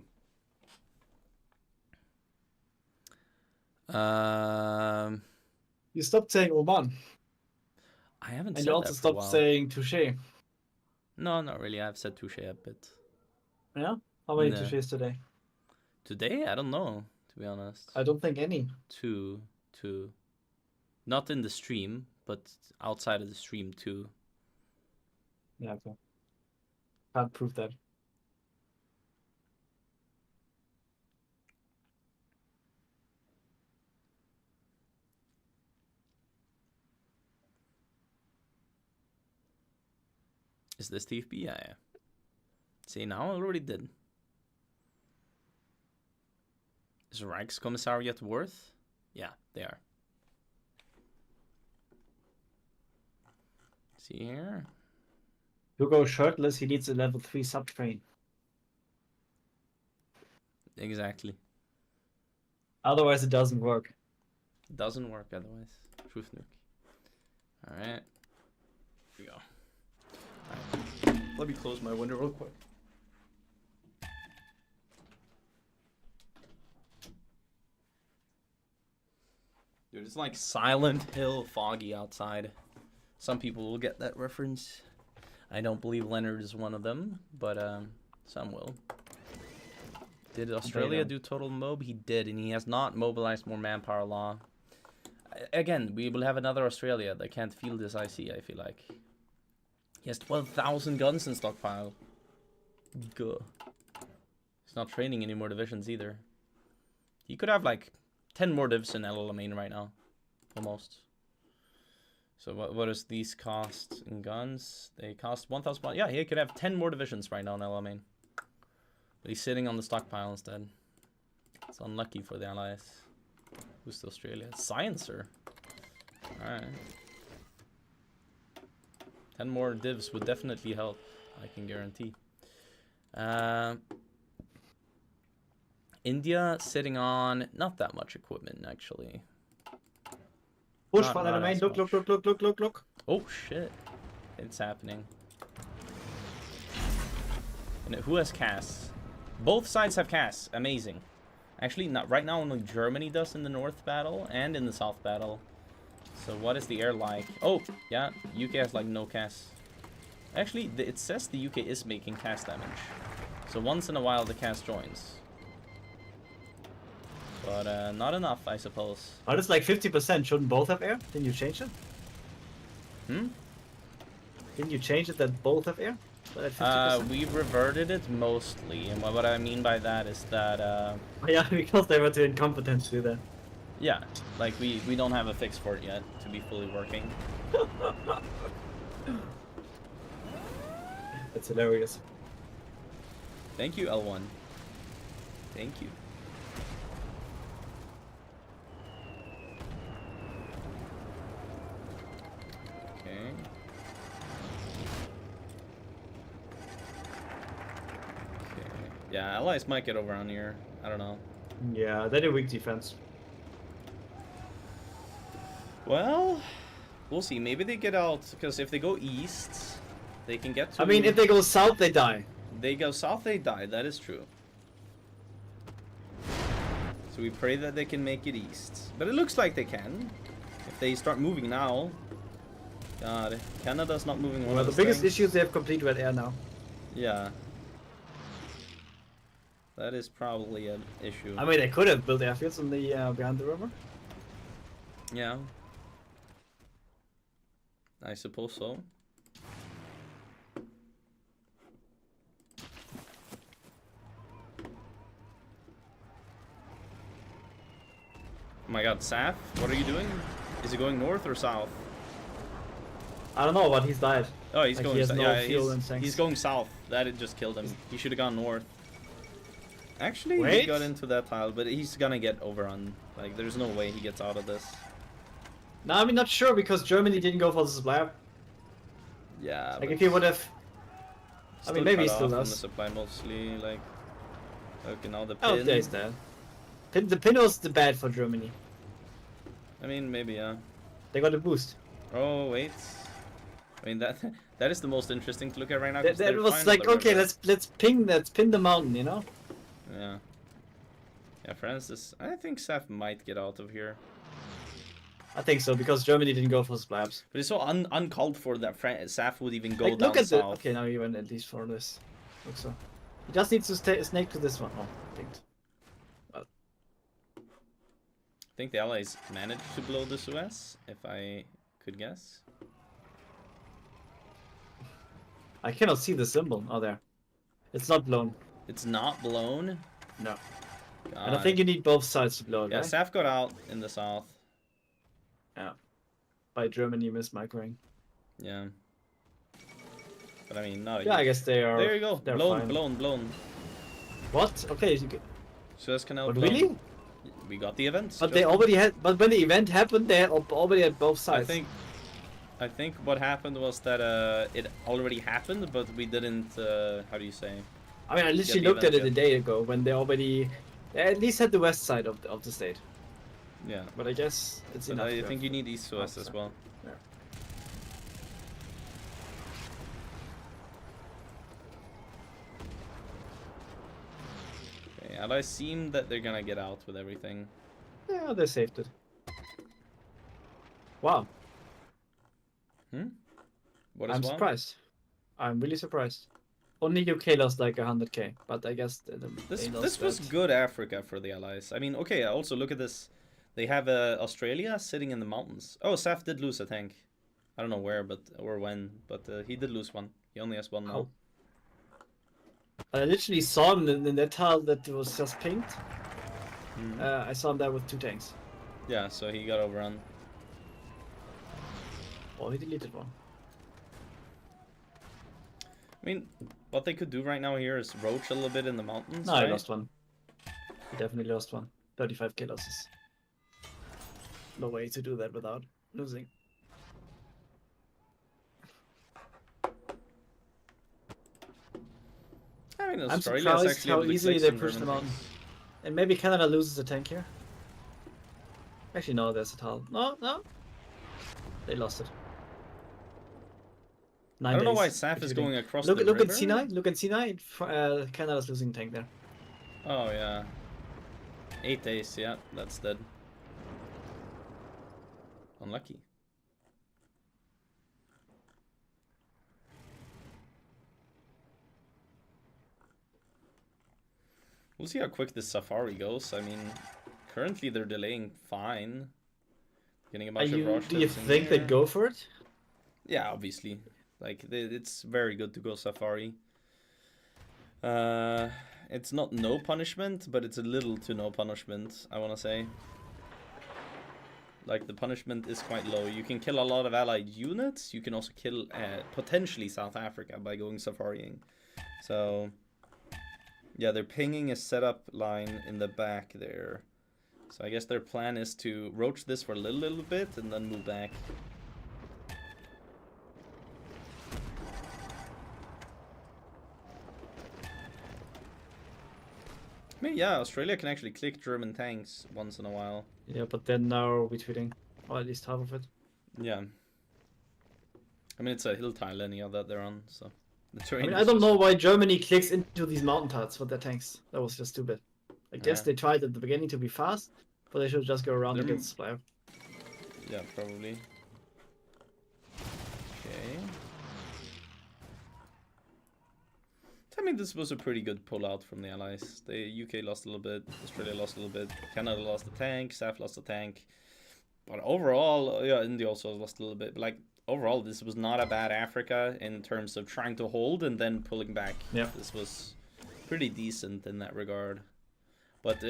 You stopped saying Oman. I haven't And said you also that for a stopped while. saying touche. No, not really. I've said touche a bit. Yeah? How many No. touches today? Today, I don't know, to be honest. I don't think any. Two. Not in the stream, but outside of the stream, too. Yeah, okay. Can't prove that. Is this TFB? Yeah. See, now I already did. Is Reichskommissariat worth? Yeah, they are. See here? To go shirtless, he needs a level 3 subtrain. Exactly. Otherwise, it doesn't work. Doesn't work otherwise. Truth nuke. Alright. Here we go. Alright. Let me close my window real quick. Dude, it's like Silent Hill foggy outside. Some people will get that reference. I don't believe Leonard is one of them, but some will. Did Australia do total mob? He did, and he has not mobilized more manpower law. Again, we will have another Australia that can't field this IC, I feel like. He has 12,000 guns in stockpile. Good. He's not training any more divisions either. He could have like 10 more divs in El Alamein right now. Almost. So what does these cost in guns? They cost 1,000. Yeah, he could have 10 more divisions right now in El Alamein. But he's sitting on the stockpile instead. It's unlucky for the Allies. Who's the Australia? Sciencer. Alright. 10 more divs would definitely help, I can guarantee. India sitting on not that much equipment, actually. Push Not- for the not main. as Look, much. look. Oh, shit. It's happening. And who has casts? Both sides have casts. Amazing. Actually, not right now. Only Germany does in the North battle and in the South battle. So what is the air like? Oh, yeah. UK has like no casts. Actually, it says the UK is making cast damage. So once in a while the cast joins. But not enough, I suppose. Oh, it's like 50%. Shouldn't both have air? Didn't you change it? Hmm? Didn't you change it that both have air? But at 50%. We reverted it mostly, and what I mean by that is that, Yeah, because they were too incompetent to do that. yeah, like we don't have a fix for it yet to be fully working. That's hilarious. Thank you, L1. Thank you. Okay. Okay. Yeah, allies might get over on here. I don't know. Yeah, they do weak defense. Well, we'll see. Maybe they get out, because if they go east, they can get to... I mean, if they go south, they die. They go south, they die. That is true. So we pray that they can make it east. But it looks like they can. If they start moving now. God, Canada's not moving one Well, of the those biggest things. issue is they have complete red air now. Yeah. That is probably an issue. I mean, they could have built airfields in the behind the river. Yeah. I suppose so. Oh my god, Saf, what are you doing? Is he going north or south? I don't know, but he's died. Oh, he's Like, going he has south. no Yeah, fuel and tanks. he's going south. That it just killed him. He should have gone north. Actually, he Wait. got into that tile, but he's gonna get overrun. Like, there's no way he gets out of this. No, I'm not sure because Germany didn't go for the supply. Yeah, Like, but if he would have. I still mean, maybe he cut still off from does. the supply mostly, like... Okay, now the Oh, pin. there he's dead. The pin was the bad for Germany. I mean, maybe, yeah. They got a boost. Oh, wait. I mean, that is the most interesting to look at right now. That, 'cause they're that was fine on like, the okay, river. let's pin the mountain, you know? Yeah. Yeah, Francis, I think Saf might get out of here. I think so because Germany didn't go for slabs. But it's so uncalled for that Saf would even go Like, down look at the. south. Okay, now he went at least for this. Looks so. He just needs to snake to this one. Oh, I think. I think the Allies managed to blow the Suez, if I could guess. I cannot see the symbol. Oh, there. It's not blown. It's not blown. No. God. And I think you need both sides to blow it, Yeah, right? Saf got out in the south. Yeah. By Germany mismicroing. Yeah. But I mean, not a Yeah, I huge- guess they are. There you go. they're Blown, fine. blown. What? Okay. You get... Suez Canal But blown. really? We got the events. But they already had. But when the event happened, they already had both sides. I think what happened was that it already happened, but we didn't. How do you say? I mean, I literally the looked at event it a day ago when they at least had the west side of the state. Yeah. But I guess it's But enough. I to think have- you need East Suez as well. Yeah. Okay, Allies seem that they're gonna get out with everything. Yeah, they saved it. Wow, What is I'm one? surprised. I'm really surprised. Only UK lost like 100k, but I guess This was good Africa for the Allies. I mean, okay. Also, look at this. They have Australia sitting in the mountains. Oh, Saf did lose a tank. I don't know where, or when, but he did lose one. He only has one now. Oh. I literally saw him in that tile that was just pinged. Mhm. I saw him there with 2 tanks. Yeah, so he got overrun. Oh, he deleted one. I mean, what they could do right now here is roach a little bit in the mountains. No, right? he lost one. He definitely lost one. 35k losses. No way to do that without losing. I mean, I'm Australia's surprised actually how able to easily click they some pushed them German out. things. And maybe Canada loses a tank here. Actually, no, there's a towel. No. They lost it. I don't know why SAF is going across the Look river. at C9. Look at C9. Canada's losing tank there. Oh, yeah. 8 days, yeah, that's dead. Unlucky. We'll see how quick this safari goes. I mean, currently they're delaying fine. Getting a bunch of rush. Do you think they'd go for it? Yeah, obviously. Like, it's very good to go safari. It's not no punishment, but it's a little to no punishment, I want to say. Like, the punishment is quite low. You can kill a lot of allied units. You can also kill potentially South Africa by going safarying. So, yeah, they're pinging a setup line in the back there. So I guess their plan is to roach this for a little bit and then move back. I mean, yeah, Australia can actually click German tanks once in a while. Yeah, but then now we're tweeting. Or at least half of it. Yeah. I mean, it's a hill tile anyhow that they're on, so... The terrain I mean, is I don't just- know why Germany clicks into these mountain turrets with their tanks. That was just stupid. I guess Yeah. they tried at the beginning to be fast, but they should just go around and They're- get supply. Yeah, probably. Okay. I mean, this was a pretty good pull-out from the Allies. The UK lost a little bit, Australia lost a little bit, Canada lost a tank, SAF lost a tank. But overall, yeah, India also lost a little bit. But like, overall, this was not a bad Africa in terms of trying to hold and then pulling back. Yeah. This was pretty decent in that regard. But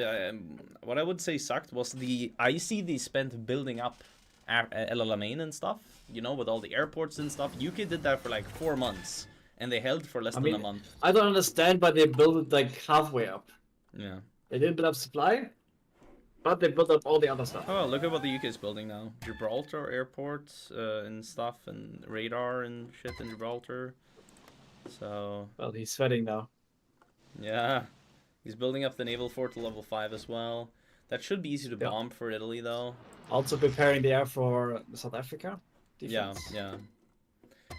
what I would say sucked was the IC they spent building up El Alamein and stuff, you know, with all the airports and stuff. UK did that for like 4 months, and they held for less than a month. I don't understand why they built it like halfway up. Yeah. They didn't build up supply, but they built up all the other stuff. Oh, well, look at what the UK is building now. Gibraltar airport and stuff, and radar and shit in Gibraltar. So, Well, he's sweating now. yeah. He's building up the naval fort to level 5 as well. That should be easy to bomb for Italy, though. Also preparing the air for South Africa. Yeah, Defense. yeah.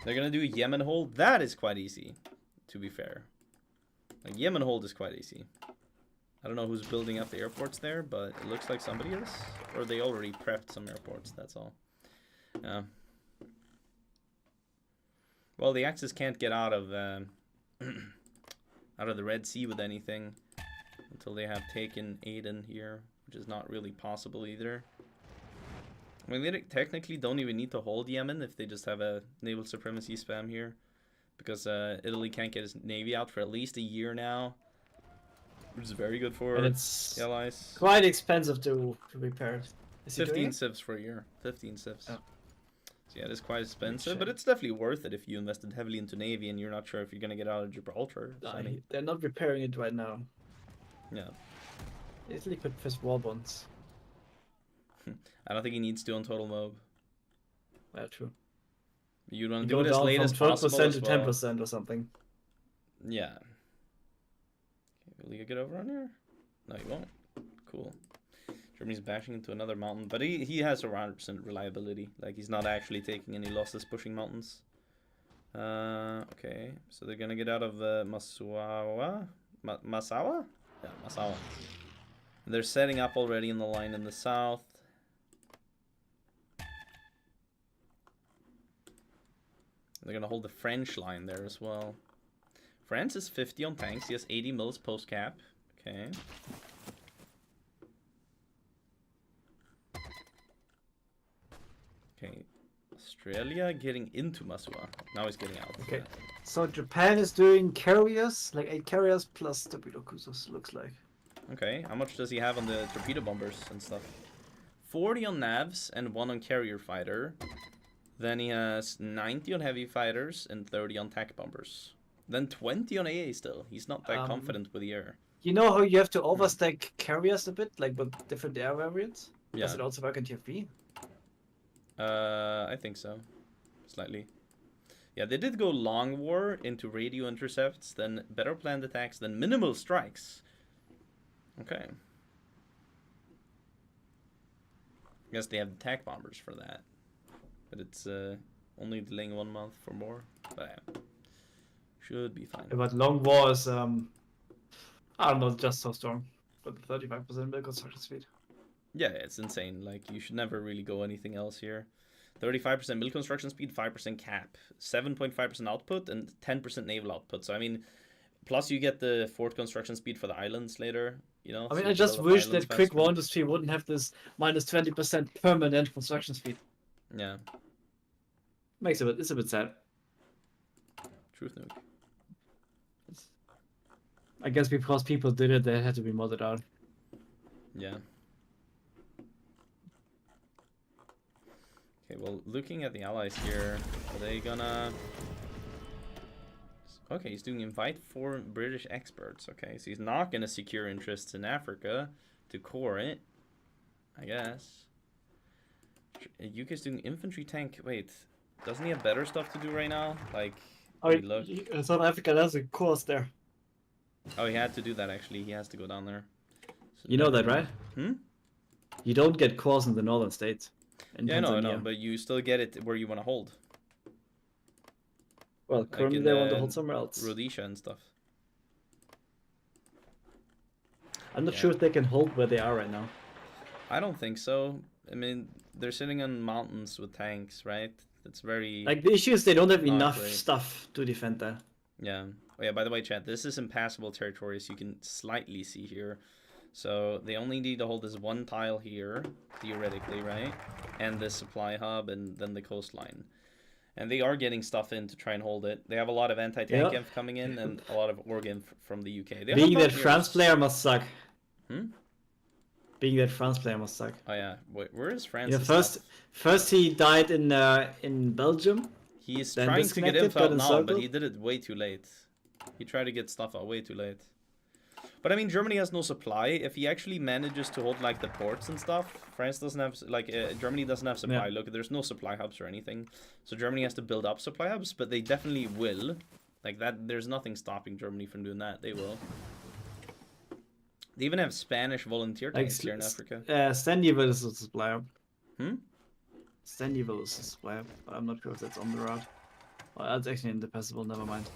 They're gonna do Yemen hold. That is quite easy, to be fair. Like, Yemen hold is quite easy. I don't know who's building up the airports there, but it looks like somebody is. Or they already prepped some airports, that's all. Yeah. Well, the Axis can't get out of out of the Red Sea with anything until they have taken Aden here, which is not really possible either. I mean, they technically don't even need to hold Yemen if they just have a naval supremacy spam here, because Italy can't get his navy out for at least a year now, which is very good for And it's the Allies. quite expensive to repair it. Is he doing 15 it? civs for a year. 15 civs. Oh. So yeah, it is quite expensive, but shame. it's definitely worth it if you invested heavily into navy and you're not sure if you're gonna get out of Gibraltar. So, I mean, They're not repairing it right now. yeah. Italy could fist war bonds. I don't think he needs to on total mob. Yeah, true. You want You to do go it as down late from as possible 12% as to well. 10% or something. Yeah. Will you get over on here? No, you won't. Cool. Germany's bashing into another mountain, but he has 100% reliability. Like, he's not actually taking any losses pushing mountains. Okay, so they're gonna get out of Massawa? Massawa? Yeah, Massawa. And they're setting up already in the line in the south. They're gonna hold the French line there as well. France is 50 on tanks. He has 80 mils post cap. Okay. Okay. Australia getting into Massawa. Now he's getting out. Okay. So Japan is doing carriers, like 8 carriers plus torpedo cruisers, looks like. Okay. How much does he have on the torpedo bombers and stuff? 40 on navs and 1 on carrier fighter. Then he has 90 on heavy fighters and 30 on tac bombers. Then 20 on AA still. He's not that confident with the air. You know how you have to overstack carriers a bit, like with different air variants? Yeah. Does it also work in TFB? I think so. Slightly. Yeah, they did go long war into radio intercepts, then better planned attacks, then minimal strikes. Okay. I guess they have attack bombers for that. But it's only delaying 1 month for more. But yeah. Should be fine. But Long War is, I don't know, just so strong. But 35% build construction speed. Yeah, it's insane. Like, you should never really go anything else here. 35% mill construction speed, 5% cap, 7.5% output, and 10% naval output. So, I mean, plus you get the fort construction speed for the islands later, you know? I mean, so I you just develop wish islands that Quick faster. War Industry wouldn't have this minus 20% permanent construction speed. Yeah, It's a bit sad. truth nuke. I guess because people did it, they had to be modded out. Yeah. Okay, well, looking at the allies here, are they gonna... Okay, he's doing invite for British experts. Okay, so he's not gonna secure interests in Africa to core it, I guess. UK's doing infantry tank. Wait, doesn't he have better stuff to do right now? Like, look. South Africa has a course there. Oh, he had to do that actually. He has to go down there. So You know that, right? Hmm? You don't get cores in the northern states. In Yeah, no, Tanzania. but you still get it where you want to hold. Well, currently in they want to the hold somewhere else. Rhodesia and stuff. I'm not Yeah. sure if they can hold where they are right now. I don't think so. I mean, they're sitting on mountains with tanks, right? It's very... Like, the issue is they don't have Not enough great. stuff to defend that. Yeah. Oh, yeah, by the way, chat, this is impassable territory, as you can slightly see here. So they only need to hold this one tile here, theoretically, right? And the supply hub and then the coastline. And they are getting stuff in to try and hold it. They have a lot of anti-tank Yeah. inf coming in and a lot of org from the UK. They Being have that France player must suck. Hmm? Being that France player must suck. Oh yeah, wait, where is France? Yeah, first he died in Belgium. He is then trying to get disconnected, info got out now, but encircled. he did it way too late. He tried to get stuff out way too late. But I mean, Germany has no supply. If he actually manages to hold like the ports and stuff, France doesn't have Germany doesn't have supply. Yeah. Look, there's no supply hubs or anything, so Germany has to build up supply hubs. But they definitely will. Like that, there's nothing stopping Germany from doing that. They will. They even have Spanish volunteer Like, tanks here in Africa. Stanleyville is a supply hub. Hmm? Stanleyville is a supply hub, but I'm not sure if that's on the route. Well, that's actually in the impassable, never mind.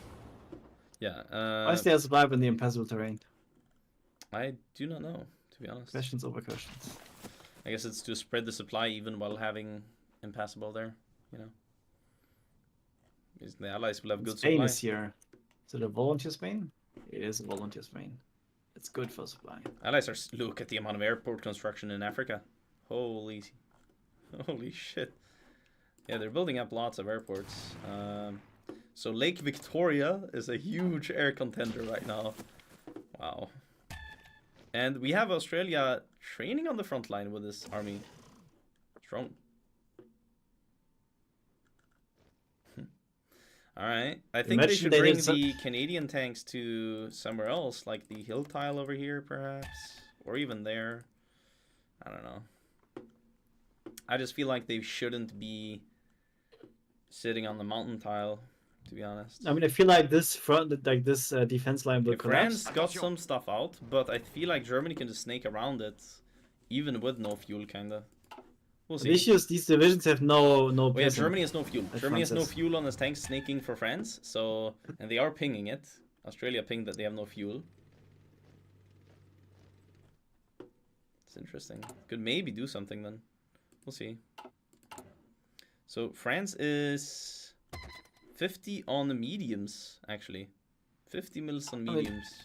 Yeah. Why is there a supply hub in the impassable terrain? I do not know, to be honest. Questions over questions. I guess it's to spread the supply even while having impassable there, you know. Because the allies will have good Spain supply. is here. Is it a volunteer Spain? It is a volunteer Spain. It's good for supply. Allies are look at the amount of airport construction in Africa. Holy shit. Yeah, they're building up lots of airports. So Lake Victoria is a huge air contender right now. Wow. And we have Australia training on the front line with this army. Strong. Alright. I think they Imagine should they bring did some- the Canadian tanks to somewhere else, like the hill tile over here, perhaps. Or even there. I don't know. I just feel like they shouldn't be sitting on the mountain tile, to be honest. I mean, I feel like this defense line will Okay, collapse. France got some stuff out, but I feel like Germany can just snake around it, even with no fuel, kinda. We'll The see. issue is these divisions have no Oh yeah, peasant. Germany has no fuel. As Germany has no France is. fuel on its tanks snaking for France, so and they are pinging it. Australia pinged that they have no fuel. It's interesting. Could maybe do something then. We'll see. So France is 50 on the mediums, actually. 50 mils on I mean, mediums.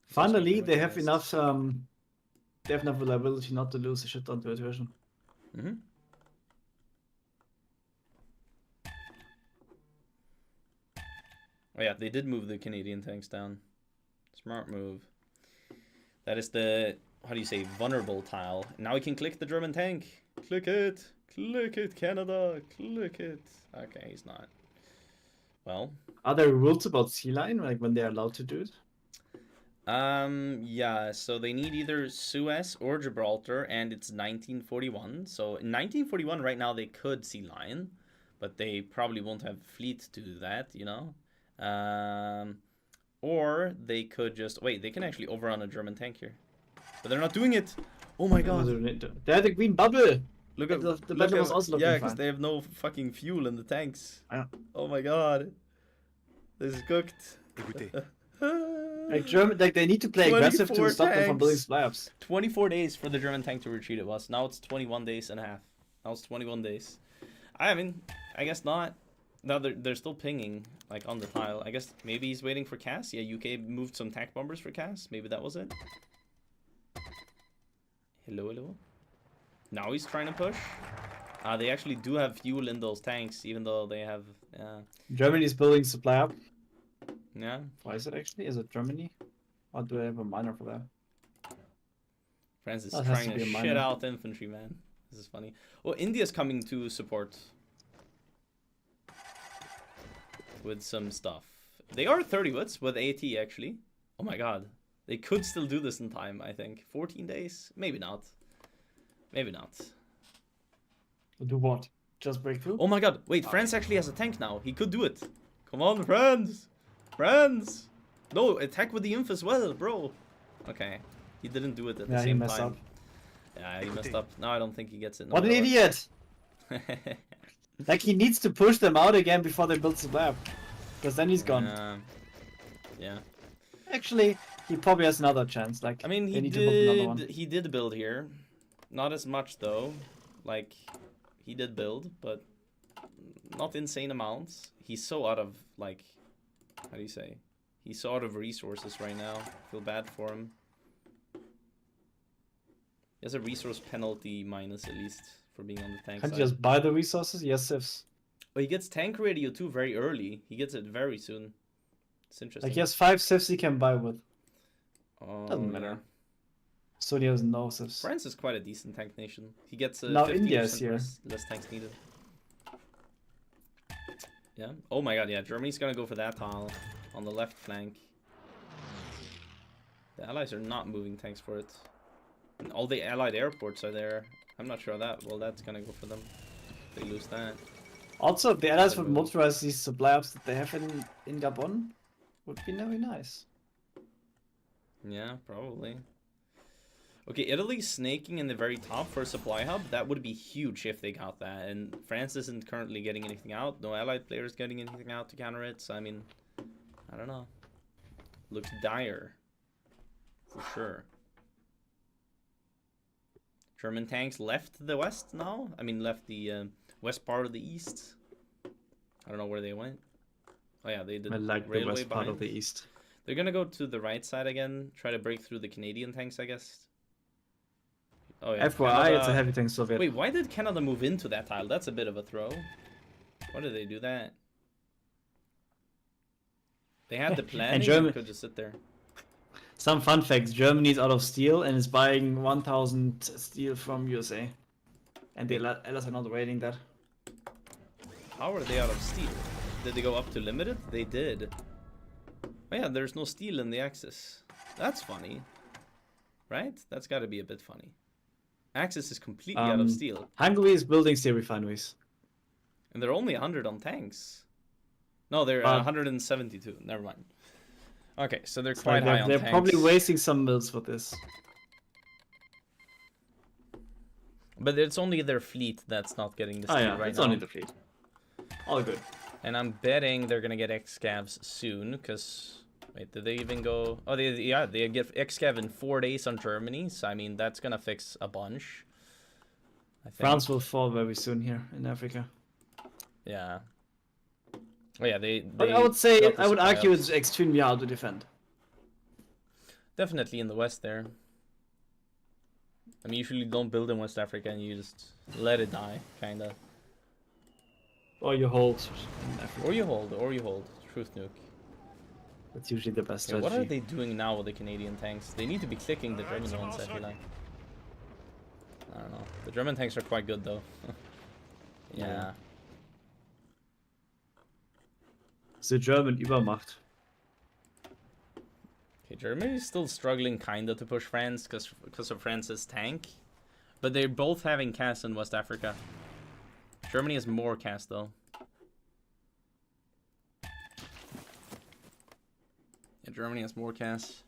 Finally, That's they what have I enough. They have enough reliability not to lose a shit ton to a division. Mm-hmm. Oh yeah, they did move the Canadian tanks down. Smart move. That is the, how do you say, vulnerable tile. Now we can click the German tank. Click it. Click it, Canada. Click it. Okay, he's not. Well. Are there rules about sea line, like when they're allowed to do it? Yeah, so they need either Suez or Gibraltar, and it's 1941. So in 1941 right now they could sea line, but they probably won't have fleet to do that, you know? Or they could just wait. They can actually overrun a German tank here, but they're not doing it. Oh my god! They had a green bubble. Look at the look battle at- was also looking yeah, because fine. they have no fucking fuel in the tanks. Yeah. Oh my god, this is cooked. Like German, like they need to play aggressive 24 to stop them from building tanks. slabs. 24 days for the German tank to retreat. It was now it's 21 days and a half. Now it's 21 days. I mean, I guess not. No, they're still pinging like on the tile. I guess maybe he's waiting for Cass. Yeah, UK moved some tank bombers for Cass. Maybe that was it. Hello, hello. Now he's trying to push. They actually do have fuel in those tanks, even though they have. Germany is building supply up. Yeah. Why is it actually? Is it Germany? Or do I have a miner for that? France is That has trying to to be a shit minor. out infantry, man. This is funny. Well, India's coming to support with some stuff. They are 30 wits with AT actually. Oh my god. They could still do this in time, I think. 14 days? Maybe not. Maybe not. Do what? Just break through? Oh my god. Wait, France actually has a tank now. He could do it. Come on, France. France. No, attack with the inf as well, bro. Okay. He didn't do it at the Yeah, he same messed time. up. Yeah, he messed up. Now I don't think he gets it. no What an matter idiot! Like he needs to push them out again before they build slab. Because then he's gone. Yeah. Actually, he probably has another chance. Like I mean, they he need to build another one. did build here. Not as much though. Like he did build, but not insane amounts. He's so out of like, how do you say? He's so out of resources right now. Feel bad for him. He has a resource penalty minus at least for being on the tank Can't side. you just buy the resources? Yes, Sifs. But he gets tank radio too very early. He gets it very soon. It's interesting. Like he has 5 Sifs he can buy with. Oh, Doesn't yeah. matter. So he has no Sifs. France is quite a decent tank nation. He gets Now 50% India is here. less tanks needed. Yeah. Oh my god, yeah. Germany's gonna go for that tile on the left flank. The allies are not moving tanks for it. And all the allied airports are there. I'm not sure that well that's gonna go for them. If they lose that. Also, the allies They would will. motorize these supply ups that they have in Gabon. Would be very nice. Yeah, probably. Okay, Italy's snaking in the very top for a supply hub. That would be huge if they got that. And France isn't currently getting anything out. No allied players getting anything out to counter it. So, I mean, I don't know. Looks dire. For sure. German tanks left the west now? I mean, left the west part of the east. I don't know where they went. Oh yeah, they did I like the railway west part of the behind. east. They're gonna go to the right side again, try to break through the Canadian tanks, I guess. Oh yeah. FYI, it's a Canada- heavy tank Soviet. Wait, why did Canada move into that tile? That's a bit of a throw. Why did they do that? They had the plan. And German- could just sit there. Some fun facts: Germany's out of steel and is buying 1,000 steel from USA, and the Allies are not raiding that. How are they out of steel? Did they go up to limited? They did. Oh yeah, there's no steel in the Axis. That's funny. Right? That's gotta be a bit funny. Axis is completely out of steel. Hungary is building steel refineries. And they're only 100 on tanks. No, they're 172. Never mind. Okay, so they're It's quite like high they're, on they're tanks. probably wasting some mills for this. But it's only their fleet that's not getting the steel right it's now. only the fleet. All good. And I'm betting they're gonna get X-Scavs soon, because... Wait, did they even go... Oh, they get X-Scav in 4 days on Germany, so I mean, that's gonna fix a bunch. I think. France will fall very soon here in Africa. Yeah. Oh yeah, they But I would say, got the I would supply argue ups. it's extremely hard to defend. Definitely in the west there. I mean, usually don't build in West Africa and you just let it die, kinda. Or you hold in Africa. Or you hold. Truth nuke. That's usually the best Okay, strategy. what are they doing now with the Canadian tanks? They need to be clicking the German ones, I feel like. I don't know. The German tanks are quite good, though. Yeah. The German Übermacht. Okay, Germany is still struggling kinda to push France because of France's tank. But they're both having CAS in West Africa. Germany has more CAS, though. Germany has more CAS.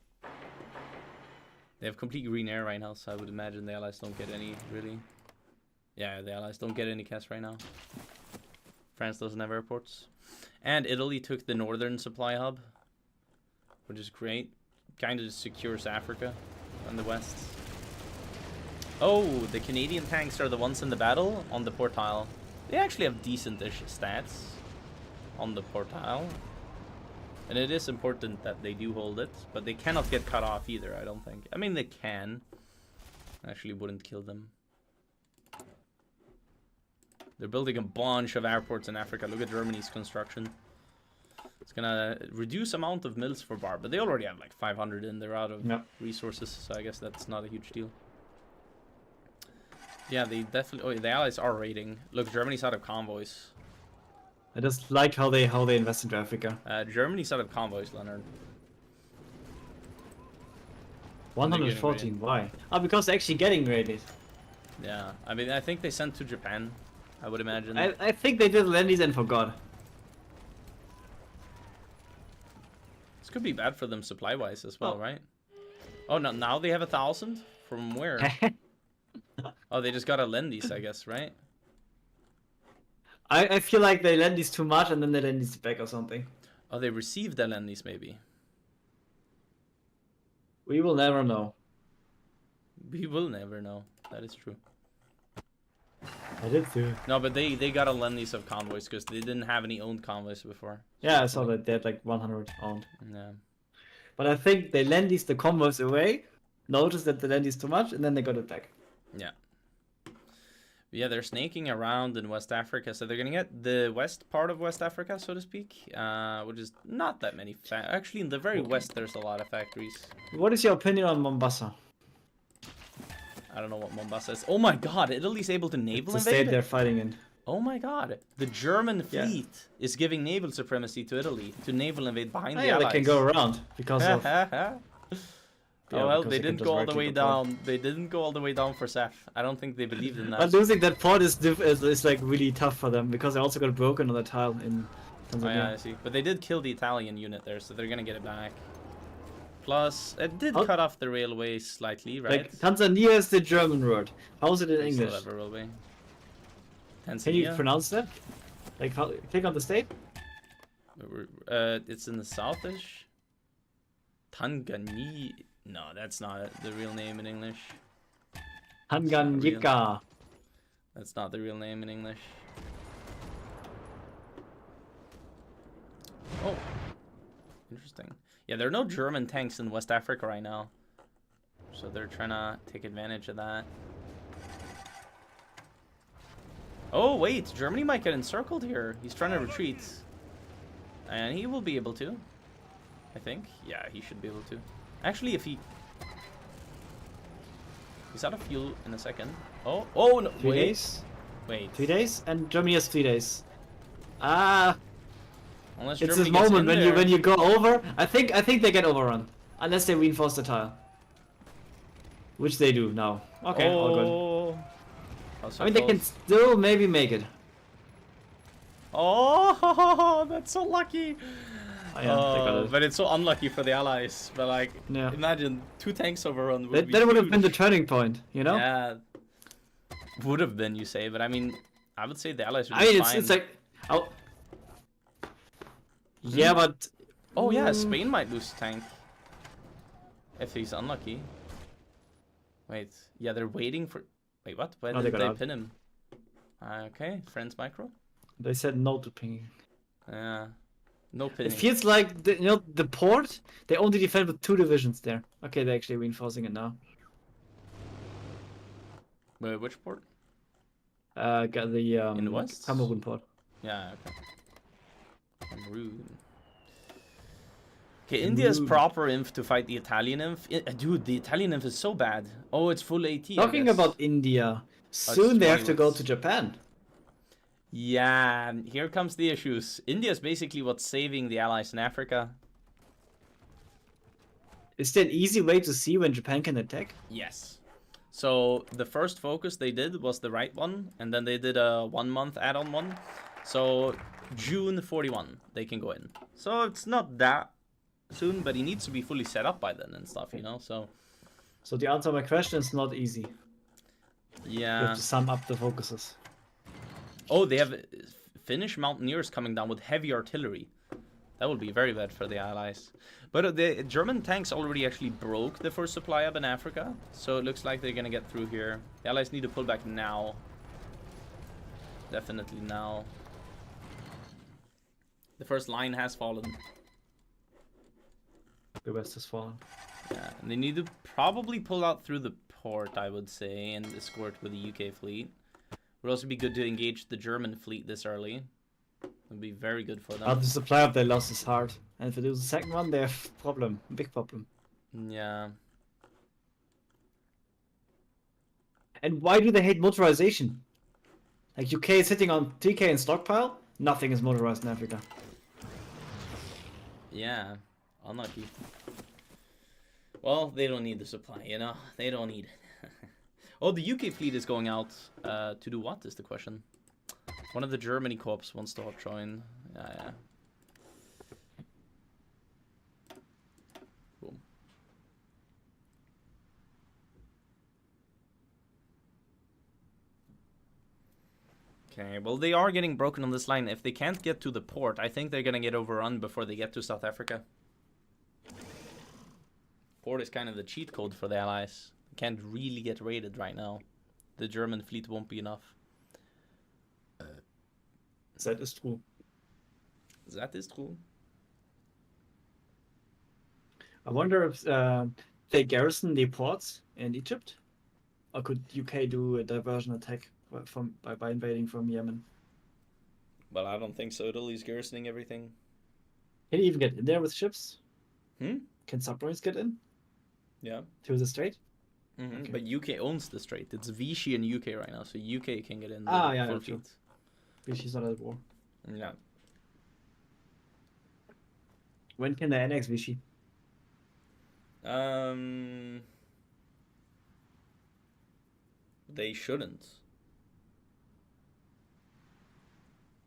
They have complete green air right now, so I would imagine the Allies don't get any, really. Yeah, the Allies don't get any CAS right now. France doesn't have airports. And Italy took the northern supply hub, which is great. Kind of secures Africa and the west. Oh, the Canadian tanks are the ones in the battle on the portile. They actually have decent-ish stats on the portile. And it is important that they do hold it, but they cannot get cut off either, I don't think. I mean, they can. Actually wouldn't kill them. They're building a bunch of airports in Africa. Look at Germany's construction. It's gonna reduce amount of mills for bar, but they already have like 500 and they're out of resources, so I guess that's not a huge deal. Yeah, they definitely... Oh, the Allies are raiding. Look, Germany's out of convoys. I just like how they invest into Africa. Germany's out of convoys, Leonard. 114, why? Oh, because they're actually getting raided. Yeah, I mean, I think they sent to Japan, I would imagine. I think they did Lendys and forgot. This could be bad for them supply-wise as well, right? Oh, no, now they have 1,000? From where? Oh, they just got a Lendys, I guess, right? I feel like they Lendys too much and then they Lendys back or something. Oh, they received the Lendys, maybe. We will never know. We will never know. That is true. I did too. No, but they got a Lendys of convoys because they didn't have any owned convoys before. Yeah, I saw that they had like 100 owned. Yeah. But I think they Lendys the convoys away, noticed that they Lendys too much, and then they got it back. Yeah. Yeah, they're snaking around in West Africa, so they're gonna get the west part of West Africa, so to speak, which is not that many. Actually, in the very west, there's a lot of factories. What is your opinion on Mombasa? I don't know what Mombasa is. Oh my God, Italy's able to naval It's the invade. state they're fighting in. Oh my God, the German fleet is giving naval supremacy to Italy to naval invade behind the Yeah, Allies. they can go around because of. Oh well, because they they can didn't just go all right the click way the port. down. They didn't go all the way down for Seth. I don't think they believed in that. But losing that port is like really tough for them because they also got broken on the tile in Oh Tanzania. yeah, I see. But they did kill the Italian unit there, so they're gonna get it back. Plus, it did Oh. cut off the railway slightly, right? Like Tanzania is the German word. How is it in They still English? have a railway. Can you Tanzania? pronounce that? Like, how, click on the state. It's in the southish. Tanganyika. No, that's not the real name in English. Tanganyika. That's not the real name in English. Oh, interesting. Yeah, there are no German tanks in West Africa right now, so they're trying to take advantage of that. Oh wait, Germany might get encircled here. He's trying to retreat, and he will be able to. I think. Yeah, he should be able to. Actually, if he's out of fuel in a second. Oh no! 3 Wait, days? wait. 3 days? And Germany has 3 days. Ah, Unless it's Germany this gets moment in when there. you go over. I think they get overrun unless they reinforce the tile, which they do now. Okay, all good. Oh, so I mean, they can close. still maybe make it. Oh, that's so lucky. Oh, yeah, they got it. But it's so unlucky for the Allies. But like, Yeah. imagine 2 tanks overrun. Would That, be that would have been the huge. turning point, you know? Yeah, would have been, you say, but I mean, I would say the Allies would I mean, be it's fine. like, oh, yeah, but Oh yeah, Spain might lose a tank if he's unlucky. Wait, yeah, they're waiting for. Wait, what? Why Oh, they did got they out. pin him? Okay, friends micro. they said no to pinging. Yeah, no It pinning. feels like the port. They only defend with 2 divisions there. Okay, they're actually reinforcing it now. Wait, which port? Got the In the west? Cameroon port. Yeah, okay. Cameroon. Okay, India's Cameroon. proper inf to fight the Italian inf. Dude, the Italian inf is so bad. Oh, it's full AT. I Talking guess. about India, soon they have to go 20 to Japan. Yeah, and here comes the issues. India's basically what's saving the Allies in Africa. Is there an easy way to see when Japan can attack? Yes. So the first focus they did was the right one, and then they did a 1 month add-on one. So June 41, they can go in. So it's not that soon, but he needs to be fully set up by then and stuff, you know. So So the answer to my question is not easy. You yeah. have to sum up the focuses. Oh, they have Finnish mountaineers coming down with heavy artillery. That would be very bad for the allies. But the German tanks already actually broke the first supply hub in Africa, so it looks like they're gonna get through here. The allies need to pull back now. Definitely now. The first line has fallen. The West has fallen. Yeah, and they need to probably pull out through the port, I would say, and escort with the UK fleet. Would also be good to engage the German fleet this early. Would be very good for them. But the supply of their loss is hard. And if they do the second one, they have problem. Big problem. Yeah. And why do they hate motorization? Like UK is sitting on 3k in stockpile, nothing is motorized in Africa. Yeah. Unlucky. Well, they don't need the supply, you know? They don't need it. Oh, the UK fleet is going out to do what is the question? One of the Germany corps wants to hot join. Yeah. Cool. Okay, well, they are getting broken on this line. If they can't get to the port, I think they're gonna get overrun before they get to South Africa. Port is kind of the cheat code for the allies. They can't really get raided right now. The German fleet won't be enough. That is true. That is true. I wonder if they garrison the ports in Egypt, or could UK do a diversion attack by invading from Yemen? Well, I don't think so. Italy's garrisoning everything. Can you even get in there with ships? Hmm? Can submarines get in Yeah. to the strait? Mm-hmm. Okay. But UK owns the strait. It's Vichy and UK right now, so UK can get in. Yeah, full true. fleet. Vichy's not at war. Yeah. When can they annex Vichy? They shouldn't.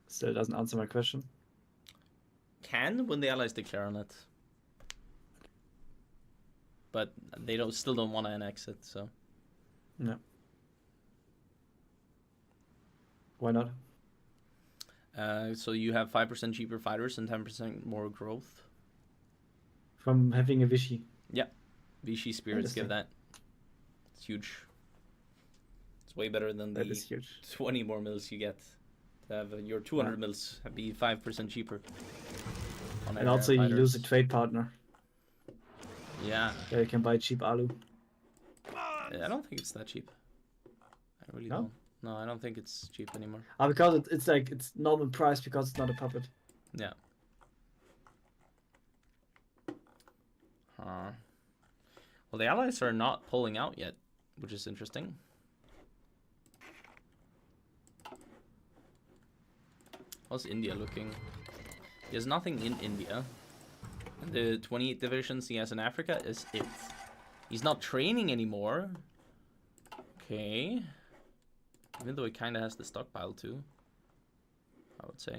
Still doesn't answer my question. Can when the allies declare on it. But they still don't want to annex it, so. No. Why not? So you have 5% cheaper fighters and 10% more growth. From having a Vichy. Yeah. Vichy spirits give Interesting. that. It's huge. It's way better than That the is huge. 20 more mils you get. To have your 200 mils be 5% cheaper. On And air also you lose a fighters. trade partner. Yeah. There you can buy cheap alu. I don't think it's that cheap. I really No? don't. No, I don't think it's cheap anymore. Because it's like it's normal price because it's not a puppet. Yeah. Huh. Well, the allies are not pulling out yet, which is interesting. How's India looking? He has nothing in India. And the 28 divisions he has in Africa is it. He's not training anymore. Okay. Even though he kind of has the stockpile too, I would say.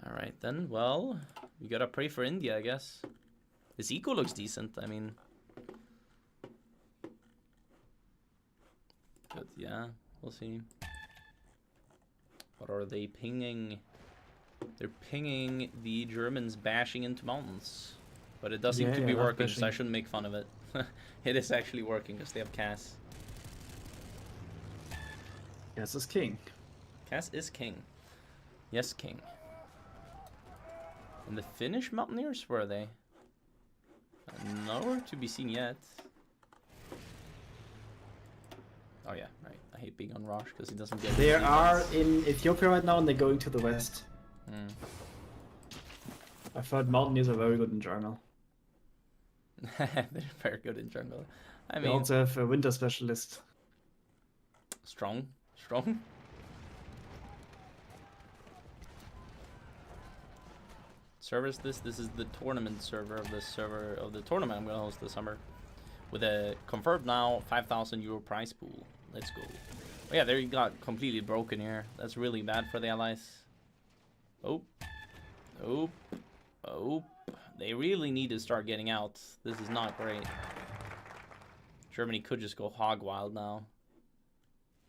Alright then, well, we gotta pray for India, I guess. His eco looks decent, I mean. But yeah, we'll see. What are they pinging? They're pinging the Germans bashing into mountains. But it does seem to be not working, so I bashing. shouldn't make fun of it. It is actually working because they have Cass. Yes, is king. Cass is king. Yes, king. And the Finnish mountaineers, where are they? Nowhere to be seen yet. Oh yeah, right. I hate being on Rosh because he doesn't get. They any are hits. in Ethiopia right now and they're going to the west. Mm. I've heard mountaineers are very good in jungle. They're very good in jungle. I They mean, also have a winter specialist. strong. Strong. Servers this is the tournament server of the tournament I'm gonna host this summer. With a confirmed now 5,000 euro prize pool. Let's go. Oh yeah, there you got completely broken here. That's really bad for the allies. Oh. Oh. Oh. They really need to start getting out. This is not great. Germany could just go hog wild now.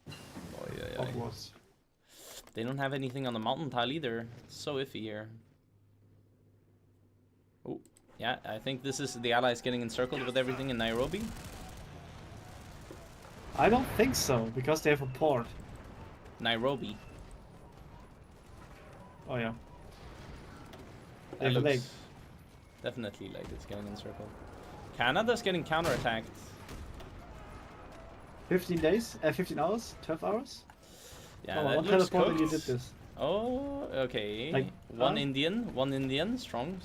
Oy, oy, oy. Hogwarts. They don't have anything on the mountain tile either. It's so iffy here. Oh, yeah, I think this is the Allies getting encircled with everything in Nairobi. I don't think so, because they have a port. Nairobi. Oh yeah. They That have a lake. looks definitely like it's getting encircled. Canada's getting counterattacked. 15 days? 15 hours? 12 hours? Yeah, Oh, that what looks teleport when you cooked. did this? Oh, okay. Like, one Indian, strong.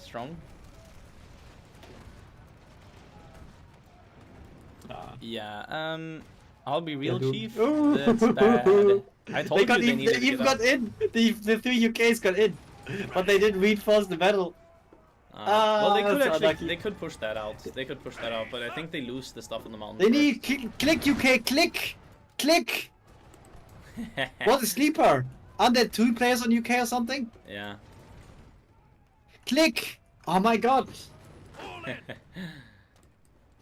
Ah. Yeah, I'll be real, dude. Chief. Ooh. That's bad. I told They you got they even, needed they to even get got in! The 3 UKs got in! But they didn't reinforce the battle. well, they could that's actually, unlucky. they could push that out. They could push that out, but I think they lose the stuff on the mountain. They need click UK, click! Click! What is sleeper? Aren't there 2 players on UK or something? Yeah. Click! Oh my god!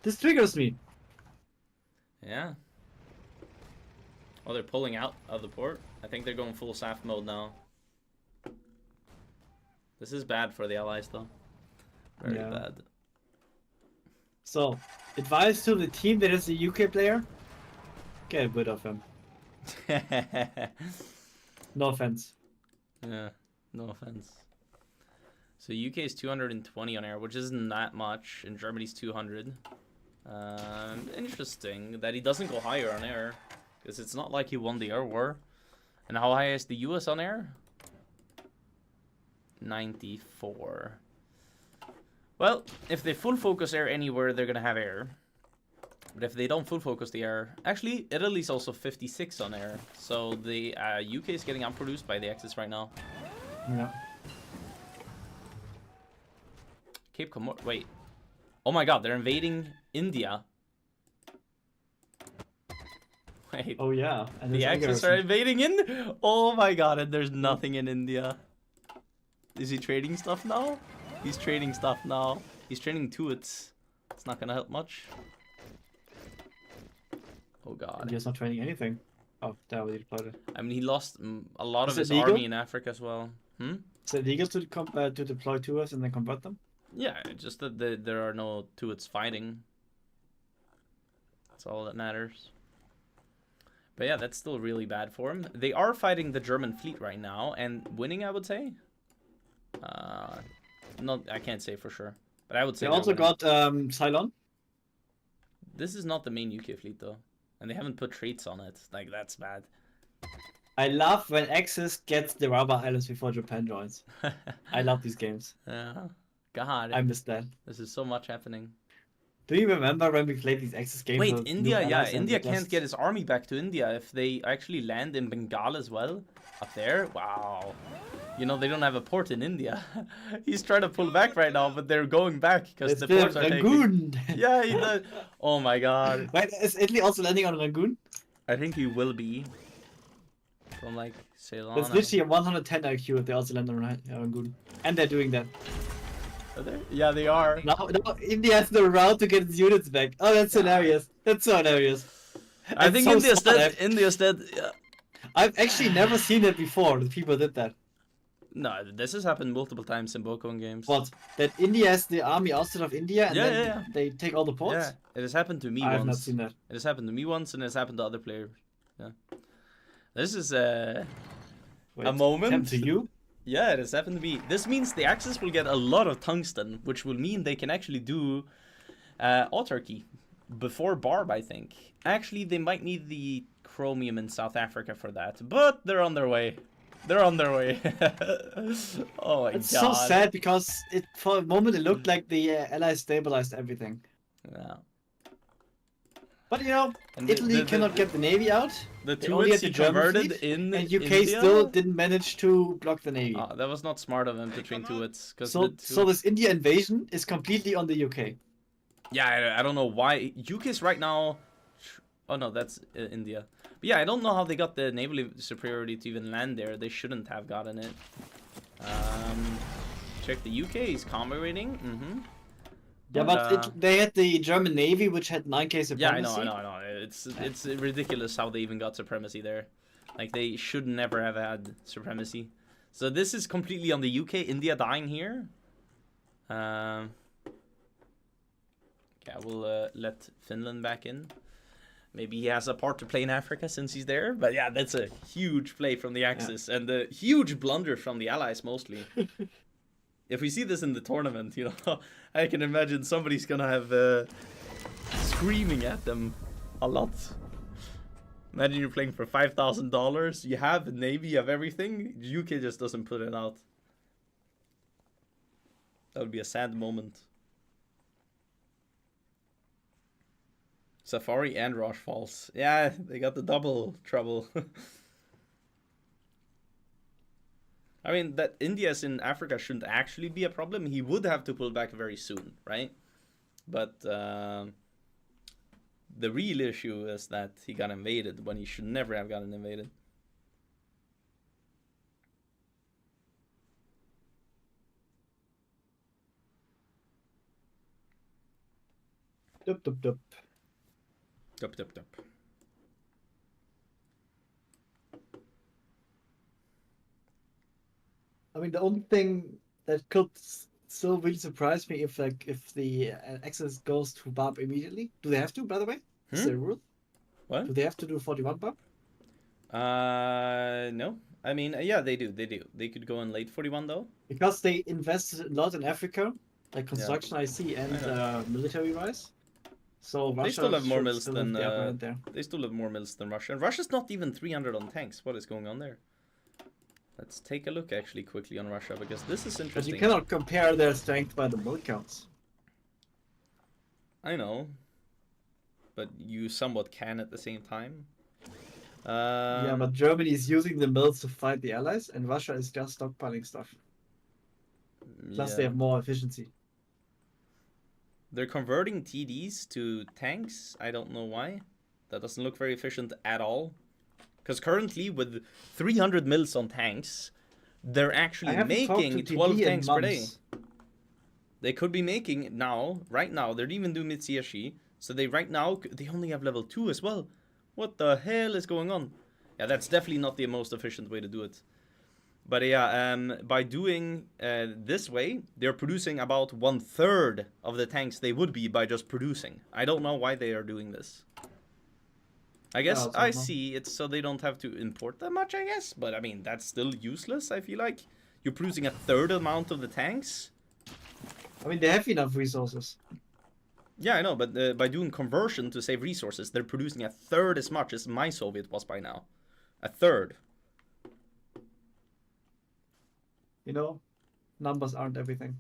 This triggers me. Yeah. Oh, they're pulling out of the port. I think they're going full SAF mode now. This is bad for the Allies, though. Very Yeah. bad. So, advice to the team that is a UK player: get rid of him. No offense. Yeah, no offense. So UK is 220 on air, which isn't that much, and Germany's 200. Interesting that he doesn't go higher on air, because it's not like he won the air war. And how high is the US on air? 94. Well, if they full focus air anywhere, they're gonna have air. But if they don't full focus the air, actually Italy's also 56 on air, so the UK is getting outproduced by the Axis right now. Yeah. Cape Comoros. Wait. Oh my god, they're invading India. Wait. Oh yeah. And The there's Axis Ungarn. are invading in? Oh my god, and there's nothing in India. Is he trading stuff now? He's trading stuff now. He's trading Tuats. It's not gonna help much. Oh god. India's not training anything. Oh, there we deployed it. I mean, he lost a lot of Is it his legal? army in Africa as well. Hmm? Is it legal to deploy to us and then convert them? Yeah, just that there are no Tuats fighting. That's all that matters. But yeah, that's still really bad for him. They are fighting the German fleet right now and winning, I would say. No, I can't say for sure, but I would say They they're also winning. got Ceylon. This is not the main UK fleet though, and they haven't put traits on it. Like that's bad. I love when Axis gets the rubber islands before Japan joins. I love these games. Yeah. God, I miss that. this is so much happening. Do you remember when we played these Axis games? Wait, with India, new yeah, allies and India we can't just- get his army back to India if they actually land in Bengal as well. Up there, wow. You know, they don't have a port in India. He's trying to pull back right now, but they're going back because It's the the ports are taking... Rangoon. Yeah, he does. Oh my god. Wait, is Italy also landing on Rangoon? I think he will be. From like Ceylon. That's literally a 110 IQ if they also land on Rangoon. And they're doing that. Are they? Yeah, they are. Now India has the route to get its units back. Oh, that's hilarious. That's so hilarious. I And think so India's smart. dead. India's dead. Yeah. I've actually never seen it before, that people did that. No, this has happened multiple times in Bokon games. What? That India has the army outside of India and Yeah, then yeah. they take all the ports? Yeah, it has happened to me I have not once. seen that. It has happened to me once, and it's happened to other players. Yeah. This is Wait, moment? happened to you? yeah, it has happened to me. This means the Axis will get a lot of tungsten, which will mean they can actually do autarky before Barb, I think. Actually, they might need the chromium in South Africa for that, but they're on their way. They're on their way. Oh my It's god. so sad because for a moment it looked like the Allies stabilized everything. Yeah. But you know, And Italy cannot get the navy out. the they only had Tuats he the German converted fleet, in And UK India? still didn't manage to block the navy. That was not smart of him to train Tuats. So this India invasion is completely on the UK. Yeah, I don't know why. UK's right now... Oh no, that's India. But yeah, I don't know how they got the naval superiority to even land there. They shouldn't have gotten it. check the UK is combat rating. Mm-hmm. Yeah, but they had the German Navy, which had 9k supremacy. Yeah, I know. It's ridiculous how they even got supremacy there. Like, they should never have had supremacy. So this is completely on the UK. India dying here. Yeah, we'll let Finland back in. Maybe he has a part to play in Africa since he's there. But yeah, that's a huge play from the Axis. And a huge blunder from the Allies, mostly. If we see this in the tournament, you know, I can imagine somebody's gonna have screaming at them a lot. Imagine you're playing for $5,000. You have a navy, you have everything. UK just doesn't put it out. That would be a sad moment. Safari and Rosh Falls. Yeah, they got the double trouble. I mean, that India's in Africa shouldn't actually be a problem. He would have to pull back very soon, right? But the real issue is that he got invaded when he should never have gotten invaded. Dup, dup, dup. Dup, dup, dup. I mean, the only thing that could still really surprise me if the access goes to bump immediately. Do they have to, by the way? Is there a rule? What? Do they have to do 41 bump? No. I mean, yeah, they do. They do. They could go in late 41 though. Because they invested a lot in Africa, like construction, I see, and military-wise. So Russia they still have more mills still than have the upper hand there. they still have more mills than Russia. And Russia's not even 300 on tanks. What is going on there? Let's take a look actually quickly on Russia, because this is But interesting. you cannot compare their strength by the mill counts. I know, but you somewhat can at the same time. Yeah, but Germany is using the mills to fight the allies, and Russia is just stockpiling stuff. Plus, they yeah. have more efficiency. They're converting TDs to tanks. I don't know why. That doesn't look very efficient at all. Because currently, with 300 mils on tanks, they're actually making 12 tanks per day. They could be making now, right now, they're even doing Mitsubishi. So they they only have level 2 as well. What the hell is going on? Yeah, that's definitely not the most efficient way to do it. But yeah, by doing this way, they're producing about 1/3 of the tanks they would be by just producing. I don't know why they are doing this. I guess I see it's so they don't have to import that much, I guess. But I mean, that's still useless, I feel like. You're producing 1/3 amount of the tanks. I mean, they have enough resources. Yeah, I know, but by doing conversion to save resources, they're producing 1/3 as much as my Soviet was by now. 1/3. You know, numbers aren't everything.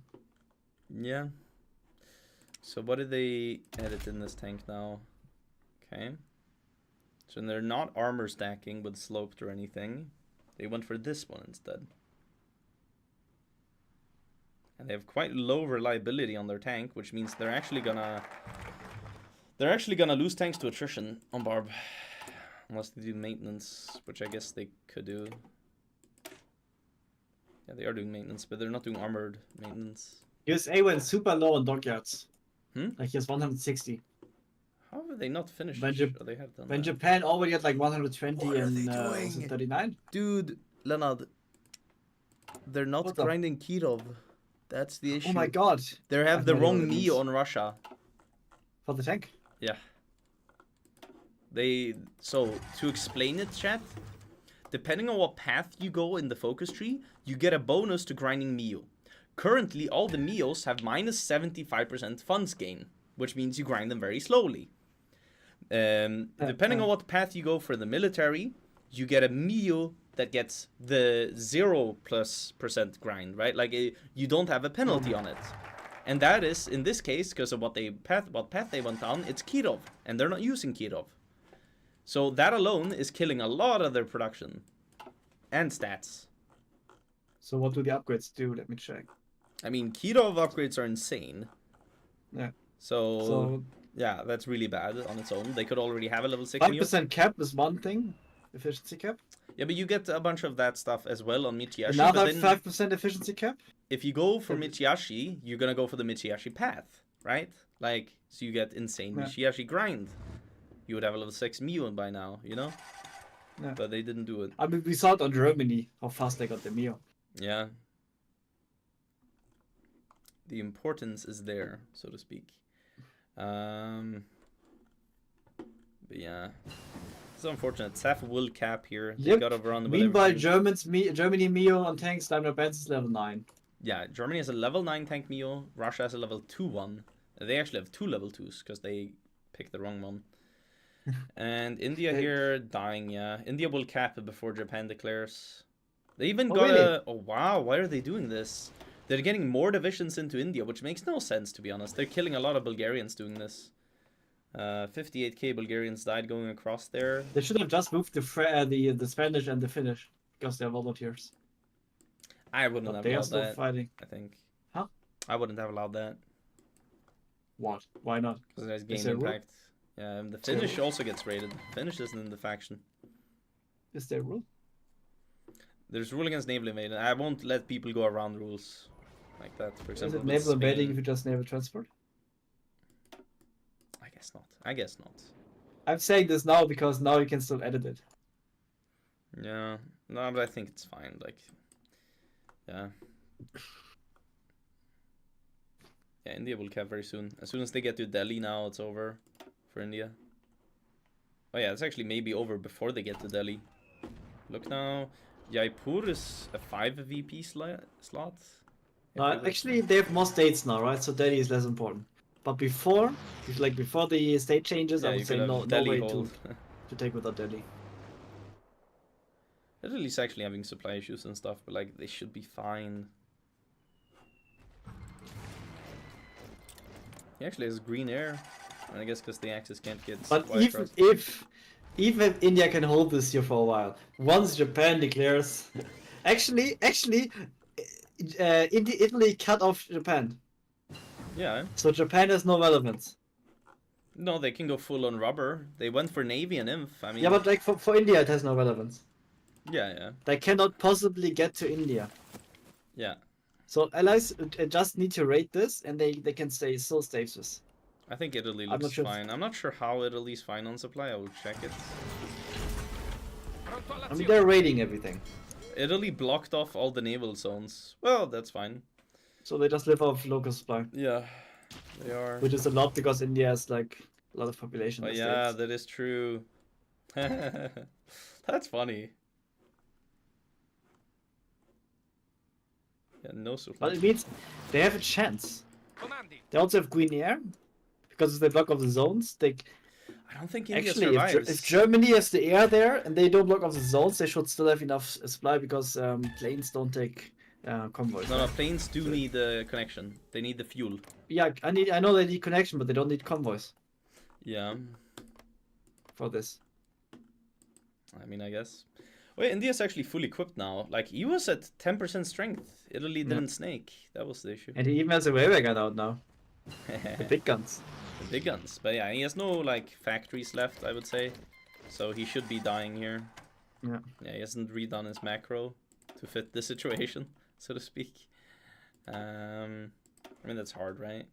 Yeah. So what did they edit in this tank now? Okay. So they're not armor stacking with sloped or anything. They went for this one instead. And they have quite low reliability on their tank, which means they're actually gonna lose tanks to attrition on Barb. Unless they do maintenance, which I guess they could do. Yeah, they are doing maintenance, but they're not doing armored maintenance. USA went super low on dockyards. Hmm? Like he has 160. How have they not finished? When, they have done when that. Japan already had like 120 What are and they doing? 39. Dude, Leonard, they're not What the- grinding Kirov. That's the issue. Oh my god. They have I've the never wrong heard of me this. on Russia. For the tank? Yeah. So to explain it, chat, depending on what path you go in the focus tree, you get a bonus to grinding Mio. Currently, all the Mios have minus 75% funds gain, which means you grind them very slowly. Depending on what path you go for the military, you get a Mio that gets the 0+% grind, right? Like you don't have a penalty on it. And that is, in this case, because of what path they went down, it's Kirov, and they're not using Kirov. So that alone is killing a lot of their production and stats. So what do the upgrades do? Let me check. I mean, Kirov upgrades are insane. Yeah. So yeah, that's really bad on its own. They could already have a level 6 Mio. 5% cap is one thing. Efficiency cap. Yeah, but you get a bunch of that stuff as well on Michiashi. Another but then 5% efficiency cap? if you go for Michiashi, you're gonna go for the Michiashi path, right? Like, so you get insane Yeah. Michiashi grind. You would have a level 6 Mio by now, you know? Yeah. But they didn't do it. I mean, we saw it on Germany, how fast they got the Mio. Yeah. The importance is there, so to speak. But yeah. It's unfortunate. Saf will cap here. They Yep. got overrun with Meanwhile, everything. Germany Mio on tanks, Daimler Benz is level 9. Yeah, Germany has a level 9 tank Mio. Russia has a level 2 one. They actually have 2 level 2s because they picked the wrong one. And India Hey. here dying, yeah. India will cap it before Japan declares. They even Oh, got really? a... Oh, wow, why are they doing this? They're getting more divisions into India, which makes no sense, to be honest. They're killing a lot of Bulgarians doing this. 58k Bulgarians died going across there. They should have just moved the Spanish and the Finnish because they're volunteers. I wouldn't But have they are allowed still that, fighting. I think. Huh? I wouldn't have allowed that. What? Why not? Because there's game there a rule? impact. Yeah, and the there a Finnish also gets raided. Finnish isn't in the faction. Is there a rule? There's rule against naval invasion. I won't let people go around rules like that. For Is example, it with naval invading Spain. if you just naval transport? I guess not. I guess not. I'm saying this now because now you can still edit it. Yeah. No, but I think it's fine. Like, yeah. Yeah, India will cap very soon. As soon as they get to Delhi now, it's over for India. Oh yeah, it's actually maybe over before they get to Delhi. Look now. Jaipur is a 5 VP slot. If they would- Actually, they have more states now, right? So Delhi is less important. But before, before the state changes, yeah, I you would say could have no Delhi way hold. to take without Delhi. Italy's actually having supply issues and stuff, but like they should be fine. He actually has green air, and I guess because the Axis can't get But supply across. even if India can hold this here for a while, once Japan declares, actually, Italy cut off Japan, Yeah, so Japan has no relevance. no, they can go full on rubber. They went for Navy and Inf. I mean, Yeah, but like for India, it has no relevance. yeah, They cannot possibly get to India. yeah. So allies just need to rate this, and they can stay still stasis. I think Italy I'm not looks sure. fine. I'm not sure how Italy's fine on supply. I will check it. I mean, they're raiding everything, Italy blocked off all the naval zones. Well, that's fine. so they just live off local supply, Yeah, they are. which is a lot because India has like a lot of population. Oh in the yeah, States. that is true. That's funny. Yeah, no supply. But it means they have a chance. They also have Green Air because if they block off the zones, they I don't think India actually survives. if Germany has the air there and they don't block off the zones, they should still have enough supply because planes don't take convoys. No, planes do need the connection. They need the fuel. Yeah, I know they need connection, but they don't need convoys Yeah, for this. I mean, I guess. Wait, India's actually fully equipped now. Like, he was at 10% strength. Italy didn't snake. That was the issue. And he even has a railway gun out now. The big guns. The big guns. But yeah, he has no, like, factories left, I would say. So he should be dying here. Yeah. Yeah, he hasn't redone his macro to fit the situation, so to speak. I mean, that's hard, right?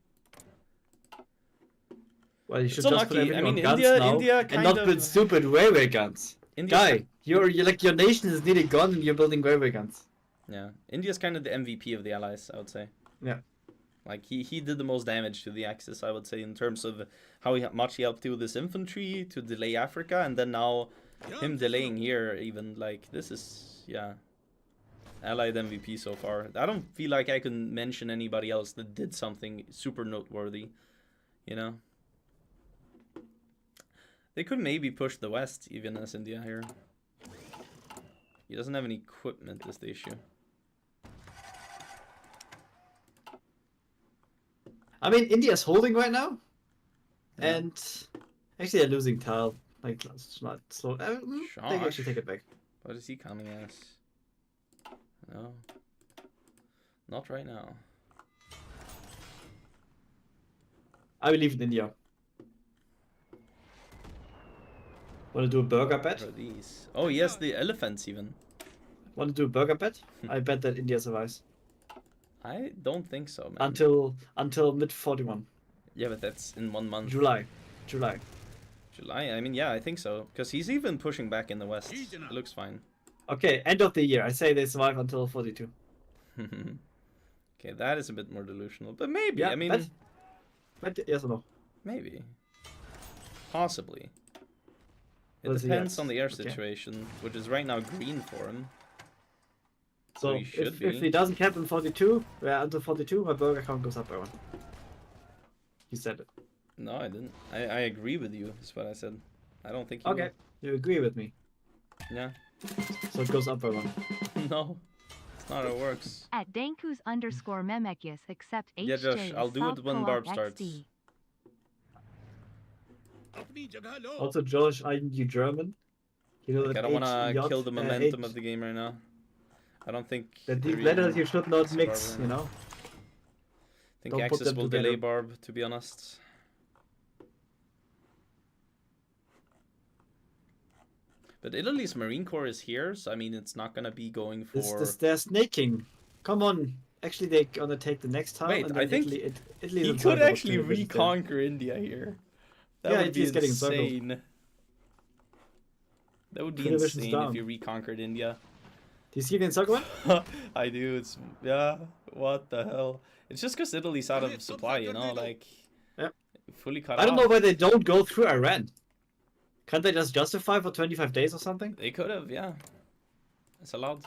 Well, you It's should just put unlucky. everything I mean, on guns India- now India and kind not of- build stupid railway guns. India's Guy, you're like your nation is nearly gone and you're building railway guns. Yeah, India's kind of the MVP of the allies, I would say. Yeah. Like, he did the most damage to the Axis, I would say, in terms of how much he helped you with his infantry to delay Africa, and then now him delaying here, even, like, this is, yeah, allied MVP so far. I don't feel like I can mention anybody else that did something super noteworthy, you know? They could maybe push the West, even as India here. He doesn't have any equipment, is the issue. I mean, India's holding right now, and actually they're losing tile. Like, it's not slow. They can actually take it back. What is he coming as? No. Not right now. I believe in India. Want to do a burger bet? What are these? Oh yes, the elephants even. Want to do a burger bet? I bet that India survives I don't think so, man. until mid 41 Yeah, but that's in 1 month. July. July. I mean, yeah, I think so. Because he's even pushing back in the west. It looks fine. Okay, end of the year. I say they survive until 42. Okay, that is a bit more delusional, but maybe. Yeah, I mean, but yes or no? maybe, possibly. It Let's see, depends yes. on the air Okay. situation, which is right now green for him. So he should if be. he doesn't cap in 42, until 42, my burger count goes up by 1. You said it. No, I didn't. I agree with you. Is what I said. I don't think. He Okay, you agree with me. will. Yeah. So it goes up by 1. No, it's not how it works. At Dankus_Memekius accept HJ. Yeah, Josh, I'll do it when Barb starts. Also, Josh, aren't you German? You know Like, that I don't want to HJ, kill the momentum H- of the game right now. I don't think. that these they're letters even you should not mix, Barb. you know? I think don't put Axis them will together. delay Barb, to be honest. But Italy's Marine Corps is here, so I mean, it's not gonna be going for. They're snaking. Come on. Actually, they're gonna take the next time. Wait, and I then think Italy He is could about actually 2 divisions there. reconquer India here. That Yeah, would be Italy's getting circled. insane. That would be 2 divisions insane down. if you reconquered India. Do you see the encirclement? I do. It's yeah. What the hell? It's just because Italy's out of supply, you know, like Yep. fully cut I don't off. know why they don't go through Iran. Can't they just justify for 25 days or something? They could have, yeah. It's allowed.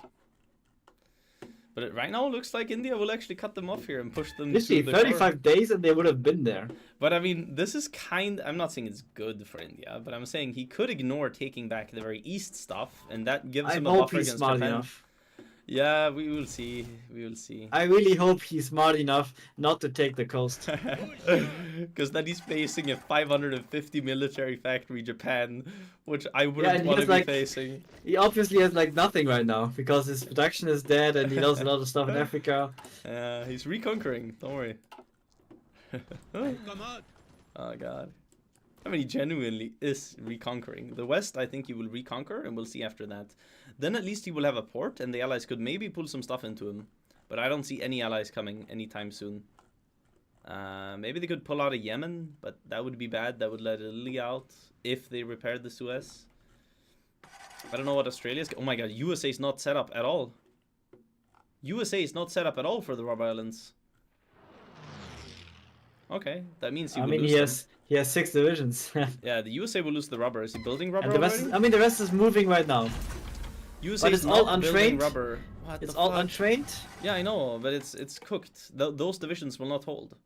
But right now it looks like India will actually cut them off here and push them Literally, to the 35 days and they would have been there. But I mean, this is I'm not saying it's good for India, but I'm saying he could ignore taking back the very east stuff, and that gives I him a hope buffer he's against smart Japan. enough. Yeah, we will see. We will see. I really hope he's smart enough not to take the coast. Because then he's facing a 550 military factory Japan, which I wouldn't and he want to has, be like- facing. He obviously has like nothing right now because his production is dead and he does a lot of stuff in Africa. He's reconquering. Don't worry. Oh god. I mean, he genuinely is reconquering. The West, I think he will reconquer, and we'll see after that. Then at least he will have a port, and the allies could maybe pull some stuff into him. But I don't see any allies coming anytime soon. Maybe they could pull out of Yemen, but that would be bad. That would let Italy out if they repaired the Suez. I don't know what Australia's... Oh my god, USA is not set up at all. USA is not set up at all for the Rubber Islands. Okay, that means he I will mean, lose he has 6 divisions. Yeah, the USA will lose the rubber. Is he building rubber And the rest already? is, I mean, the rest is moving right now. USA but is it's all not building untrained. rubber. What It's the all fuck? untrained. Yeah, I know, but it's cooked. Those divisions will not hold.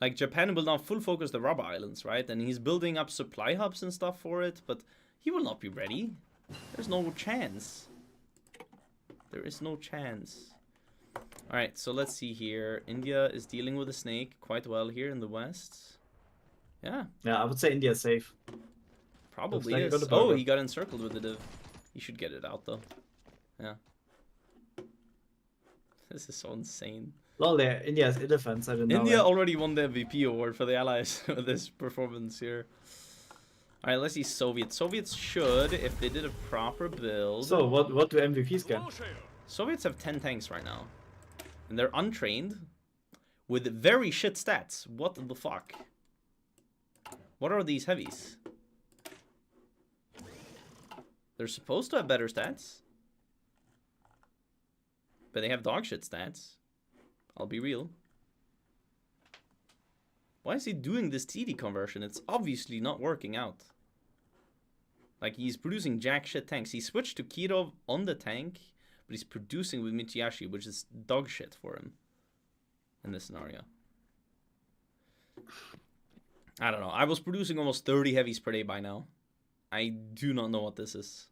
Like, Japan will now full focus the rubber islands, right? And he's building up supply hubs and stuff for it, but he will not be ready. There's no chance. There is no chance. Alright, so let's see here. India is dealing with a snake quite well here in the west. Yeah, Yeah, I would say India's safe. probably like he is. got a Oh, burger. he got encircled with the div. He should get it out, though. Yeah. This is so insane. Lol, there, India has elephants. I didn't know. India that. already won the MVP award for the Allies with this performance here. Alright, let's see Soviets. Soviets should, if they did a proper build... So, what do MVPs get? Soviets have 10 tanks right now. And they're untrained. With very shit stats. What the fuck? What are these heavies? They're supposed to have better stats. But they have dog shit stats. I'll be real. Why is he doing this TD conversion? It's obviously not working out. Like, he's producing jack shit tanks. He switched to Kirov on the tank, but he's producing with Michiashi, which is dog shit for him in this scenario. I don't know. I was producing almost 30 heavies per day by now. I do not know what this is.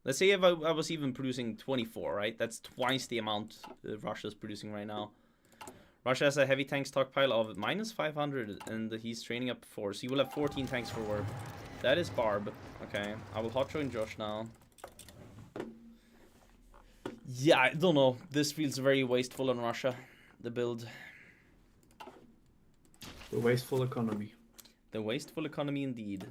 Let's say if I was even producing 24, right? That's twice the amount Russia's producing right now. Russia has a heavy tank stockpile of minus 500, and he's training up 4. So he will have 14 tanks for war. That is Barb. Okay, I will hot join Josh now. Yeah, I don't know. This feels very wasteful on Russia, the build. The wasteful economy. The wasteful economy indeed.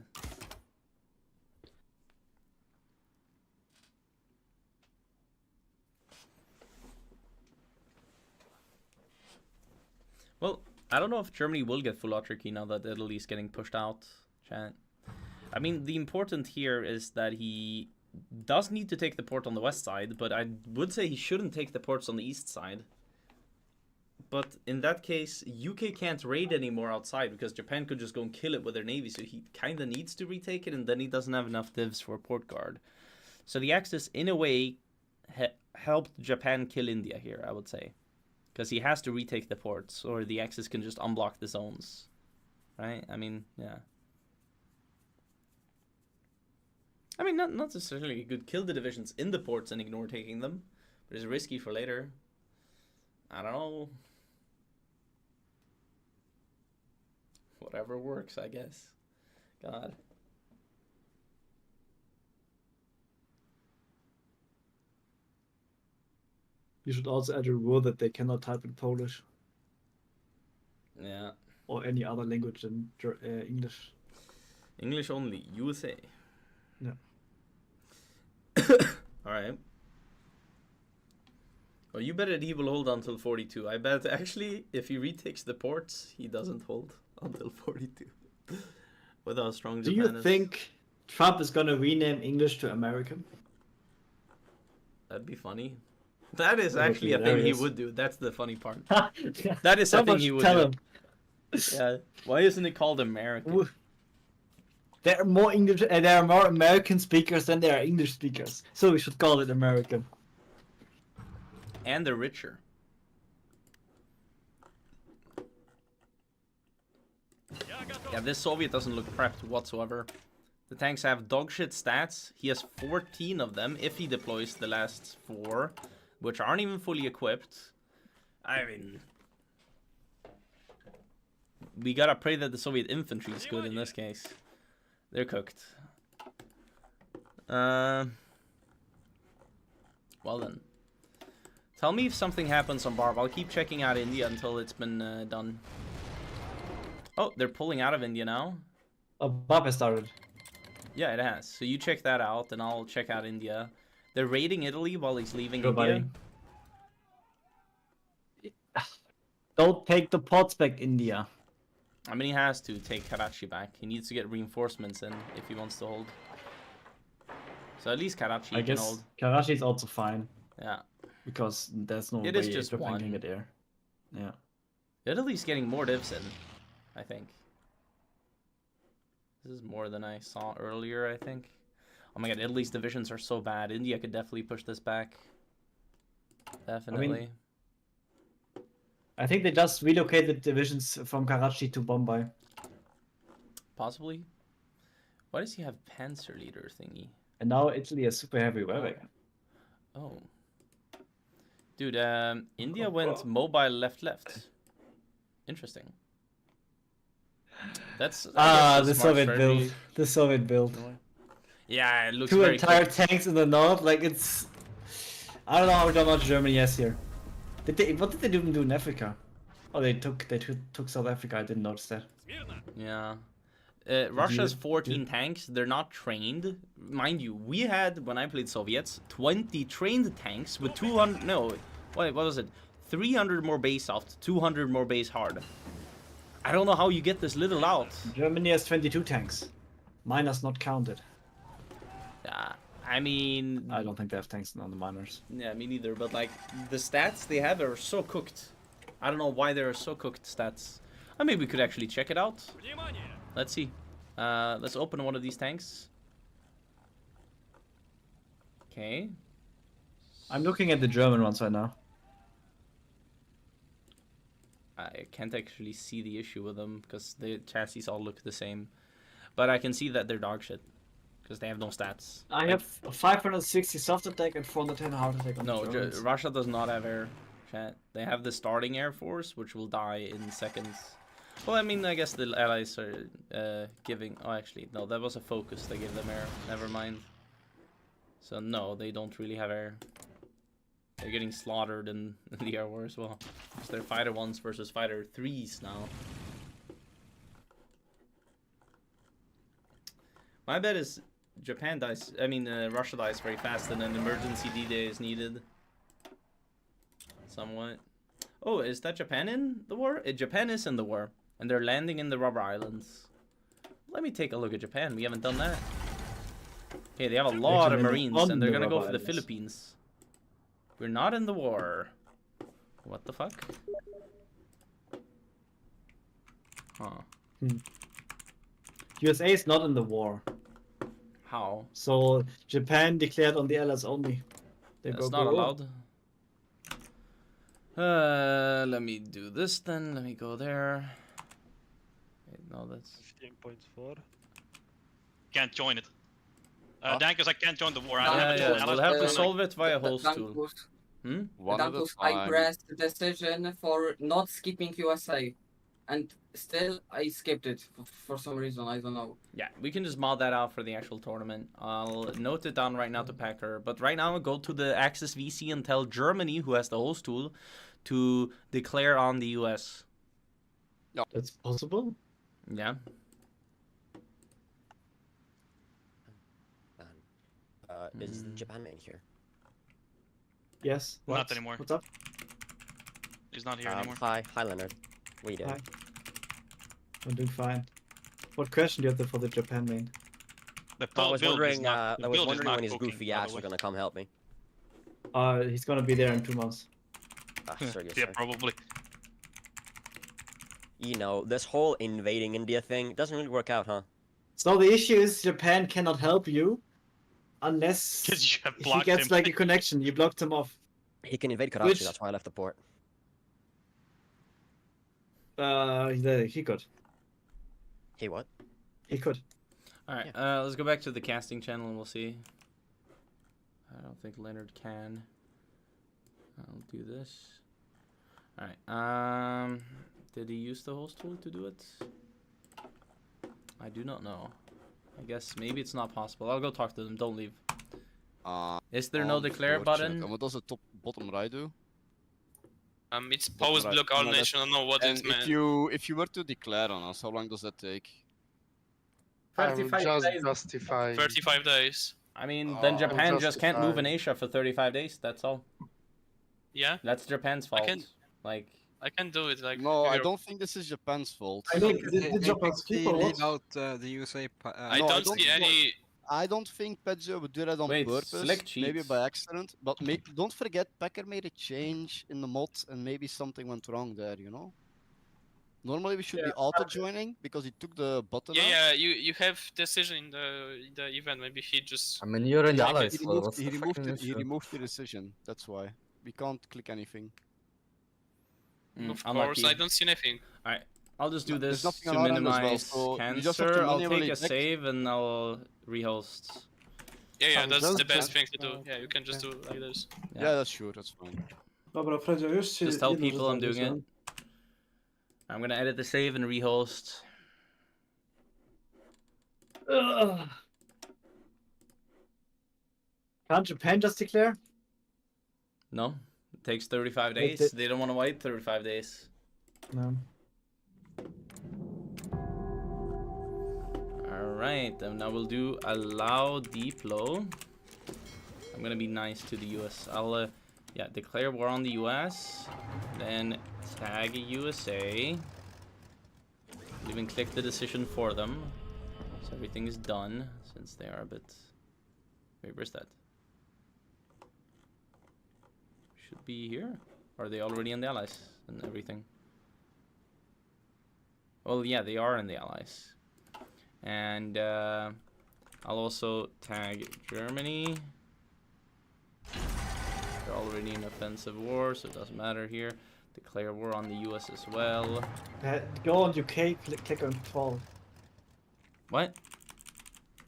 Well, I don't know if Germany will get full autarky now that Italy's getting pushed out, chat. I mean, the important here is that he does need to take the port on the west side, but I would say he shouldn't take the ports on the east side. But in that case, UK can't raid anymore outside because Japan could just go and kill it with their navy, so he kind of needs to retake it, and then he doesn't have enough divs for a port guard. So the Axis, in a way, helped Japan kill India here, I would say. Because he has to retake the ports, or the Axis can just unblock the zones. Right? I mean, yeah. I mean, not necessarily you could kill the divisions in the ports and ignore taking them, but it's risky for later. I don't know. Whatever works, I guess. God. You should also add a rule that they cannot type in Polish Yeah. or any other language than English. English only, USA. Yeah. Alright. Well, you bet that he will hold until 42. I bet actually, if he retakes the ports, he doesn't hold until 42. With how strong Do Japan you is. think Trump is gonna rename English to American? That'd be funny. That is That would actually be a thing he hilarious. would do. That's the funny part. That is something Someone he should would tell do. him. Yeah. Why isn't it called American? There are more English. There are more American speakers than there are English speakers, so we should call it American. And they're richer. Yeah, this Soviet doesn't look prepped whatsoever. The tanks have dogshit stats. He has 14 of them if he deploys the last 4, which aren't even fully equipped. I mean, we gotta pray that the Soviet infantry is good in this case. They're cooked. Well then. Tell me if something happens on Barb. I'll keep checking out India until it's been done. Oh, they're pulling out of India now. Oh, Bob has started. Yeah, it has. So you check that out, and I'll check out India. They're raiding Italy while he's leaving Go, India. buddy. Don't take the pots back, India. I mean, he has to take Karachi back. He needs to get reinforcements in if he wants to hold. So at least Karachi I can guess hold. Karachi is also fine Yeah. because there's no It way is just Japan one. can get there. Yeah. Italy's getting more divs in, I think. This is more than I saw earlier, I think. Oh my god, Italy's divisions are so bad. India could definitely push this back. Definitely. I think they just relocated divisions from Karachi to Bombay. Possibly. Why does he have Panzer Leader thingy? And now Italy has super heavy weapon. Oh. Dude, India went mobile left. Interesting. That's I guess The smart Soviet strategy. build. The Soviet build. Yeah, it looks Two very entire cool. tanks in the north, like it's. I don't know how much Germany has here. What did they even do in Africa? Oh, they took South Africa. I didn't notice that. Yeah. Russia has 14 tanks. They're not trained. Mind you, we had, when I played Soviets, 20 trained tanks with 200... No, what was it? 300 more base soft, 200 more base hard. I don't know how you get this little out. Germany has 22 tanks. Miners not counted. I mean... I don't think they have tanks on the miners. Yeah, me neither. But, like, the stats they have are so cooked. I don't know why they're so cooked stats. Maybe we could actually check it out. Let's see. Let's open one of these tanks. Okay. I'm looking at the German ones right now. I can't actually see the issue with them because the chassis all look the same. But I can see that they're dog shit because they have no stats. I have 560 soft attack and 410 hard attack on No, the Germans. Russia does not have air. Chat. They have the starting air force, which will die in seconds. Well, I mean, I guess the allies are giving... Oh, actually, no, that was a focus. They gave them air. Never mind. So, no, they don't really have air. They're getting slaughtered in the air war as well. Because they're fighter 1s versus fighter 3s now. My bet is Japan dies. I mean, Russia dies very fast, and an emergency D-Day is needed. Somewhat. Oh, is that Japan in the war? Japan is in the war, and they're landing in the Rubber Islands. Let me take a look at Japan. We haven't done that. Okay, they have a lot of Marines, and they're gonna go for the Philippines. We're not in the war. What the fuck? Huh. USA is not in the war. How? So Japan declared on the Allies only. They That's go not go. allowed. Let me do this then. Let me go there. Wait, no, that's... 15.4. Can't join it. Huh? Dankers, I can't join the war. I Yeah, don't have Yeah, a we'll have to solve it via host tool. One at a I time. pressed the decision for not skipping USA, and still I skipped it for some reason. I don't know. Yeah, we can just mod that out for the actual tournament. I'll note it down right now to Packer. But right now, I'll go to the Axis VC and tell Germany, who has the host tool, to declare on the US. That's possible. Yeah. Is Japan main here? Yes. Not What? anymore. What's up? He's not here anymore. Hi Leonard. What are you doing? Hi. I'm doing fine. What question do you have for the Japan main? The I was build is wondering. not- the I was build is wondering not when his cooking, goofy by the ass way. was gonna come help me. He's gonna be there in 2 months. Ah, sorry, Yeah, probably. You know, this whole invading India thing doesn't really work out, huh? So the issue is Japan cannot help you unless 'Cause you have he blocked gets him. like a connection. You blocked him off. He can invade Karachi, Which- that's why I left the port. He could. Hey, what? He could. Alright, let's go back to the casting channel and we'll see. I don't think Leonard can. I'll do this. Alright, did he use the host tool to do it? I do not know. I guess maybe it's not possible. I'll go talk to them, don't leave. Is there no declare button? And what does the top bottom right do? It's post block all nation. I don't know what And it meant. if you were to declare on us, how long does that take? 35 days. justify. 35 days. I mean, then Japan just can't move in justify. Asia for 35 days, that's all. Yeah, That's Japan's fault. can- Like, I can do it. Like No, I figure- don't think this is Japan's fault. I think the Japan's people. the USA. I No, I don't don't see know. any. I don't think Pedzio would do that on Wait, purpose, select maybe cheats. by accident. But don't forget, Packer made a change in the mod, and maybe something went wrong there. You know. Normally we should be auto joining because he took the button. out. Yeah, you have decision in the event. Maybe he just. I mean, you're in the He allies. removed, he removed the decision. That's why we can't click anything. Of unlucky. course, I don't see anything. Alright, I'll just do There's this nothing to on our end as well, minimize so you just have to cancer. I'll manually take a check. save and I'll rehost. Yeah, Oh, that's just the best check. thing to do. Yeah, you can just do it like this. Yeah. Yeah, that's sure. That's fine. Dobra, Fredzio, już się Just tell jedną people I'm rzecz doing it. dowiedziałem. I'm gonna edit the save and rehost. Ugh. Can't Japan just declare? No, it takes 35 Wait, days. They don't want to wait 35 days. No. Alright, and now we'll do allow deplo. I'm gonna be nice to the US. I'll, yeah, declare war on the US. Then tag USA. Even click the decision for them. So everything is done since they are a bit. Wait, where's that? Should be here. Are they already in the allies and everything? Well, yeah, they are in the allies. And I'll also tag Germany. They're already in offensive war, so it doesn't matter here. Declare war on the US as well. Go on UK, click on 12. What?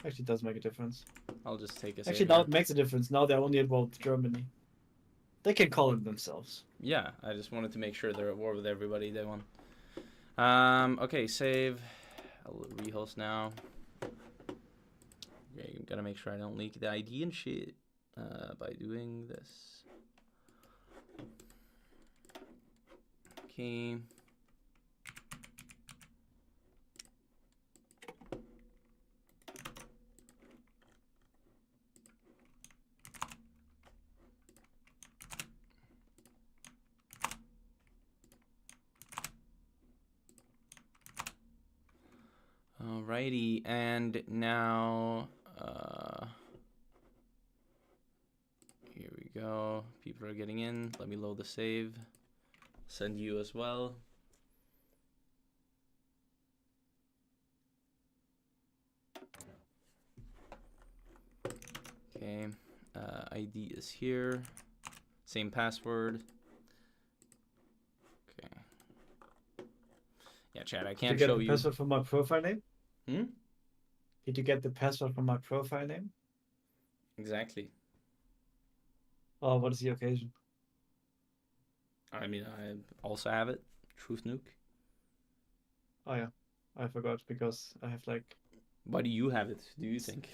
Actually, it does make a difference. I'll just take a save Actually, now here. it makes a difference. Now they're only involved Germany. They can call it themselves. Yeah, I just wanted to make sure they're at war with everybody they want. Okay, save. I'll rehost now. Okay, I'm gonna make sure I don't leak the ID and shit by doing this. Okay. Alrighty, and now here we go. People are getting in. Let me load the save. Send you as well. Okay, ID is here. Same password. Okay. Yeah, chat. I can't show Did you get the password from my profile name? Hmm? Did you get the password from my profile name? Exactly. Oh, what is the occasion? I mean, I also have it. Truth Nuke. Oh yeah, I forgot because I have like. Why do you have it? Do you think?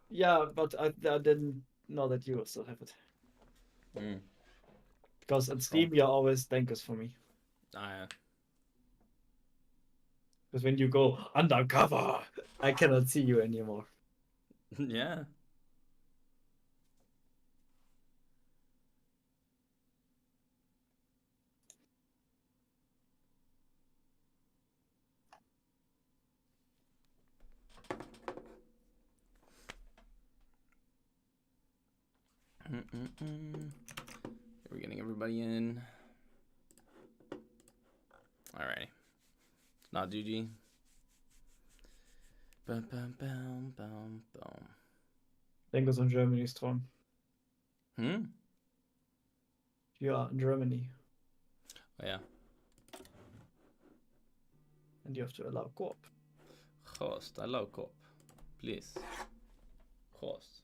Yeah, but I didn't know that you also have it. Mm. Because on Steam you're always thankers for me. Ah, Because when you go undercover, I cannot see you anymore. yeah. We're getting everybody in. Alright. Not GG. Bum, bum, bum, bum, bum. Thankers on Germany strong. Hmm? You are in Germany. Oh, yeah. And you have to allow co-op. Host. I love co-op. Please. Host.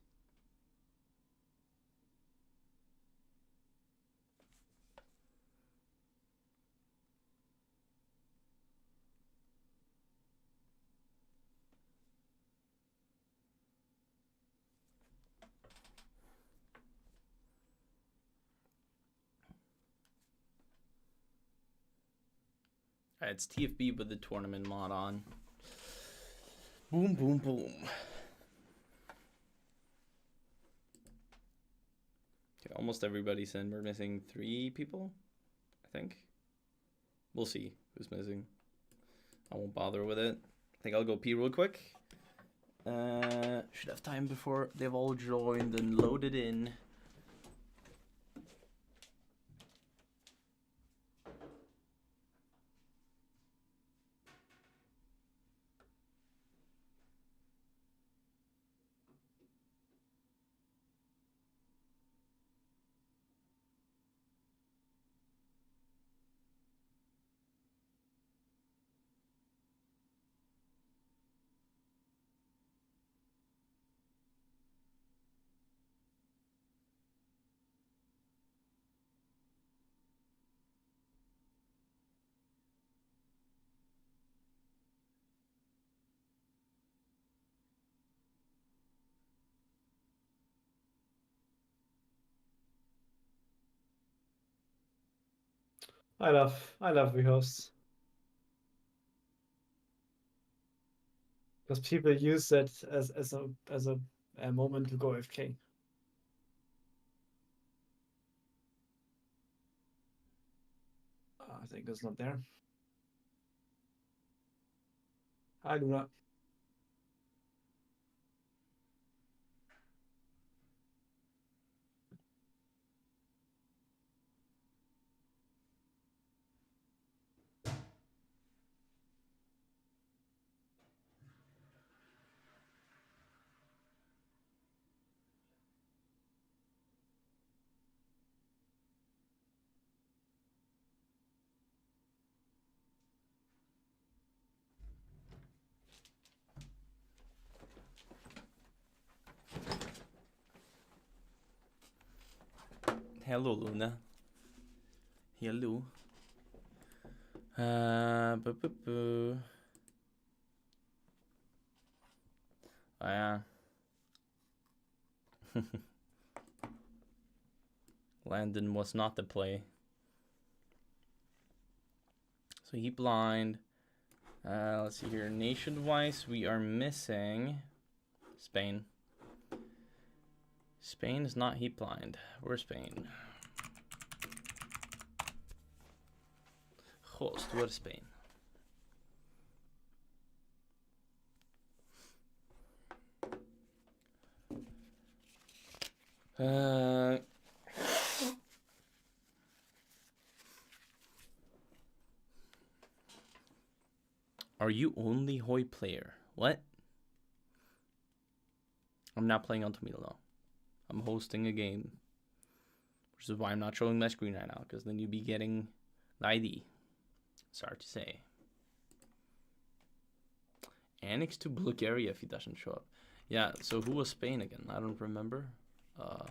Alright, it's TFB with the tournament mod on. Boom, boom, boom. Okay, almost everybody's in. We're missing 3 people, I think. We'll see who's missing. I won't bother with it. I think I'll go pee real quick. Should have time before they've all joined and loaded in. I love rehosts. Because people use that as a moment to go AFK. I think it's not there. Hi Luna. Hello, Luna. Hello. Oh, yeah. Landon was not the play. So he blind. Let's see here. Nation-wise, we are missing Spain. Spain is not heat blind. Where's Spain? Host, where's Spain? Are you only Hoi player? What? I'm not playing on Tomato though. I'm hosting a game. Which is why I'm not showing my screen right now, because then you'd be getting the ID. Sorry to say. Annex to Bulgaria if he doesn't show up. Yeah, so who was Spain again? I don't remember. God,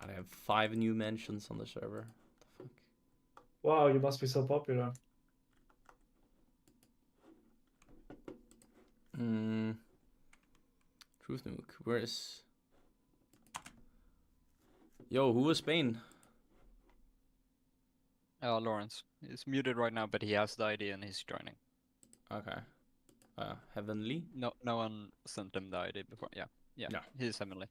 I have 5 new mentions on the server. What the fuck? Wow, you must be so popular. Truth Nuke, where is... Yo, who was Spain? Lawrence. He's muted right now, but he has the ID and he's joining. Okay. Heavenly? No one sent him the ID before. Yeah. He's Heavenly.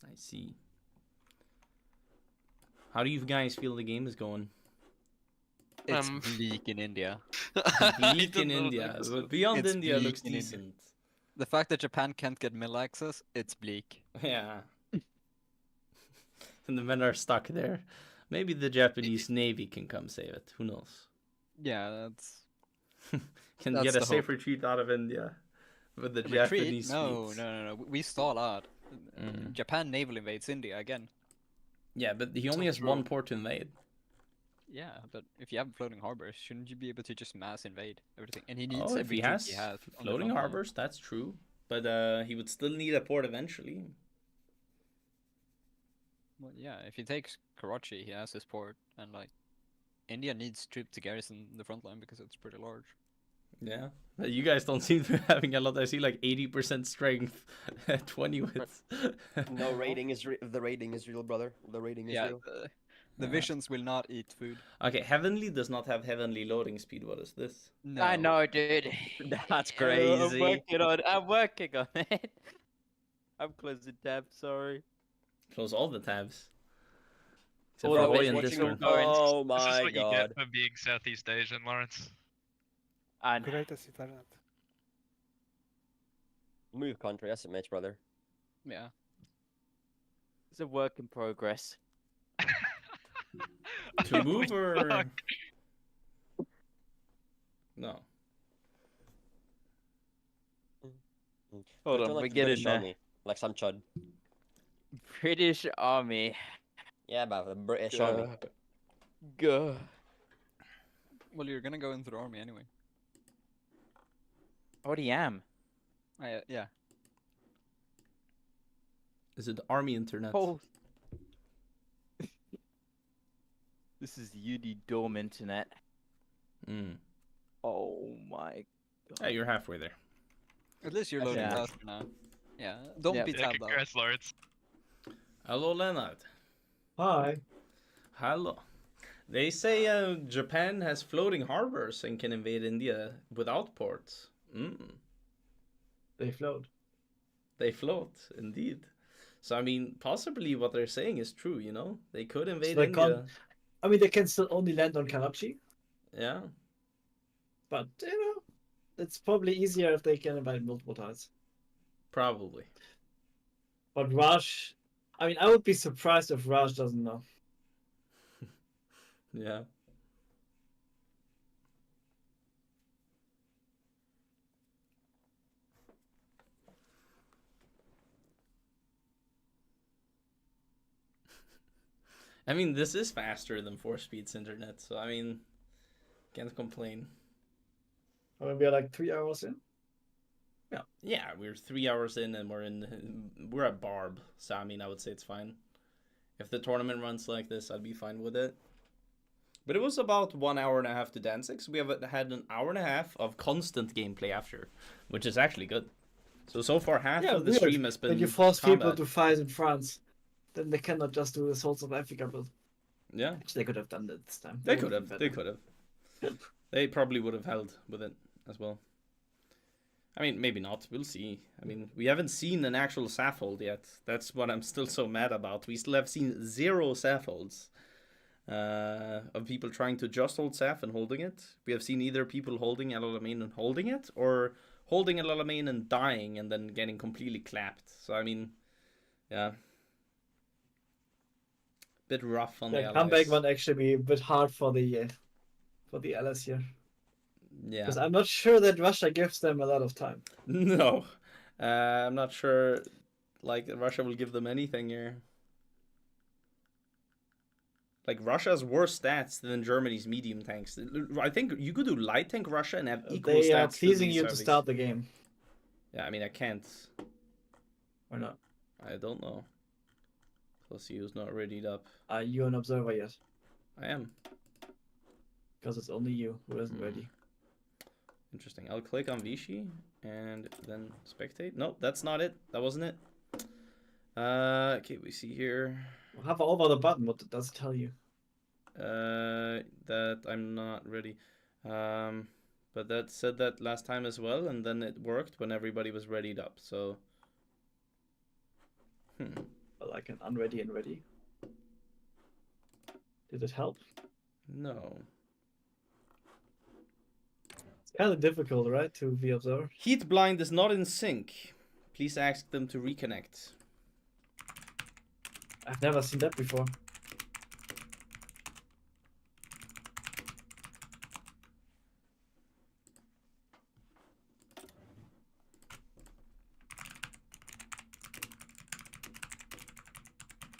I see. How do you guys feel the game is going? It's bleak in India. Bleak in India, but Beyond It's India bleak looks in India. decent. The fact that Japan can't get mill access, it's bleak. Yeah. And the men are stuck there. Maybe the Japanese Navy can come save it. Who knows? Yeah, that's... Can That's get a the safe hope. retreat out of India with the Retreat? Japanese No. fleets. We stall out. Mm. Japan naval invades India again. Yeah, but he only So has true. one port to invade. Yeah, but if you have floating harbors, shouldn't you be able to just mass invade everything? And he needs Oh, if he everything has he has on the floating front line. harbors, that's true. But he would still need a port eventually. Well, yeah, if he takes Karachi, he has his port, and like, India needs troops to garrison the front line because it's pretty large. Yeah. But you guys don't seem to be having a lot. I see like 80% strength, 20 with... No rating is the rating is real, brother. The rating is Yeah, real. the visions will not eat food. Okay, Heavenly does not have heavenly loading speed. What is this? No. I know, dude. That's I'm crazy. working on it. I'm closing tab, sorry. Close all the tabs. Except All for of Hoi it and watching Discord. on torrents. Oh This is my what you god. get for being Southeast Asian, Lawrence. And Greatest internet. Move country, that's a match, brother. Yeah. it's a work in progress. To move Oh, or... fuck. No. Hold Don't on, like we're the getting British there. Army, like some chud. British Army. Yeah, but the British Army. Go. Well, you're gonna go into the army anyway. I already am. Yeah. Is it Army Internet? Oh. This is UD Dorm Internet. Mm. Oh my god. Hey, you're halfway there. At least you're loading Yeah. faster now. Yeah. Don't Yeah. be Yeah, tabbed out. congrats, Lawrence. Hello, Leonard. Hi. Hello. They say Japan has floating harbors and can invade India without ports. They float. They float, indeed. So, I mean, possibly what they're saying is true, you know? They could invade they India. can't- I mean, they can still only land on Karachi, Yeah. but you know, it's probably easier if they can invade multiple times. Probably. But Raj, I mean, I would be surprised if Raj doesn't know. Yeah. I mean, this is faster than 4 speeds internet, so I mean, can't complain. I mean, we are like 3 hours in. Yeah, we're 3 hours in and we're at Barb, so I mean, I would say it's fine. If the tournament runs like this, I'd be fine with it. But it was about 1 hour and a half to Danzig, so we have had an hour and a half of constant gameplay after, which is actually good. So far half of the weird. stream has been When you force people combat. to fight in France, then they cannot just do the Swords of Africa build. Yeah, Which they could have done that this time. they would could have have. been They better. could have. They probably would have held with it as well. I mean, maybe not. We'll see. I mean, we haven't seen an actual Saffold yet. That's what I'm still so mad about. We still have seen 0 Saffolds of people trying to just hold Saf and holding it. We have seen either people holding El Alamein and holding it, or holding a lot of main and dying and then getting completely clapped. So I mean, yeah, bit rough on the allies. Comeback might actually be a bit hard for the allies here. Yeah. Because I'm not sure that Russia gives them a lot of time. No, I'm not sure. Like Russia will give them anything here. Like Russia has worse stats than Germany's medium tanks. I think you could do light tank Russia and have equal stats. They are to teasing these you to heavies. start the game. Yeah, I mean I can't. Or not? I don't know. Let's see who's not readied up. Are you an observer yet? I am. Because it's only you who isn't ready. Interesting. I'll click on Vichy and then spectate. Nope, that's not it. That wasn't it. Okay, we see here. Hover over the button. What does it tell you? That I'm not ready. But that said that last time as well, and then it worked when everybody was readied up. So, Like an unready and ready. Did it help? no. It's kind of difficult, right, to be observed. Heat blind is not in sync. Please ask them to reconnect. I've never seen that before.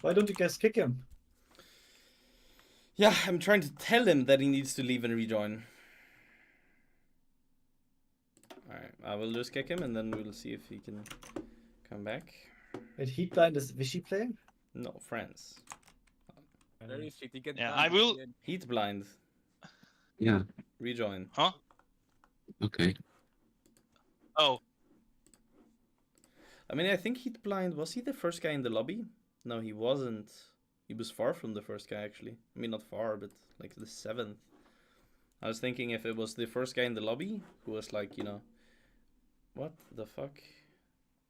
Why don't you guys kick him? Yeah, I'm trying to tell him that he needs to leave and rejoin. Alright, I will just kick him and then we'll see if he can come back. Wait, Heat Blind is Vichy playing? No, friends. Yeah, I will. Heat blind. Yeah. Rejoin. Huh? Okay. Oh. I mean, I think Heat blind, was he the first guy in the lobby? No, he wasn't. He was far from the first guy, actually. I mean, not far, but like the 7th. I was thinking if it was the first guy in the lobby, who was like, you know, what the fuck?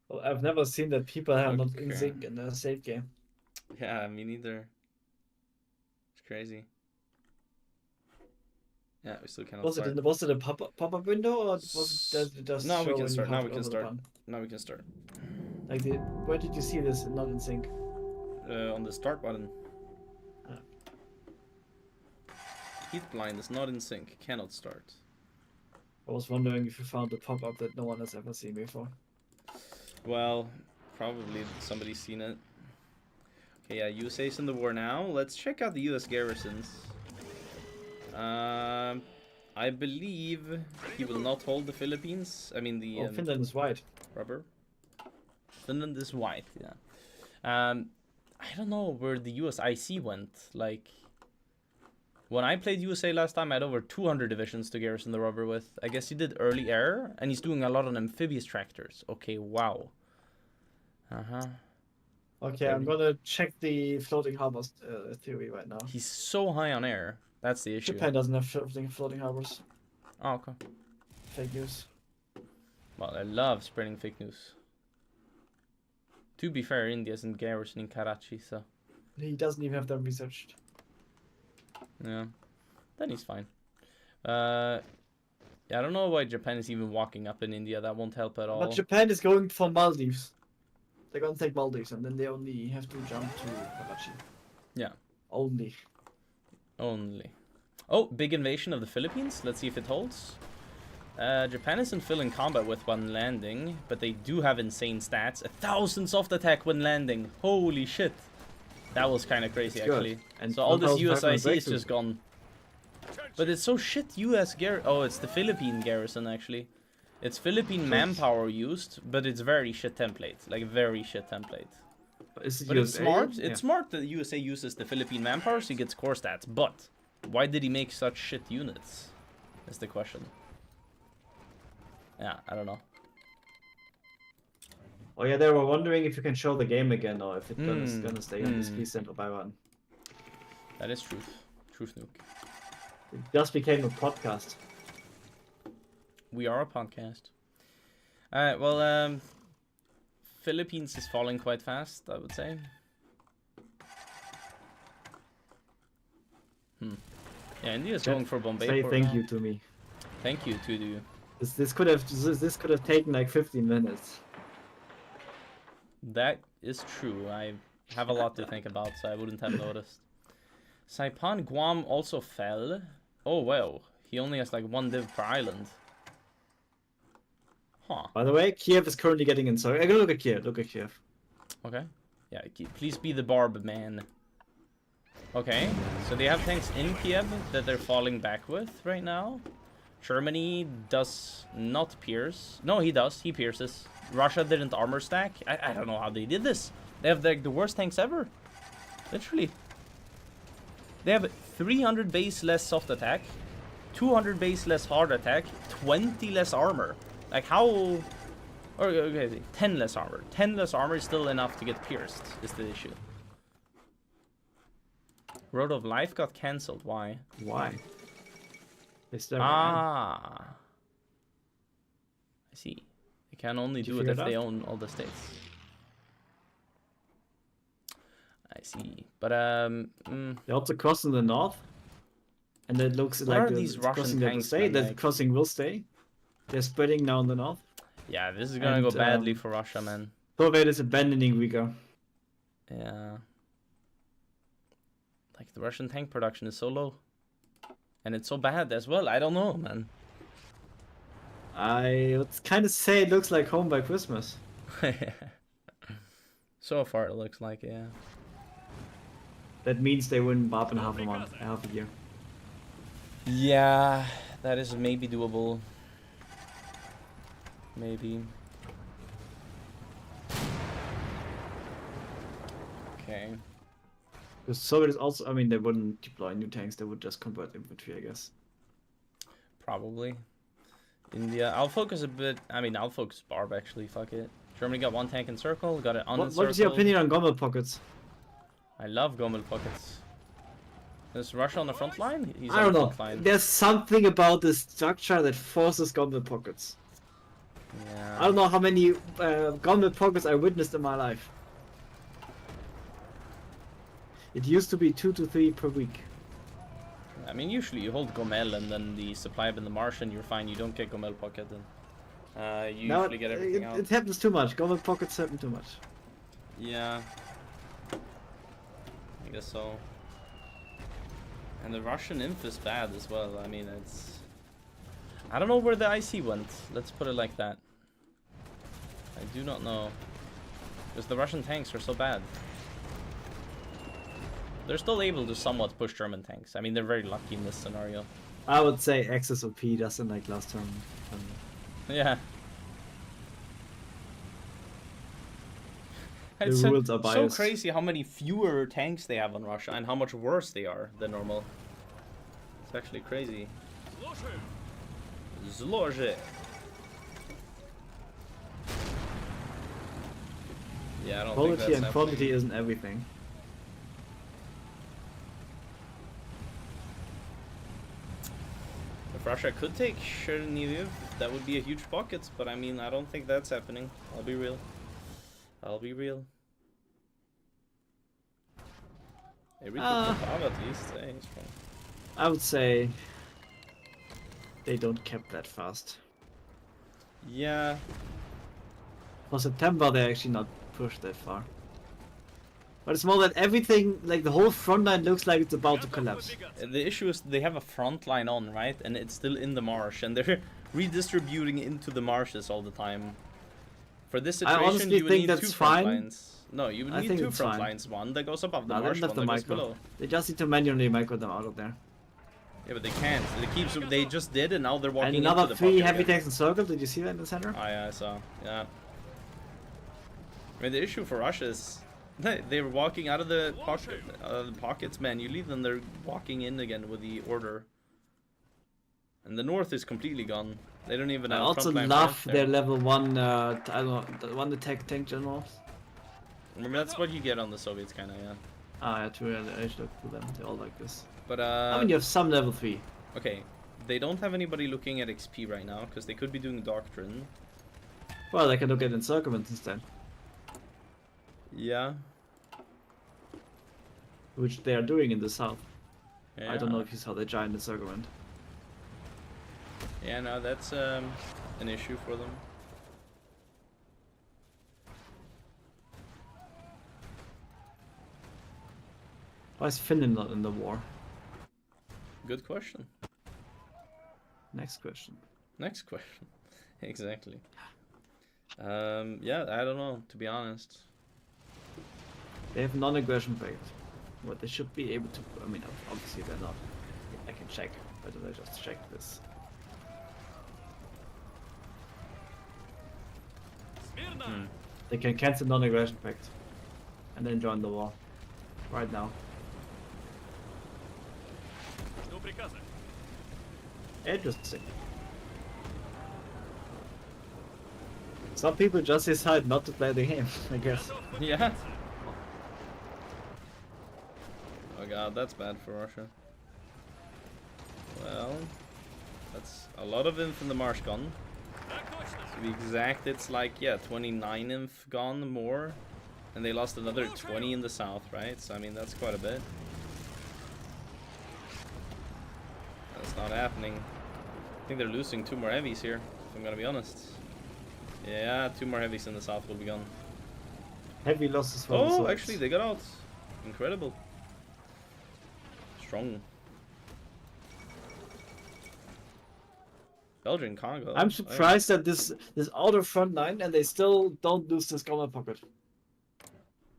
Well, I've never seen that people are not in Okay. sync in a save game. Yeah, me neither. It's crazy. Yeah, we still cannot start. Was it a pop-up window or was it just No, we show can when you start. Now hovered we can over the start. button? Now we can start. Like, where did you see this not in sync? On the start button. Ah. Heat blind is not in sync. Cannot start. I was wondering if you found a pop-up that no one has ever seen before. Well, probably somebody's seen it. Okay, yeah, USA's in the war now. Let's check out the US garrisons. I believe he will not hold the Philippines. I mean the Finland is white. Rubber. Finland is white, yeah. I don't know where the US IC went. Like, when I played USA last time, I had over 200 divisions to garrison the rubber with. I guess he did early air, and he's doing a lot on amphibious tractors. Okay, wow. Uh-huh. Okay, I'm gonna check the floating harbors theory right now. He's so high on air. That's the issue. Japan doesn't have floating harbors. Oh, okay. Fake news. Well, I love spreading fake news. To be fair, India isn't garrisoning Karachi, so... He doesn't even have them researched. Yeah. Then he's fine. Yeah, I don't know why Japan is even walking up in India. That won't help at all. But Japan is going for Maldives. They're gonna take Maldives, and then they only have to jump to Karachi. Yeah. Only. Only. Oh, big invasion of the Philippines. Let's see if it holds. Japan isn't full in combat with one landing, but they do have insane stats. 1,000 soft attack when landing. Holy shit. That was kind of crazy, That's good. actually. And So all this 1,500 USIC is just gone. But it's so shit US Oh, it's the Philippine garrison, actually. It's Philippine manpower used, but it's very shit template. Like, very shit template. But it's USA? Smart. It's smart that USA uses the Philippine manpower so he gets core stats. But why did he make such shit units? Is the question. Yeah, I don't know. Oh yeah, they were wondering if you can show the game again or if it's gonna stay on this Peace Center by one. That is truth. Truth nuke. It just became a podcast. We are a podcast. Alright, well, Philippines is falling quite fast, I would say. Yeah, India's going for Bombay. Say port thank now. you to me. Thank you to you. This could have taken like 15 minutes. That is true. I have a lot to think about, so I wouldn't have noticed. Saipan Guam also fell. Oh wow, he only has like 1 div per island. Huh. By the way, Kiev is currently getting in. So I gotta look at Kiev. Look at Kiev. Okay. Yeah, please be the Barb man. Okay, so they have tanks in Kiev that they're falling back with right now. Germany does not pierce. No, he does. He pierces. Russia didn't armor stack. I don't know how they did this. They have like the worst tanks ever. Literally. They have 300 base less soft attack, 200 base less hard attack, 20 less armor. Like how... Or, okay, 10 less armor. 10 less armor is still enough to get pierced, is the issue. Road of Life got cancelled. Why? Why? I see. They can only do it if they own all the states. I see. But They also cross in the north, and it looks like these Russian crossing that will tanks, stay. man, The like- crossing will stay. They're spreading now in the north. yeah, this is gonna And, go badly for Russia, man. Soviet is abandoning Riga. Yeah. Like, the Russian tank production is so low. And it's so bad as well. I don't know, man. I would kind of say it looks like home by Christmas. So far, it looks like, yeah. That means they wouldn't bop in half a year. Yeah, that is maybe doable. Maybe. Okay. The Soviet is also, I mean, they wouldn't deploy new tanks, they would just convert infantry, I guess. Probably. India. I'll focus a bit. I mean, I'll focus Barb, actually. Fuck it. Germany got 1 tank in circle, got it unencircled. What is your opinion on Gommel pockets? I love Gomel pockets. Is Russia on the front line? He's I on don't the know. front line. There's something about the structure that forces Gommel pockets. Yeah. I don't know how many Gommel pockets I witnessed in my life. It used to be 2 to 3 per week. I mean, usually you hold Gomel and then the supply up in the marsh and you're fine. You don't get Gomel pocket then. You Now usually get everything out. it happens too much. Gommel pockets happen too much. Yeah. I guess so. And the Russian inf is bad as well. I mean, it's... I don't know where the IC went. Let's put it like that. I do not know. Because the Russian tanks are so bad. They're still able to somewhat push German tanks. I mean, they're very lucky in this scenario. I would say XSOP doesn't like last time. Yeah. The It's rules are so biased. crazy how many fewer tanks they have on Russia and how much worse they are than normal. It's actually crazy. Zloje. Yeah, I don't think Quality that's and happening. quantity isn't everything. If Russia could take Chernihiv, that would be a huge pocket, but I mean, I don't think that's happening. I'll be real. I'll be real. Hey, we took Poltava at least. Hey, he's fine. I would say they don't cap that fast. Yeah. For September, they actually not pushed that far. But it's more that everything, like the whole front line looks like it's about to collapse. The issue is they have a front line on, right? And it's still in the marsh, and they're redistributing into the marshes all the time. For this I situation, honestly you would think need that's 2 front fine. lines. No, you would I need think 2 it's front fine. lines. One that goes above the No, they marsh, don't one have that the goes micro. below. They just need to manually micro them out of there. Yeah, but they can't. They just did, and now they're walking And into another the 3 pocket heavy again. tanks in circle, did you see that in the center? Oh yeah, I saw. Yeah. I mean, the issue for Russia is they're walking out of the pockets manually, then they're walking in again with the order. And the north is completely gone. They don't even I have also frontline love front their there. level 1, I don't know, the 1 attack tank generals. I mean, that's what you get on the Soviets, kind of, yeah. Ah, yeah, true, I should look for them, they all like this. But, I mean, you have some level 3. okay, they don't have anybody looking at XP right now, because they could be doing Doctrine. Well, they can look at encirclement instead, Yeah. which they are doing in the south. Yeah. I don't know if you saw the giant encirclement. Yeah, no, that's an issue for them. Why is Finland not in the war? Good question. Next question. Next question. Exactly. Yeah, I don't know, to be honest. They have non-aggression pact. What they should be able to. I mean, obviously they're not. I can check. Why don't I just check this? They can cancel non-aggression pact and then join the war right now. Interesting. Some people just decide not to play the game, I guess. Yeah. Oh god, that's bad for Russia. Well, that's a lot of inf in the marsh gone. To be exact, it's like, yeah, 29 inf gone more. And they lost another 20 in the south, right? So, I mean, that's quite a bit. That's not happening. I think they're losing 2 more heavies here, if I'm gonna be honest. Yeah, 2 more heavies in the south will be gone. Heavy losses for the Oh, Soviets. actually, they got out. Incredible. Strong. Belgian Congo. I'm surprised that this outer front line and they still don't lose this counter pocket.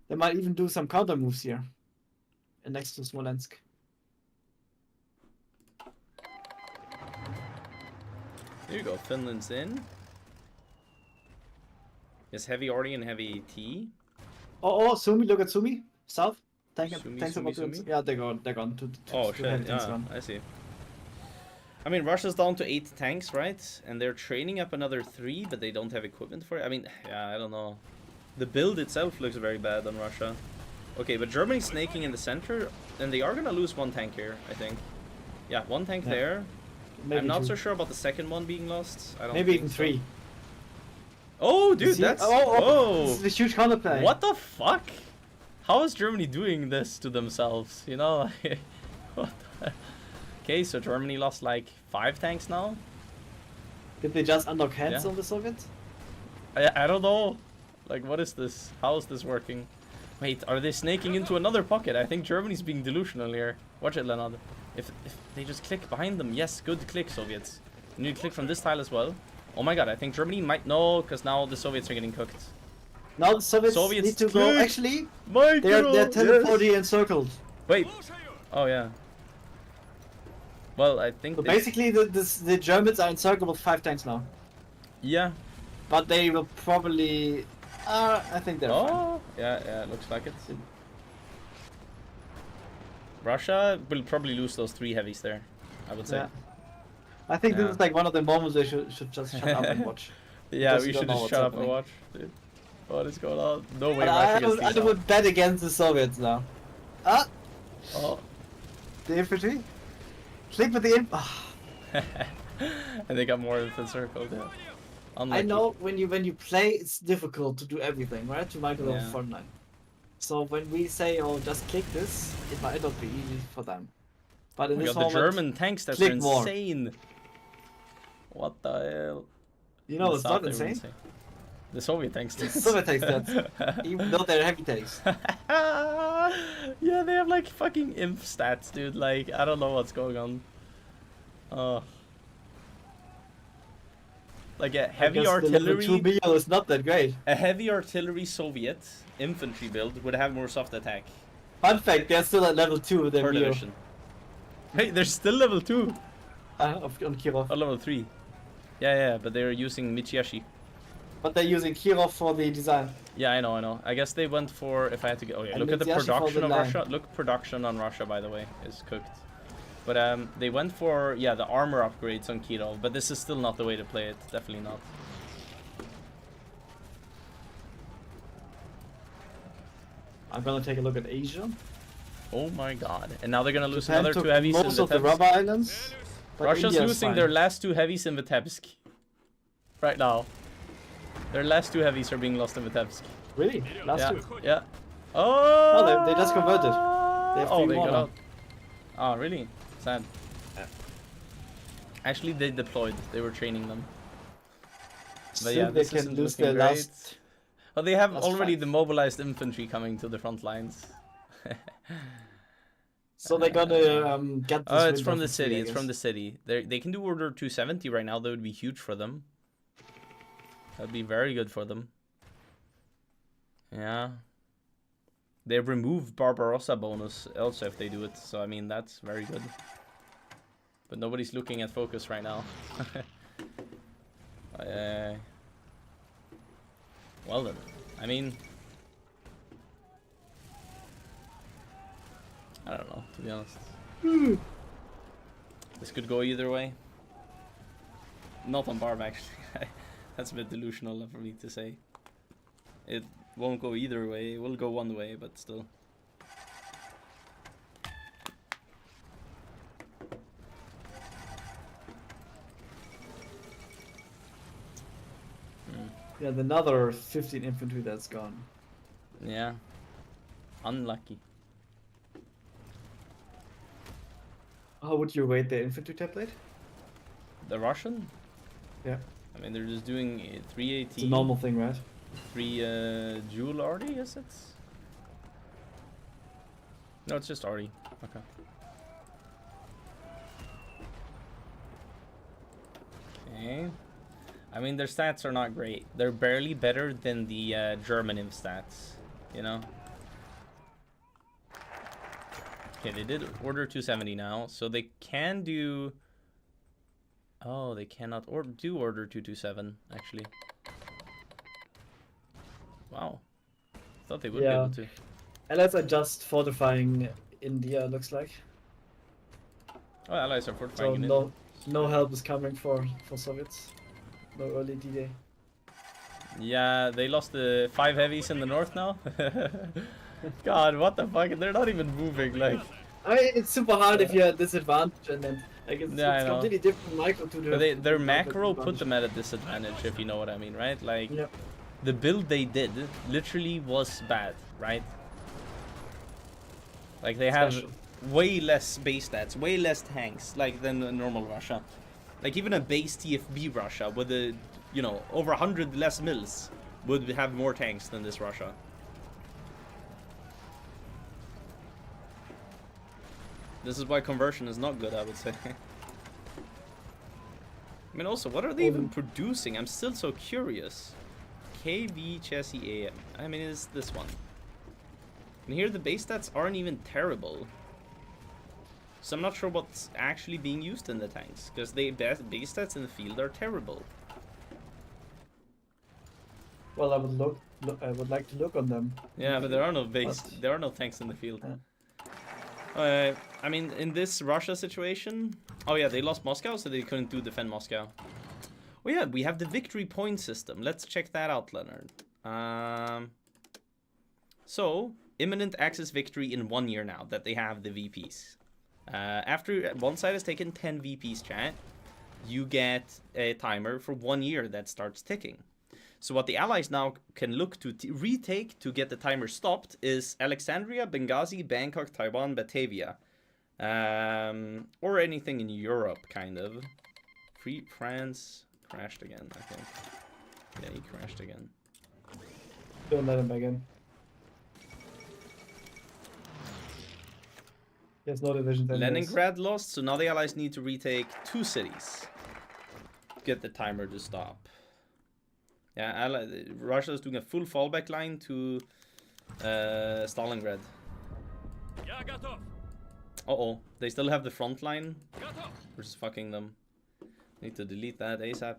They might even do some counter moves here. And next to Smolensk. Here you go, Finland's in. Is heavy already and heavy T? Oh, Sumi, look at Sumi. South. Tanks Sumi, about Sumi? Yeah, they're gone. They're gone. Oh two heavy shit, tanks yeah, gone. I see. I mean, Russia's down to 8 tanks, right? And they're training up another 3, but they don't have equipment for it. I mean, yeah, I don't know. The build itself looks very bad on Russia. Okay, but Germany's snaking in the center, and they are gonna lose 1 tank here, I think. Yeah, 1 tank there. Maybe I'm not 2. so sure about the second one being lost. I don't Maybe think even so. 3. Oh, dude, See? that's... This is a huge counterplay. What the fuck? How is Germany doing this to themselves? You know, what the... Okay, so Germany lost like 5 tanks now? Did they just unlock hands Yeah. on the Soviets? I don't know. Like, what is this? How is this working? Wait, are they snaking into another pocket? I think Germany's being delusional here. Watch it, Leonard. If they just click behind them. Yes, good click, Soviets. You need to click from this tile as well. Oh my god, I think Germany might... No, because now the Soviets are getting cooked. Now the Soviets need to go. click. Actually, Micro, they're teleporting encircled. Wait. Oh, yeah. Well, I think... So they- basically, the Germans are encircled with 5 tanks now. Yeah. But they will probably... I think they're fine. Oh, yeah, it looks like it. Russia will probably lose those 3 heavies there, I would say. Yeah. I think Yeah. this is like one of the moments they should just shut up and watch. Yeah, Because we you don't should know just what's shut up and happening. watch, dude. What is going on? No way But Russia I gets would, these I out. would bet against the Soviets now. Ah! Oh. The infantry? Click with the inf. And they got more infant circled, yeah. Unlucky. I know when you play, it's difficult to do everything, right? To micro the Yeah. front line. So when we say, oh, just click this, it might not be easy for them. But in We this got the moment, German tanks that are click more. insane. What the hell? You know, In it's the not south they were insane. The Soviet tanks. The Soviet tanks, that's even though they're heavy tanks. Yeah, they have like fucking imp stats, dude. Like, I don't know what's going on. Like a heavy I guess the level artillery. 2 Mio is not that great. A heavy artillery Soviet infantry build would have more soft attack Fun fact, they're still at level 2 with their per Mio. division. Hey, they're still level 2. On Kirov. Or level 3. Yeah, but they're using Michiashi. But they're using Kirov for the design. Yeah, I know. I guess they went for, if I had to go, okay, And look at the Michiashi for production the of line. Russia. Look, production on Russia, by the way, is cooked. But they went for, yeah, the armor upgrades on Kirov, but this is still not the way to play it. Definitely not. I'm gonna take a look at Asia. Oh my god. And now they're gonna lose Japan another took 2 heavies in most of the Vitebsk. rubber islands. But Russia's India's losing fine. their last 2 heavies in Vitebsk. Right now. Their last 2 heavies are being lost in Vitebsk. Really? Last Yeah, 2? yeah. Oh! Oh, they just converted. They have 3 they more got now. out. Oh, really? Sad. Actually, they deployed. They were training them. But Soon yeah, they this can isn't lose looking their great. last. Oh, they have last already fight. the mobilized infantry coming to the front lines. So they're gonna get this Oh, it's wind from the infantry, city. I It's from the guess. city. They can do order 270 right now. That would be huge for them. That'd be very good for them. Yeah. They remove Barbarossa bonus also if they do it. So I mean that's very good. But nobody's looking at focus right now. Well then, I mean, I don't know, to be honest. This could go either way. Not on Barb, actually. That's a bit delusional for me to say. It won't go either way. It will go one way, but still. Yeah, another 15 infantry that's gone. Yeah. Unlucky. How would you rate the infantry template? The Russian? Yeah. I mean, they're just doing 318. It's a normal thing, right? 3 Jewel Arty, is it? No, it's just Arty. Okay. Okay. I mean, their stats are not great. They're barely better than the German inf stats, you know? Okay, they did order 270 now, so they can do... Oh, they cannot do order 227, actually. Wow. Thought they would be able to. Allies are just fortifying India, looks like. Oh, allies are So fortifying in no help is coming for Soviets. No early D-Day. Yeah, they lost the 5 heavies in the north now. God, what the fuck? They're not even moving, like... I mean, it's super hard if you're at disadvantage and then like it's, Yeah, it's I know. completely different micro to the... But their to the macro put advantage. them at a disadvantage, if you know what I mean, right? Like, Yep. the build they did literally was bad, right? Like, they have Special. way less base stats, way less tanks, like, than the normal Russia. Like, even a base TFB Russia with a, you know, over 100 less mills would have more tanks than this Russia. This is why conversion is not good, I would say. I mean, also, what are they even producing? I'm still so curious. KV Chassis A. I mean, it's this one. And here the base stats aren't even terrible. So I'm not sure what's actually being used in the tanks, because the base stats in the field are terrible. Well, I would like to look on them. Yeah, but there are no there are no tanks in the field. I mean, in this Russia situation, oh yeah, they lost Moscow, so they couldn't defend Moscow. Oh yeah, we have the victory point system. Let's check that out, Leonard. So, imminent Axis victory in 1 year now that they have the VPs. After one side has taken 10 VPs, chat, you get a timer for 1 year that starts ticking. So what the Allies now can look to retake to get the timer stopped is Alexandria, Benghazi, Bangkok, Taiwan, Batavia. Or anything in Europe, kind of. Free France crashed again, I think. Yeah, he crashed again. Don't let him back in. There's no divisions anyways. Leningrad lost, so now the Allies need to retake 2 cities. Get the timer to stop. Yeah, Russia is doing a full fallback line to Stalingrad. Uh-oh, they still have the front line. We're just fucking them. Need to delete that ASAP.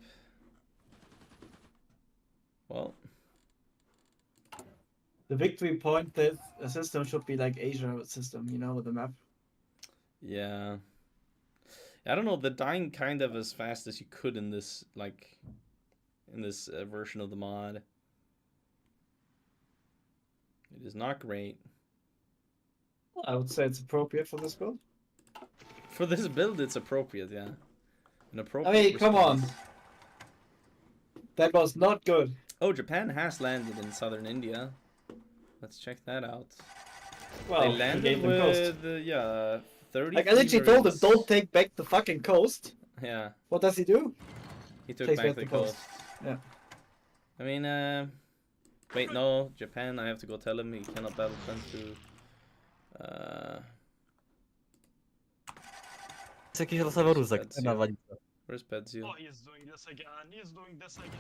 Well. The victory point system should be like Asia system, you know, with the map. Yeah. I don't know, they're dying kind of as fast as you could in this, like, in this version of the mod. It is not great. I would say it's appropriate for this build. For this build, it's appropriate, yeah. An appropriate I mean, come on. response. That was not good. Oh, Japan has landed in southern India. Let's check that out. Well, they he landed gave them coast. with, yeah, 30. Like, I literally told them, don't take back the fucking coast. Yeah. What does he do? He took Takes back back the the coast. post. Yeah. I mean, wait, no, Japan. I have to go tell him he cannot battle plan to. Jakiś losowy rózek. Pedzio. Nawalić. Where's Pedzio? Oh, he's doing this again. He's doing this again.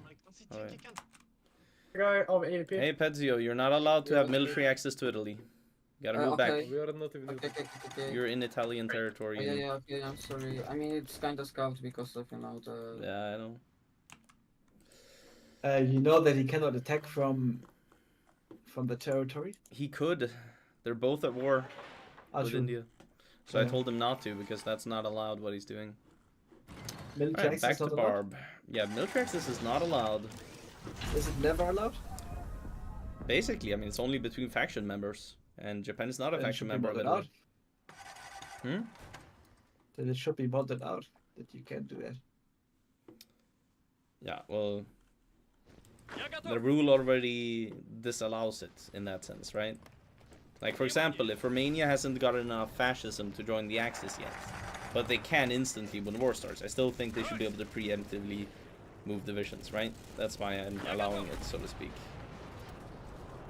Like, does he think Alright. he can? Guy of ADP. Hey Pedzio, you're not allowed to have military access to Italy. You gotta move back. Okay. We are not even. Okay. You're in Italian territory. Yeah, okay, I'm sorry. I mean, it's kind of scout because of, the... Yeah, I know. You know that he cannot attack from the territory. He could. They're both at war with True. India. So I Yeah. told him not to because that's not allowed what he's doing. Military Alright, back access to not allowed? Barb. Yeah, military access is not allowed. Is it never allowed? Basically, I mean, it's only between faction members. And Japan is not a Then it faction should be member of bottled Italy. out. Then it should be bottled out that you can't do that. Yeah, well, the rule already disallows it in that sense, right? Like, for example, if Romania hasn't got enough fascism to join the Axis yet, but they can instantly when war starts, I still think they should be able to preemptively move divisions, right? That's why I'm allowing it, so to speak.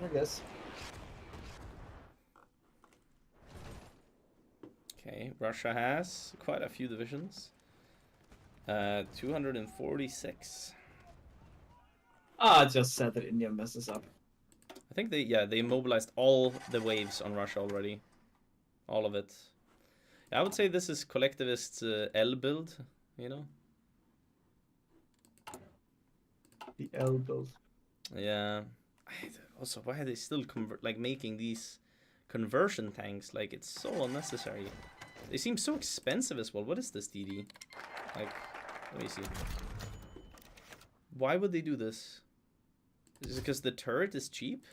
I guess. Okay, Russia has quite a few divisions. 246. Ah, just said that India messes up. I think they mobilized all the waves on Russia already. All of it. I would say this is collectivist L build, you know? The L build. Yeah. Also, why are they still making these conversion tanks? Like, it's so unnecessary. They seem so expensive as well. What is this, DD? Like, let me see. Why would they do this? Is it because the turret is cheap?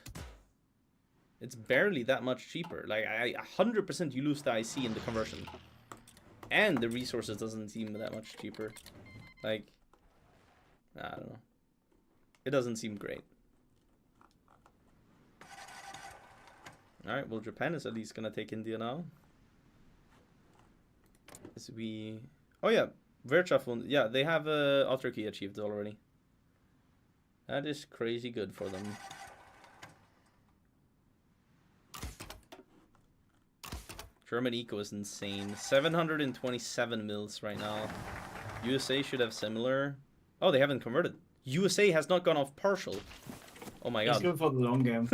It's barely that much cheaper. Like, 100% you lose the IC in the conversion. And the resources doesn't seem that much cheaper. Like, I don't know. It doesn't seem great. Alright, well, Japan is at least gonna take India now. As we... Oh yeah, Wirtschaft. Yeah, they have autarky achieved already. That is crazy good for them. German eco is insane. 727 mils right now. USA should have similar. Oh, they haven't converted. USA has not gone off partial. Oh my god. He's going for the long game.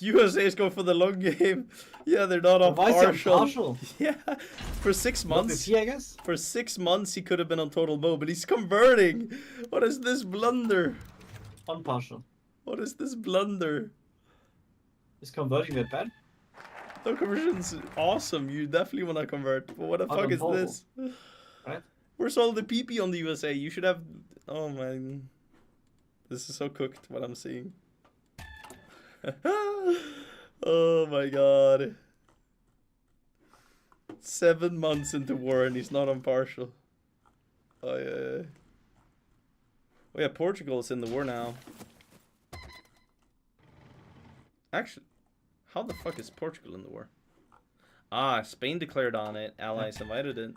USA is going for the long game. Yeah, they're not on Why is he on partial. partial? Yeah, for 6 months. He, I guess. For 6 months, he could have been on total mo, but he's converting. What is this blunder? On partial. What is this blunder? Is converting that bad? No, conversion's awesome. You definitely want to convert. But what the fuck is this? Right? Where's all the PP on the USA? You should have... Oh, man. This is so cooked, what I'm seeing. Oh, my God. 7 months into war and he's not on partial. Oh, yeah. Oh, yeah, Portugal is in the war now. Actually... How the fuck is Portugal in the war? Ah, Spain declared on it. Allies invited it.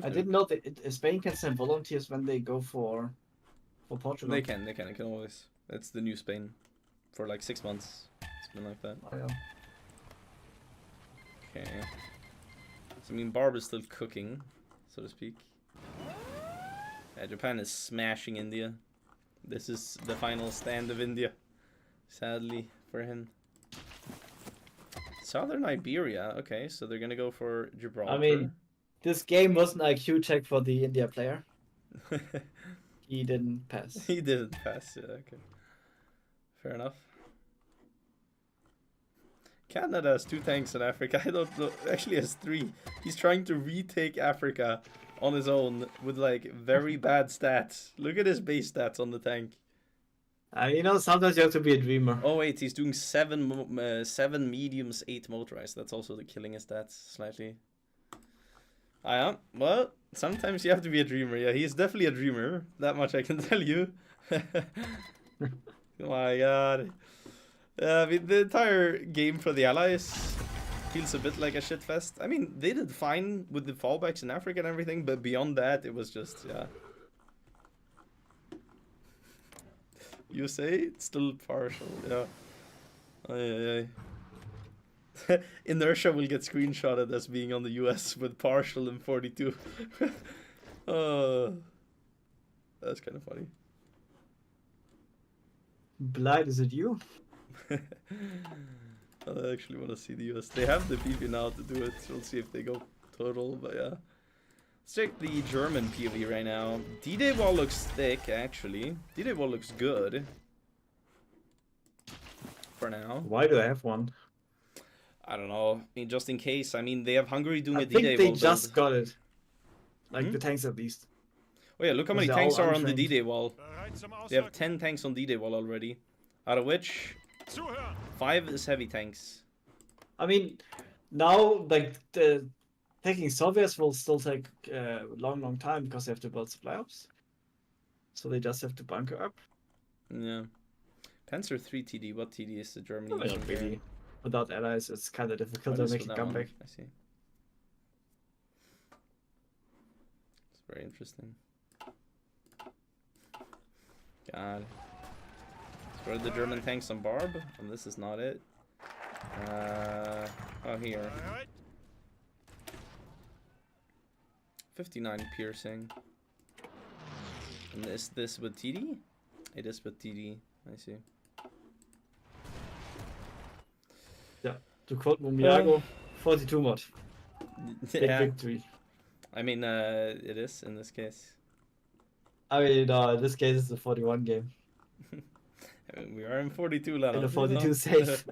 I didn't know that Spain can send volunteers when they go for Portugal. They can always. It's the new Spain. For like 6 months. It's been like that. Oh, yeah. Okay. So, I mean, Barb is still cooking, so to speak. Yeah, Japan is smashing India. This is the final stand of India. Sadly for him. Southern Iberia. Okay, so they're gonna go for Gibraltar. I mean, this game was an IQ check for the India player. He didn't pass. He didn't pass. Yeah, okay. Fair enough. Canada has 2 tanks in Africa. I don't know. Actually, has 3. He's trying to retake Africa on his own with like very bad stats. Look at his base stats on the tank. You know, sometimes you have to be a dreamer. Oh wait, he's doing 7 mediums, 8 motorized. That's also the killing his stats slightly. Yeah. Well, sometimes you have to be a dreamer. Yeah, he's definitely a dreamer. That much I can tell you. Oh my god. I mean, the entire game for the Allies feels a bit like a shit fest. I mean, they did fine with the fallbacks in Africa and everything, but beyond that, it was just, yeah. USA, it's still partial, yeah. Aye. Inertia will get screenshotted as being on the US with partial in 42. That's kind of funny. Blight, is it you? I actually want to see the US. They have the PV now to do it. So we'll see if they go total, but yeah. Let's check the German PV right now. D-Day wall looks thick, actually. D-Day wall looks good. For now. Why do I have one? I don't know. I mean, just in case. I mean, they have Hungary doing I a D-Day think they wall just build. got it. Like the tanks at least. Oh yeah, look how many They're tanks all are on the untrained. D-Day wall. They have 10 tanks on D-Day wall already. Out of which 5 is heavy tanks. I mean, now like the taking Soviets will still take a long time because they have to build supply ops. So they just have to bunker up. Yeah. Panzer 3 TD. What TD is the Germany Not using here? really. Without allies, it's kind of difficult What to is make with a that one? comeback. I see. It's very interesting. God. So where are the German tanks on Barb? And this is not it. Oh, here. 59 piercing. And is this with TD? It is with TD. I see. Yeah, to quote Mumiago, 42 mod. Big Yeah. victory. I mean, it is in this case. I mean, no, in this case it's a 41 game. I mean, we are in 42 now. In a 42 safe.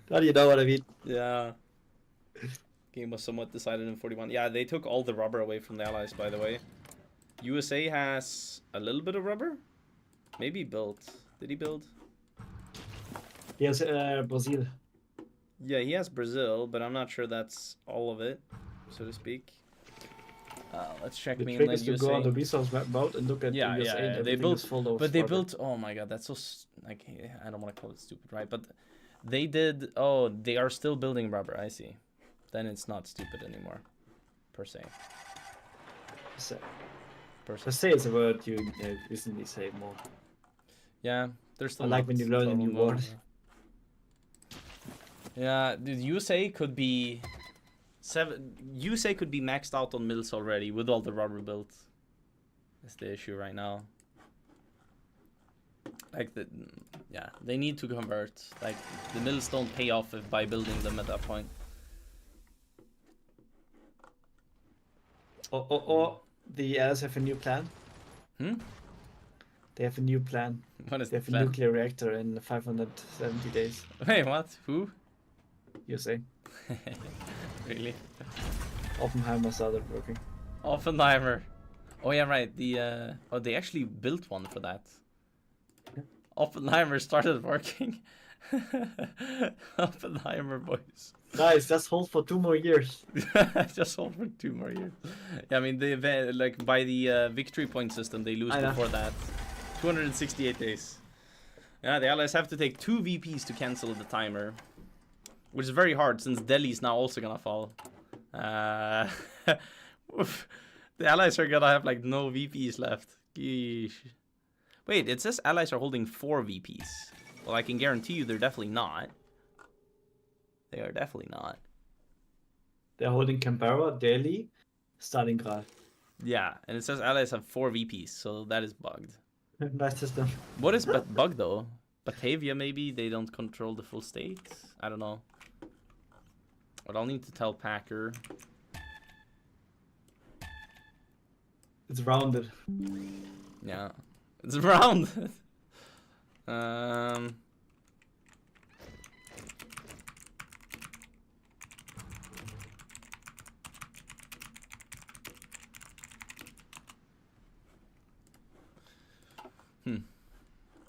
Now you know what I mean. Yeah. Game was somewhat decided in 41. Yeah, they took all the rubber away from the Allies, by the way. USA has a little bit of rubber. Maybe built. Did he build? Yes, Brazil. Yeah, he has Brazil, but I'm not sure that's all of it, so to speak. Let's check The trick mainland is to USA. go on the resource map mode and look at Yeah, the USA and yeah, they everything built, is full of but they rubber. built. Oh my god, that's so like I don't want to call it stupid, right? But they did. Oh, they are still building rubber. I see. Then it's not stupid anymore, per se. Per se is a word you recently say more. Yeah, there's still. I like not when you learn a total new no, word. Yeah, the USA could be USA could be maxed out on mills already with all the rubber built. That's the issue right now. Like yeah, they need to convert. Like the mills don't pay off by building them at that point. Or the Allies have a new plan. Hmm? They have a new plan. What is they the have plan? a nuclear reactor in 570 days. Wait, what? Who? USA. Really? Oppenheimer started working. Oppenheimer. Oh yeah, right. The oh, they actually built one for that. Oppenheimer started working. Oppenheimer, boys. Guys, just hold for 2 more years. Just hold for 2 more years. Yeah, I mean, the event, like by the victory point system, they lose I know. before that. 268 days. Yeah, the Allies have to take 2 VPs to cancel the timer, which is very hard since Delhi's now also gonna fall. The Allies are gonna have like no VPs left. Yeesh. Wait, it says Allies are holding 4 VPs. Well, I can guarantee you they're definitely not. They are definitely not. They're holding Canberra, Delhi, Stalingrad. Yeah, and it says Allies have 4 VPs, so that is bugged. Nice system. What is bugged though? Batavia maybe? They don't control the full state? I don't know. But I'll need to tell Packer. It's rounded. Yeah. It's rounded.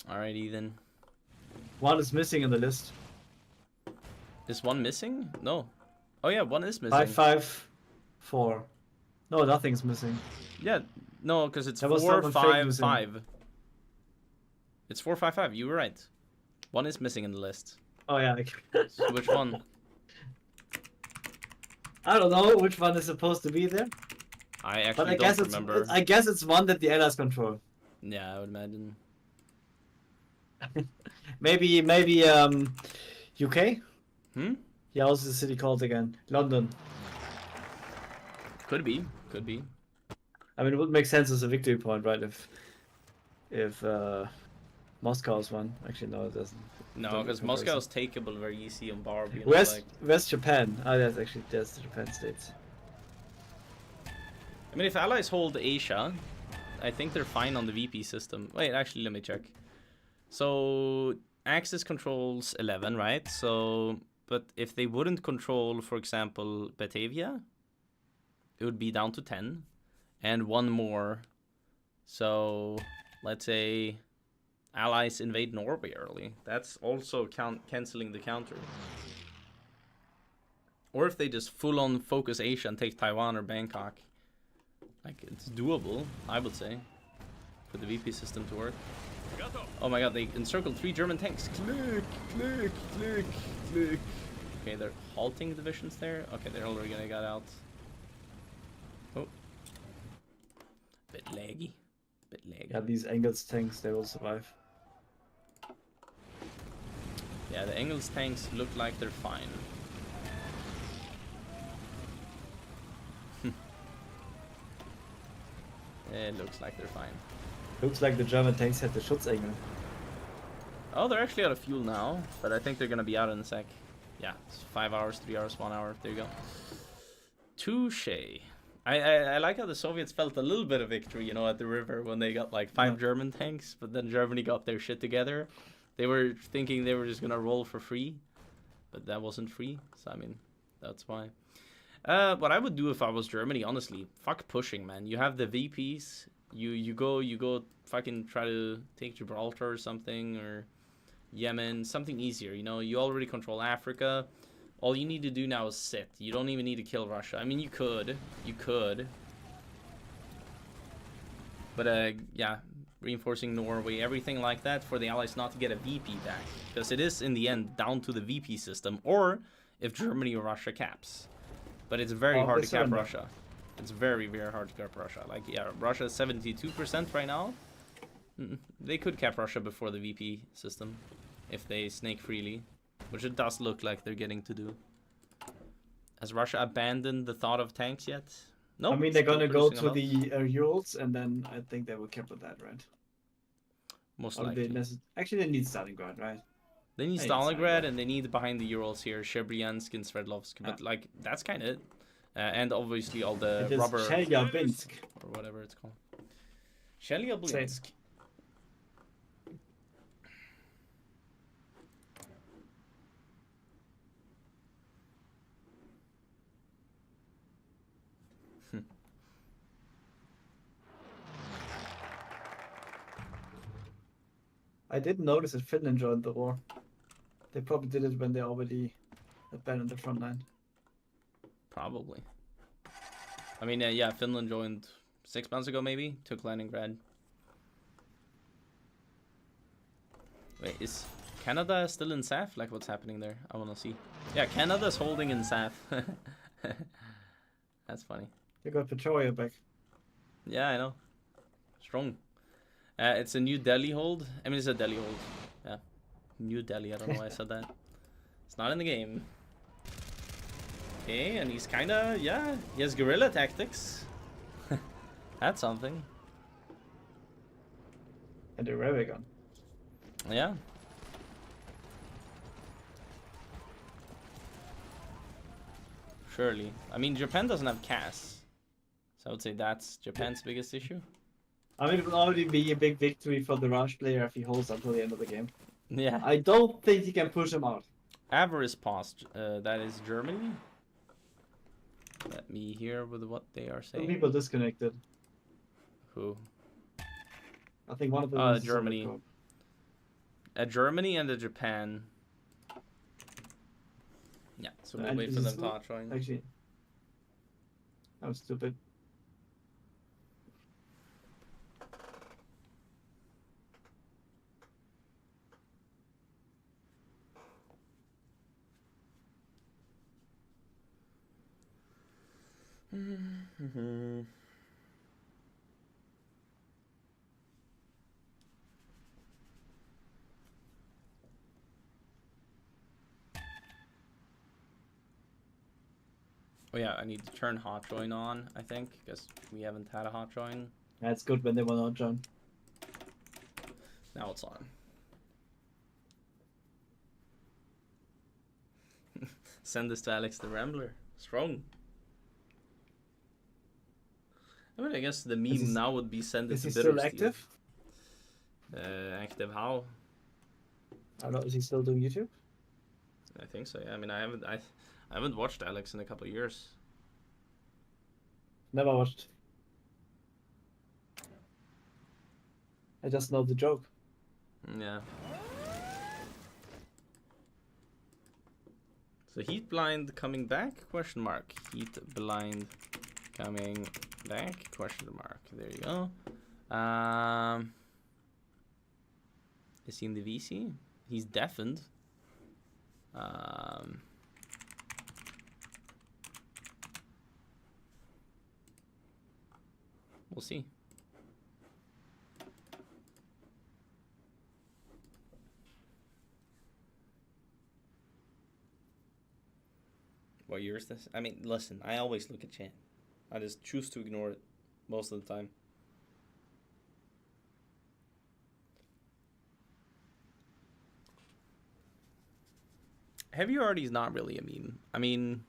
Alrighty then. One is missing in the list. Is one missing? No. Oh yeah, one is missing. 554. No, nothing's missing. Yeah, no, because it's There was 4, someone fake 5, missing. 5. It's 4, 5, 5. You were right. One is missing in the list. Oh yeah. So which one? I don't know which one is supposed to be there, I but actually I guess don't it's remember. I guess it's one that the Allies control. Yeah, I would imagine. Maybe UK. Hmm? Yeah, how's the city called again? London. Could be. Could be. I mean, it would make sense as a victory point, right? If Moscow's one. Actually, no, it doesn't. No, because Moscow is takeable very easy on Barbie. You know, West Japan. Ah, that's the Japan states. I mean, if Allies hold Asia, I think they're fine on the VP system. Wait, actually, let me check. So, Axis controls 11, right? So, but if they wouldn't control, for example, Batavia, it would be down to 10. And one more. So, let's say Allies invade Norway early. That's also canceling the counter. Or if they just full-on focus Asia and take Taiwan or Bangkok. Like, it's doable, I would say, for the VP system to work. Oh my god, they encircled 3 German tanks. Click, click, click, click. Okay, they're halting divisions there. Okay, they're already gonna get out. Oh. Bit laggy. Bit laggy. Yeah, these Engels tanks, they will survive. Yeah, the Engels tanks look like they're fine. It looks like they're fine. Looks like the German tanks had the Schutzengel. Oh, they're actually out of fuel now, but I think they're gonna be out in a sec. Yeah, it's 5 hours, 3 hours, 1 hour. There you go. Touché. I like how the Soviets felt a little bit of victory, you know, at the river when they got like 5 German tanks, but then Germany got their shit together. They were thinking they were just gonna roll for free, but that wasn't free. So I mean, that's why. What I would do if I was Germany, honestly, fuck pushing, man. You have the VPs. You go fucking try to take Gibraltar or something, or Yemen, something easier. You know, you already control Africa. All you need to do now is sit. You don't even need to kill Russia. I mean, you could. But yeah, reinforcing Norway, everything like that for the Allies not to get a VP back, because it is in the end down to the VP system, or if Germany or Russia caps. But it's very hard to cap Russia. It's very, very hard to cap Russia. Like, yeah, Russia is 72% right now. They could cap Russia before the VP system if they snake freely, which it does look like they're getting to do. Has Russia abandoned the thought of tanks yet? No. I mean, they're gonna go to the Urals, and then I think they will cap with that, right? Most Or likely. Actually, they need Stalingrad, right? They need Stalingrad, and they need behind the Urals here, Shebryansk and Sverdlovsk. But like, that's kind of it. And obviously all the It is rubber Chelyabinsk. or whatever it's called. Chelyabinsk. I didn't notice that Finland joined the war. They probably did it when they already abandoned the front line. Probably. I mean, yeah, Finland joined 6 months ago, maybe. Took Leningrad. Wait, is Canada still in SAF? Like, what's happening there? I want to see. Yeah, Canada's holding in SAF. That's funny. They got Pretoria back. Yeah, I know. Strong. It's a New Delhi hold. I mean, it's a Delhi hold. Yeah. New Delhi. I don't know why I said that. It's not in the game. Okay, and he's kinda, yeah, he has guerrilla tactics. That's something. And the railway gun. Yeah. Surely. I mean, Japan doesn't have CAS. So I would say that's Japan's biggest issue. I mean, it will already be a big victory for the Rush player if he holds until the end of the game. Yeah. I don't think he can push him out. Avarice paused. That is Germany. Let me hear with what they are saying. Some people disconnected. Who? I think one of them is Germany. A Germany and a Japan. Yeah, so we'll wait for them to join. Actually, that was stupid. Oh yeah, I need to turn hot join on, I think, because we haven't had a hot join. That's good when they want to join. Now it's on. Send this to Alex the Rambler. Strong. I mean, I guess the meme now would be send it Is to he Bitter still active? Active how? I don't know. Is he still doing YouTube? I think so. Yeah. I mean, I haven't watched Alex in a couple of years. Never watched. I just know the joke. Yeah. So Heat Blind coming back? Question mark. Heat Blind coming back? Question mark. There you go. Is he in the VC? He's deafened. We'll see. What year is this? I mean, listen, I always look at chat. I just choose to ignore it most of the time. Heavy Arty is not really a meme. I mean,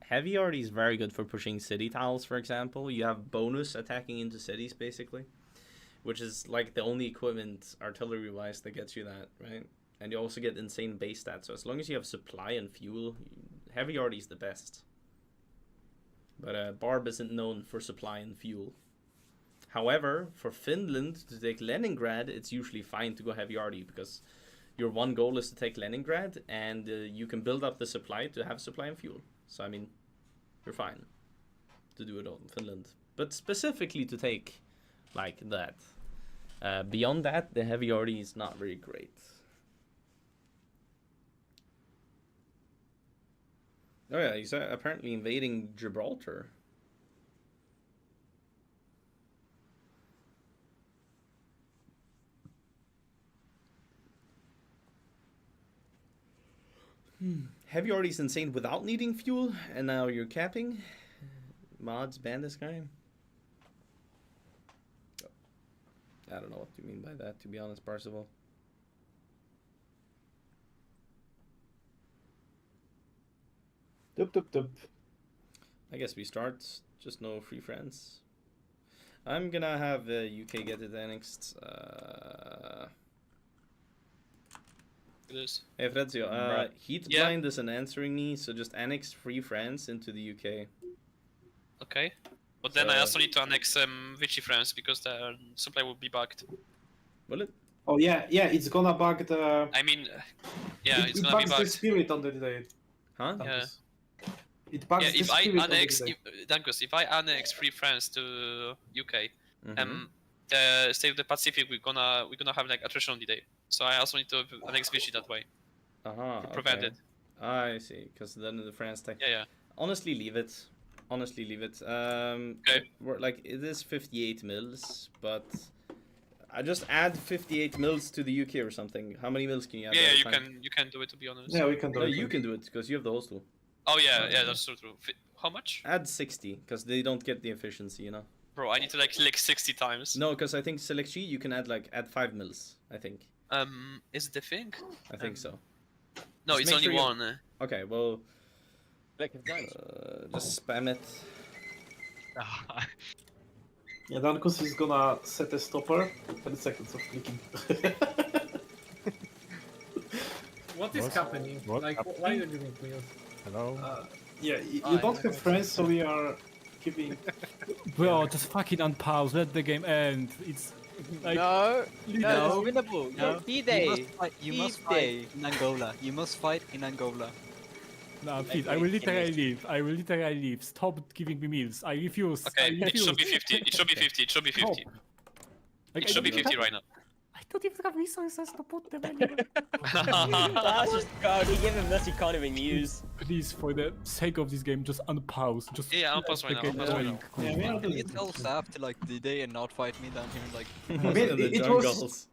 Heavy Arty is very good for pushing city tiles, for example. You have bonus attacking into cities, basically. Which is like the only equipment, artillery-wise, that gets you that, right? And you also get insane base stats. So as long as you have supply and fuel, Heavy Arty is the best. But Barb isn't known for supply and fuel. However, for Finland to take Leningrad, it's usually fine to go Heavy Arty because your one goal is to take Leningrad, and you can build up the supply to have supply and fuel. So I mean, you're fine to do it all in Finland. But specifically to take like that. Beyond that, the Heavy Arty is not very great. Oh yeah, he's apparently invading Gibraltar. Heavy Arty is insane without needing fuel, and now you're capping. Mods ban this guy. I don't know what you mean by that, to be honest, Parzival. Dup. I guess we start. Just no free friends. I'm gonna have UK get it annexed. Hey Fredzio, Heat Blind isn't answering me, so just annex free France into the UK. Okay. But then I also need to annex Vichy France because the supply will be bugged. Will it? Oh yeah, it's gonna bug the... I mean, yeah, it's it gonna be bugs the bugged. spirit on the day. Huh? Yeah. It bugs the if I spirit annex, on the day. Dankus, if I annex Free France to UK, Mhm. the State of the Pacific we're gonna have like attrition on the day. So I also need to annex Vichy that way. To prevent it. I see, because then the France tech. Yeah. Honestly, leave it. Okay. Like it is 58 mils, but I just add 58 mils to the UK or something. How many mils can you add? Yeah, at a you time? can do it, to be honest. Yeah, we can do No, it. you can do it because you have the host tool. Oh yeah, that's so true. How much? Add 60 because they don't get the efficiency, you know. Bro, I need to like click 60 times. No, because I think Select G you can add 5 mils. I think. Is it the thing? I think so. No, Just it's make only sure you- one. Okay, well, just spam it. Yeah, Dankus is gonna set a stopper. 10 seconds of clicking. What is What? happening? What Like, happened? why are you giving me? Hello? Yeah, you don't have friends, so we are keeping... Bro, just fucking unpause, let the game end. It's like... No, No. it's winnable. No, D-Day. you must D-Day. fight in Angola. You must fight in Angola. No, please, I will literally leave. I will literally leave. Stop giving me meals. I refuse. Okay, I it should be refuse. 50. It should be 50. It should be 50. Like, It should be 50 right now. I don't even have resources to put them anywhere. That's just God. He gave him this he can't even use. Please, for the sake of this game, just unpause. Just Yeah, unpause right now, get unpause right now. going. Yeah, Can you tell Saf to like D-Day and not fight me down here? Like, I mean, In the it jungles.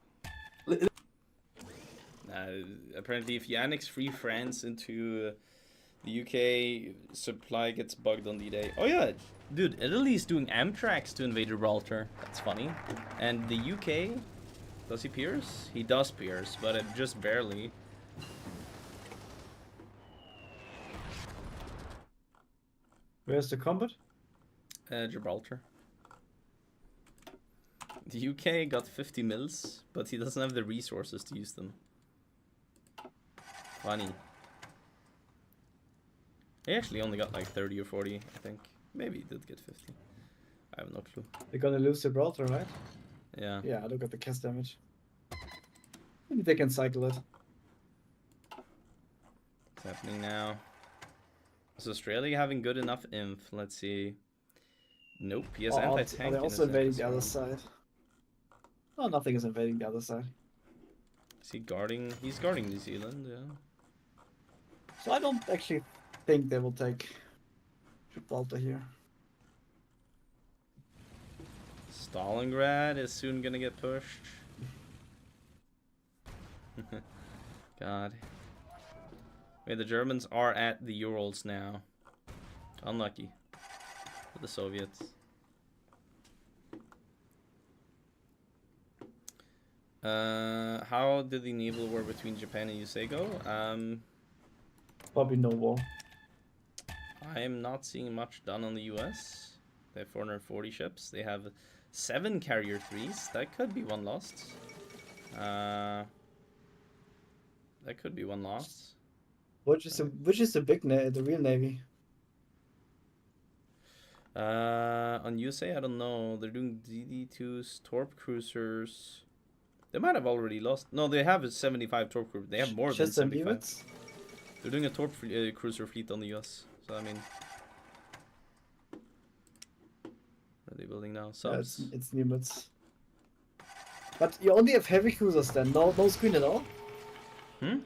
Apparently, if you annex free France into the UK, supply gets bugged on D-Day. Oh yeah, dude, Italy's doing Amtraks to invade Gibraltar. That's funny. And the UK, does he pierce? He does pierce, but it just barely. Where's the combat? Gibraltar. The UK got 50 mils, but he doesn't have the resources to use them. Funny. He actually only got like 30 or 40, I think. Maybe he did get 50. I have no clue. They're gonna lose Gibraltar, right? Yeah. Yeah, look at the cast damage. Maybe they can cycle it. What's happening now? Is Australia having good enough inf? Let's see. Nope, he has anti-tank. Are they in also his invading inf the as other well. side? Oh, nothing is invading the other side. Is he guarding? He's guarding New Zealand, yeah. So I don't actually think they will take Gibraltar here. Stalingrad is soon gonna get pushed. God. Wait, the Germans are at the Urals now. Unlucky for the Soviets. How did the naval war between Japan and USA go? Probably no war. I am not seeing much done on the US. They have 440 ships. They have 7 carrier 3s. That could be one lost. That could be one lost. Which is the big the real navy? On USA, I don't know. They're doing DD2s, torp cruisers. They might have already lost. No, they have a 75 torp cruiser. They have more than Just some 75. units? They're doing a torp cruiser fleet on the US. So I mean, what are they building now? Subs. Yeah, it's Nimitz. But you only have heavy cruisers then. No screen at all. Hmm.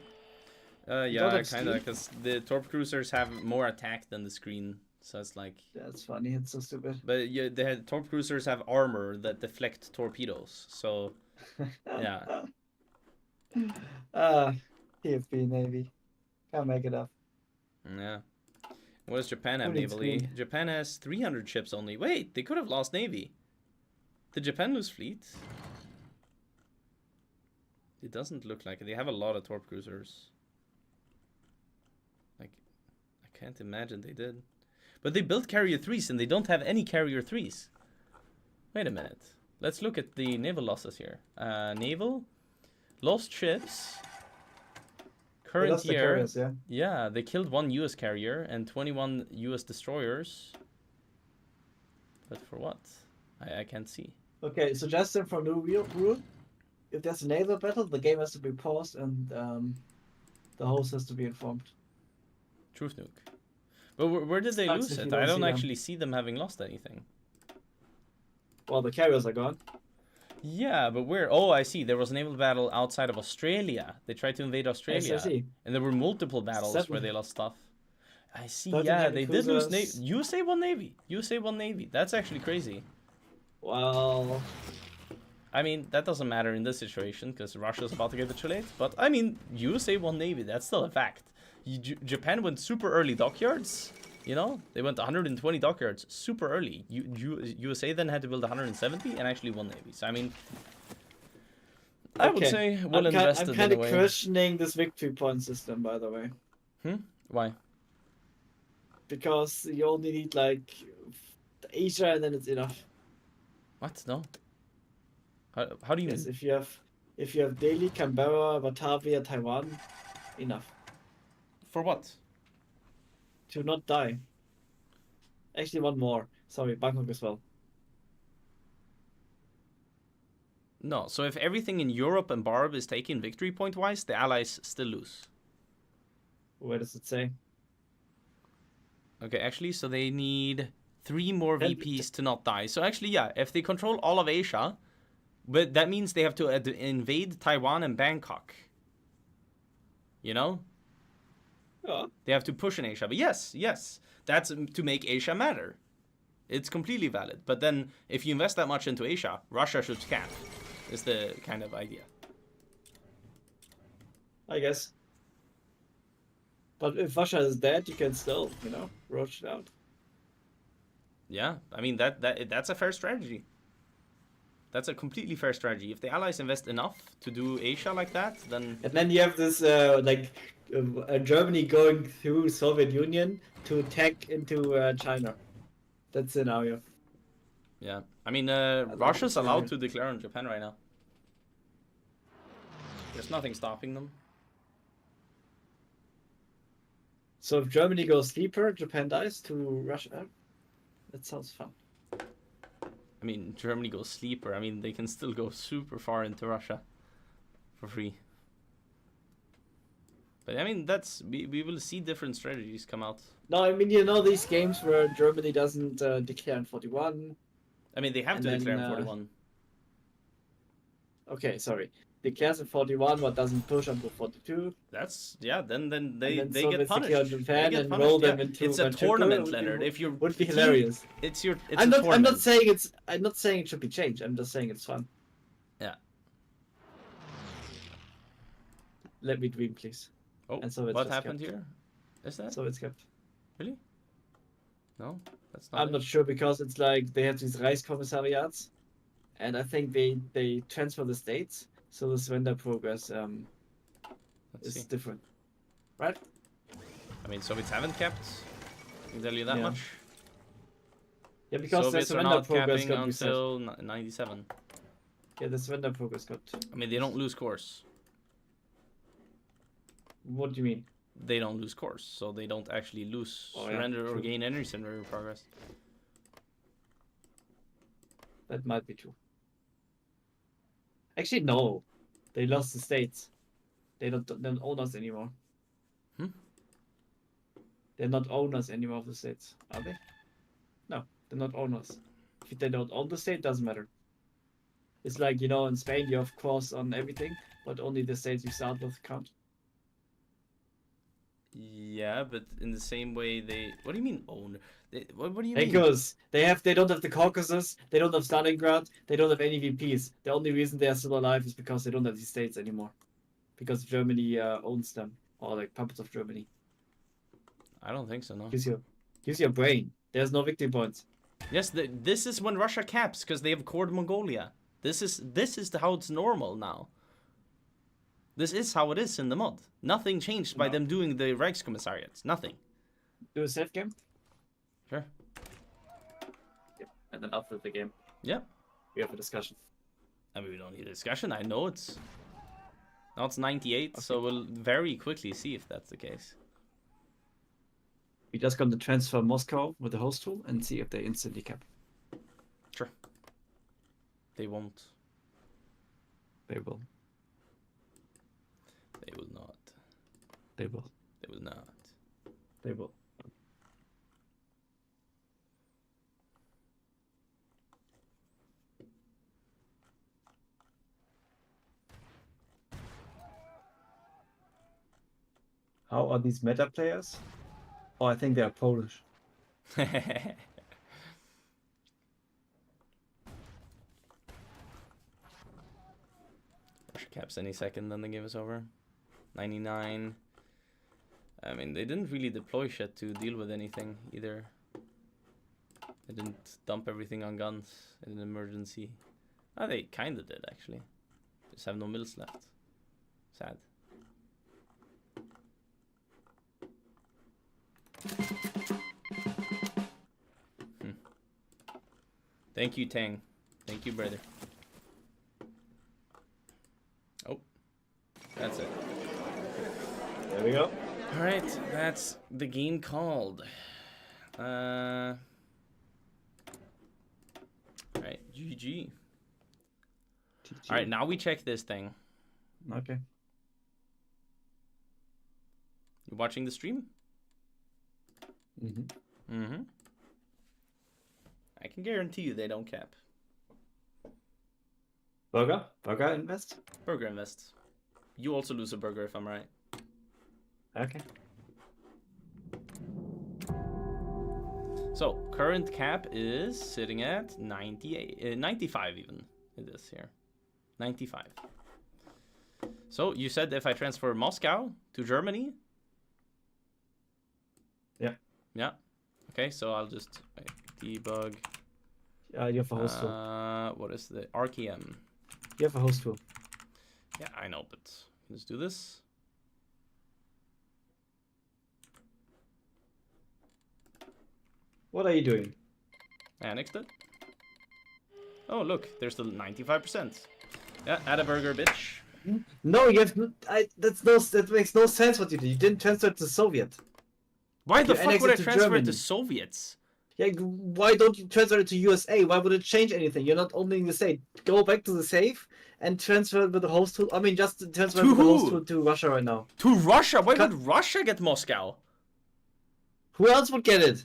don't Yeah, have kind of, screen? because the torp cruisers have more attack than the screen. So it's like. That's funny. It's so stupid. But yeah, the torp cruisers have armor that deflect torpedoes. So, yeah. TFB Navy. Can't make it up. Yeah. What does Japan have Who needs navally? green? Japan has 300 ships only. Wait, they could have lost navy. Did Japan lose fleet? It doesn't look like it. They have a lot of torp cruisers. Like, I can't imagine they did. But they built carrier 3s and they don't have any carrier 3s. Wait a minute. Let's look at the naval losses here. Naval. Lost ships. Current lost the year. carriers, yeah. Yeah, they killed 1 US carrier and 21 US destroyers. But for what? I can't see. Okay, suggestion for new rule. If there's a naval battle, the game has to be paused and the host has to be informed. Truth nuke. But where did they Sucks lose if it? you don't I don't see them. actually see them having lost anything. Well, the carriers are gone. Yeah, but where? Oh, I see. There was a naval battle outside of Australia. They tried to invade Australia. Yes, I see. And there were multiple battles Seven. where they lost stuff. I see. 13 Yeah, heavy they did lose cruisers. USA won Navy. USA won Navy. That's actually crazy. Well, I mean, that doesn't matter in this situation because Russia's about to capitulate. But I mean, USA won Navy. That's still a fact. Japan went super early dockyards. You know, they went 120 dockyards super early. USA then had to build 170 and actually won Navy. So I mean, I would say well invested I'm kind in a of way. questioning this victory point system, by the way, Why? because you only need like Asia and then it's enough. What? No. How do you Yes, mean? if you have Delhi, Canberra, Batavia, Taiwan, enough For what? to not die. Actually, one more. Sorry, Bangkok as well. No. So if everything in Europe and Barb is taken victory point wise, the Allies still lose. Where does it say? Okay, actually, so they need 3 more And- VPs to not die. So actually, yeah, if they control all of Asia, But that means they have to invade Taiwan and Bangkok. You know? Yeah. They have to push in Asia. But yes, that's to make Asia matter. It's completely valid. But then, if you invest that much into Asia, Russia should cap. Is the kind of idea. I guess. But if Russia is dead, you can still, roach it out. Yeah, I mean that's a fair strategy. That's a completely fair strategy. If the Allies invest enough to do Asia like that, then... And then you have this, Germany going through Soviet Union to attack into China. That scenario. Yeah. I mean, Russia's allowed to declare on Japan right now. There's nothing stopping them. So if Germany goes sleeper, Japan dies to Russia. That sounds fun. I mean, Germany goes sleeper. I mean, they can still go super far into Russia for free. But I mean, we will see different strategies come out. No, I mean, these games where Germany doesn't declare in 41. I mean, they have to declare in 41. Okay, sorry. Declares in 41, but doesn't push until 42. That's, yeah, then they so get punished. Japan They get and punished, roll them yeah. into It's a Manchukuo. tournament, Leonard. If you're would be hilarious. It's I'm a not tournament. I'm not saying it should be changed. I'm just saying it's fun. Yeah. Let me dream, please. Oh, and so what happened here? Is that? So it's kept. Really? No, that's not. I'm not sure because it's like they have these Reichskommissariats, and I think they transfer the states, so the surrender progress is different, right? I mean, Soviets haven't kept. I can tell you that Yeah. much. Yeah, because Soviets the are surrender not progress capping got reset. until 97. Yeah, the surrender progress got. I mean, they don't lose course. What do you mean? They don't lose course, so they don't actually lose surrender or gain any surrender progress. That might be true. Actually, no. They lost the states. They don't own us anymore. They're not owners anymore of the states, are they? No, they're not owners. If they don't own the state, doesn't matter. It's like, in Spain you have course on everything, but only the states you start with count. Yeah, but in the same way they... What do you mean own? What do you mean? Because they don't have the Caucasus, they don't have Stalingrad, they don't have any VPs. The only reason they are still alive is because they don't have these states anymore. Because Germany owns them, or like puppets of Germany. I don't think so, no. Use your brain. There's no victory points. Yes, this is when Russia caps, because they have cored Mongolia. This is how it's normal now. This is how it is in the mod. Nothing changed by them doing the Reichskommissariats. Nothing. Do a safe game? Sure. Yep. And then after the game, Yep. we have a discussion. I mean, we don't need a discussion. I know it's... Now it's 98, so we'll very quickly see if that's the case. We just got to transfer Moscow with the host tool and see if they instantly cap. Sure. They won't. They will. They will not. They will. They will not. They will. How are these meta players? Oh, I think they are Polish. Russia caps any second, then the game is over. 99. I mean, they didn't really deploy shit to deal with anything either. They didn't dump everything on guns in an emergency. Oh, they kinda did actually. Just have no mills left. Sad. Thank you, Tang. Thank you, brother. Oh, that's it. There we go. Alright, that's the game called. Alright, GG. Alright, now we check this thing. Okay. You watching the stream? I can guarantee you they don't cap. Burger invest. Burger invest. You also lose a burger if I'm right. Okay. So current cap is sitting at 98, 95 even. It is here, 95. So you said if I transfer Moscow to Germany. Yeah. Yeah. Okay, so I'll just debug. You have a host tool. What is the RKM? You have a host tool. Yeah, I know, but let's do this. What are you doing? Annexed it. Oh, look, there's still 95%. Yeah, add a burger, bitch. No, you have. That makes no sense. What you did. You didn't transfer it to Soviet. Why the You fuck annexed would I it to transfer it Germany. to Soviets? Yeah, why don't you transfer it to USA? Why would it change anything? You're not owning the state. Go back to the safe and transfer it with the host tool. I mean, just transfer To with the host who? tool to Russia right now. To Russia? Why would Russia get Moscow? Who else would get it?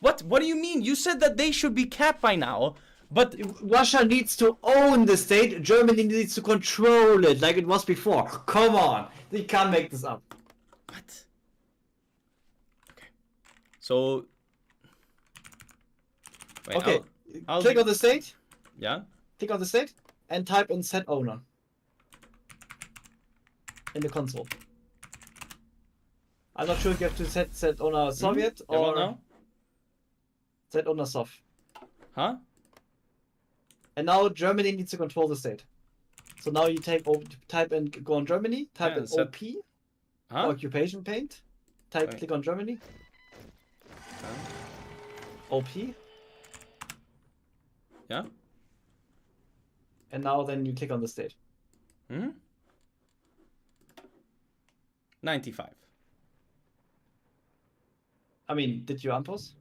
What? What do you mean? You said that they should be capped by now, but Russia needs to own the state. Germany needs to control it like it was before. Come on, they can't make this up. What? Okay. So. Wait, Okay, I'll click on the state. Yeah. Click on the state and type in set owner in the console. I'm not sure if you have to set owner Soviet Yeah, what or now? set owner Sov. Huh? And now Germany needs to control the state. So now you type in go on Germany, type Yeah, in set- OP, Huh? occupation paint, type Wait. click on Germany, OP, Yeah. and now then you click on the state. 95. I mean, did you unpause?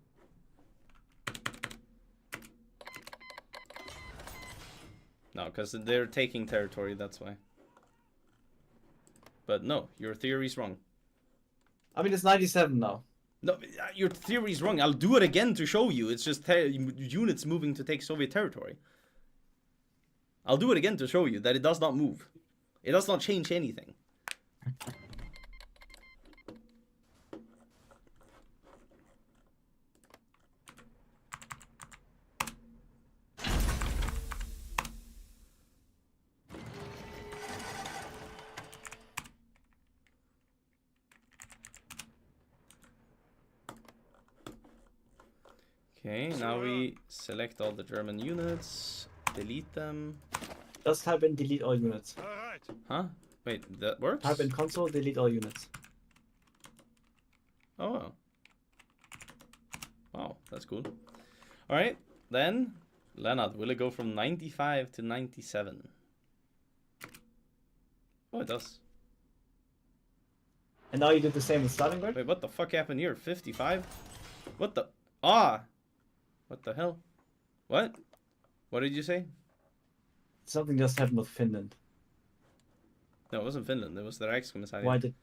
No, because they're taking territory, that's why. But no, your theory's wrong. I mean, it's 97 now. No, your theory's wrong. I'll do it again to show you. It's just units moving to take Soviet territory. I'll do it again to show you that it does not move. It does not change anything. Okay, now we select all the German units, delete them. Just type in delete all units. Huh? Wait, that works? Type in console, delete all units. Oh. Wow, that's cool. Alright, then, Leonard, will it go from 95 to 97? Oh, it does. And now you did the same with Stalingrad? Wait, what the fuck happened here? 55? What the? Ah! What the hell? What? What did you say? Something just happened with Finland. No, it wasn't Finland. It was the Reichskommissariat. Why did?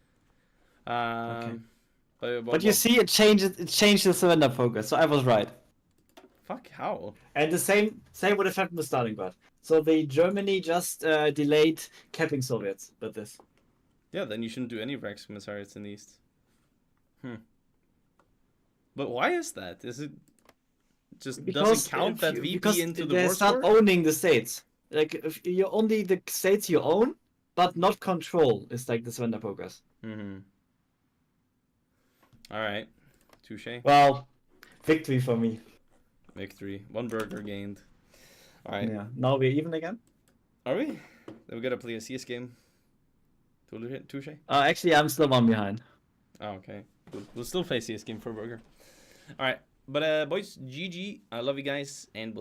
Okay. But you see, it changed the surrender focus. So I was right. Fuck, how? And the same would have happened with Stalingrad. So the Germany just delayed capping Soviets with this. Yeah, then you shouldn't do any Reichskommissariats in the East. But why is that? Is it just doesn't count that VP into the war they start score? owning the states. Like if you only the states you own, but not control is like the surrender progress. All right, touche. Well, victory for me. Victory. 1 burger gained. All right. Yeah. Now we're even again. Are we? Then we gotta play a CS game. Touche. Actually, I'm still one behind. Oh, okay. We'll still play CS game for a burger. All right, but boys, GG. I love you guys, and we'll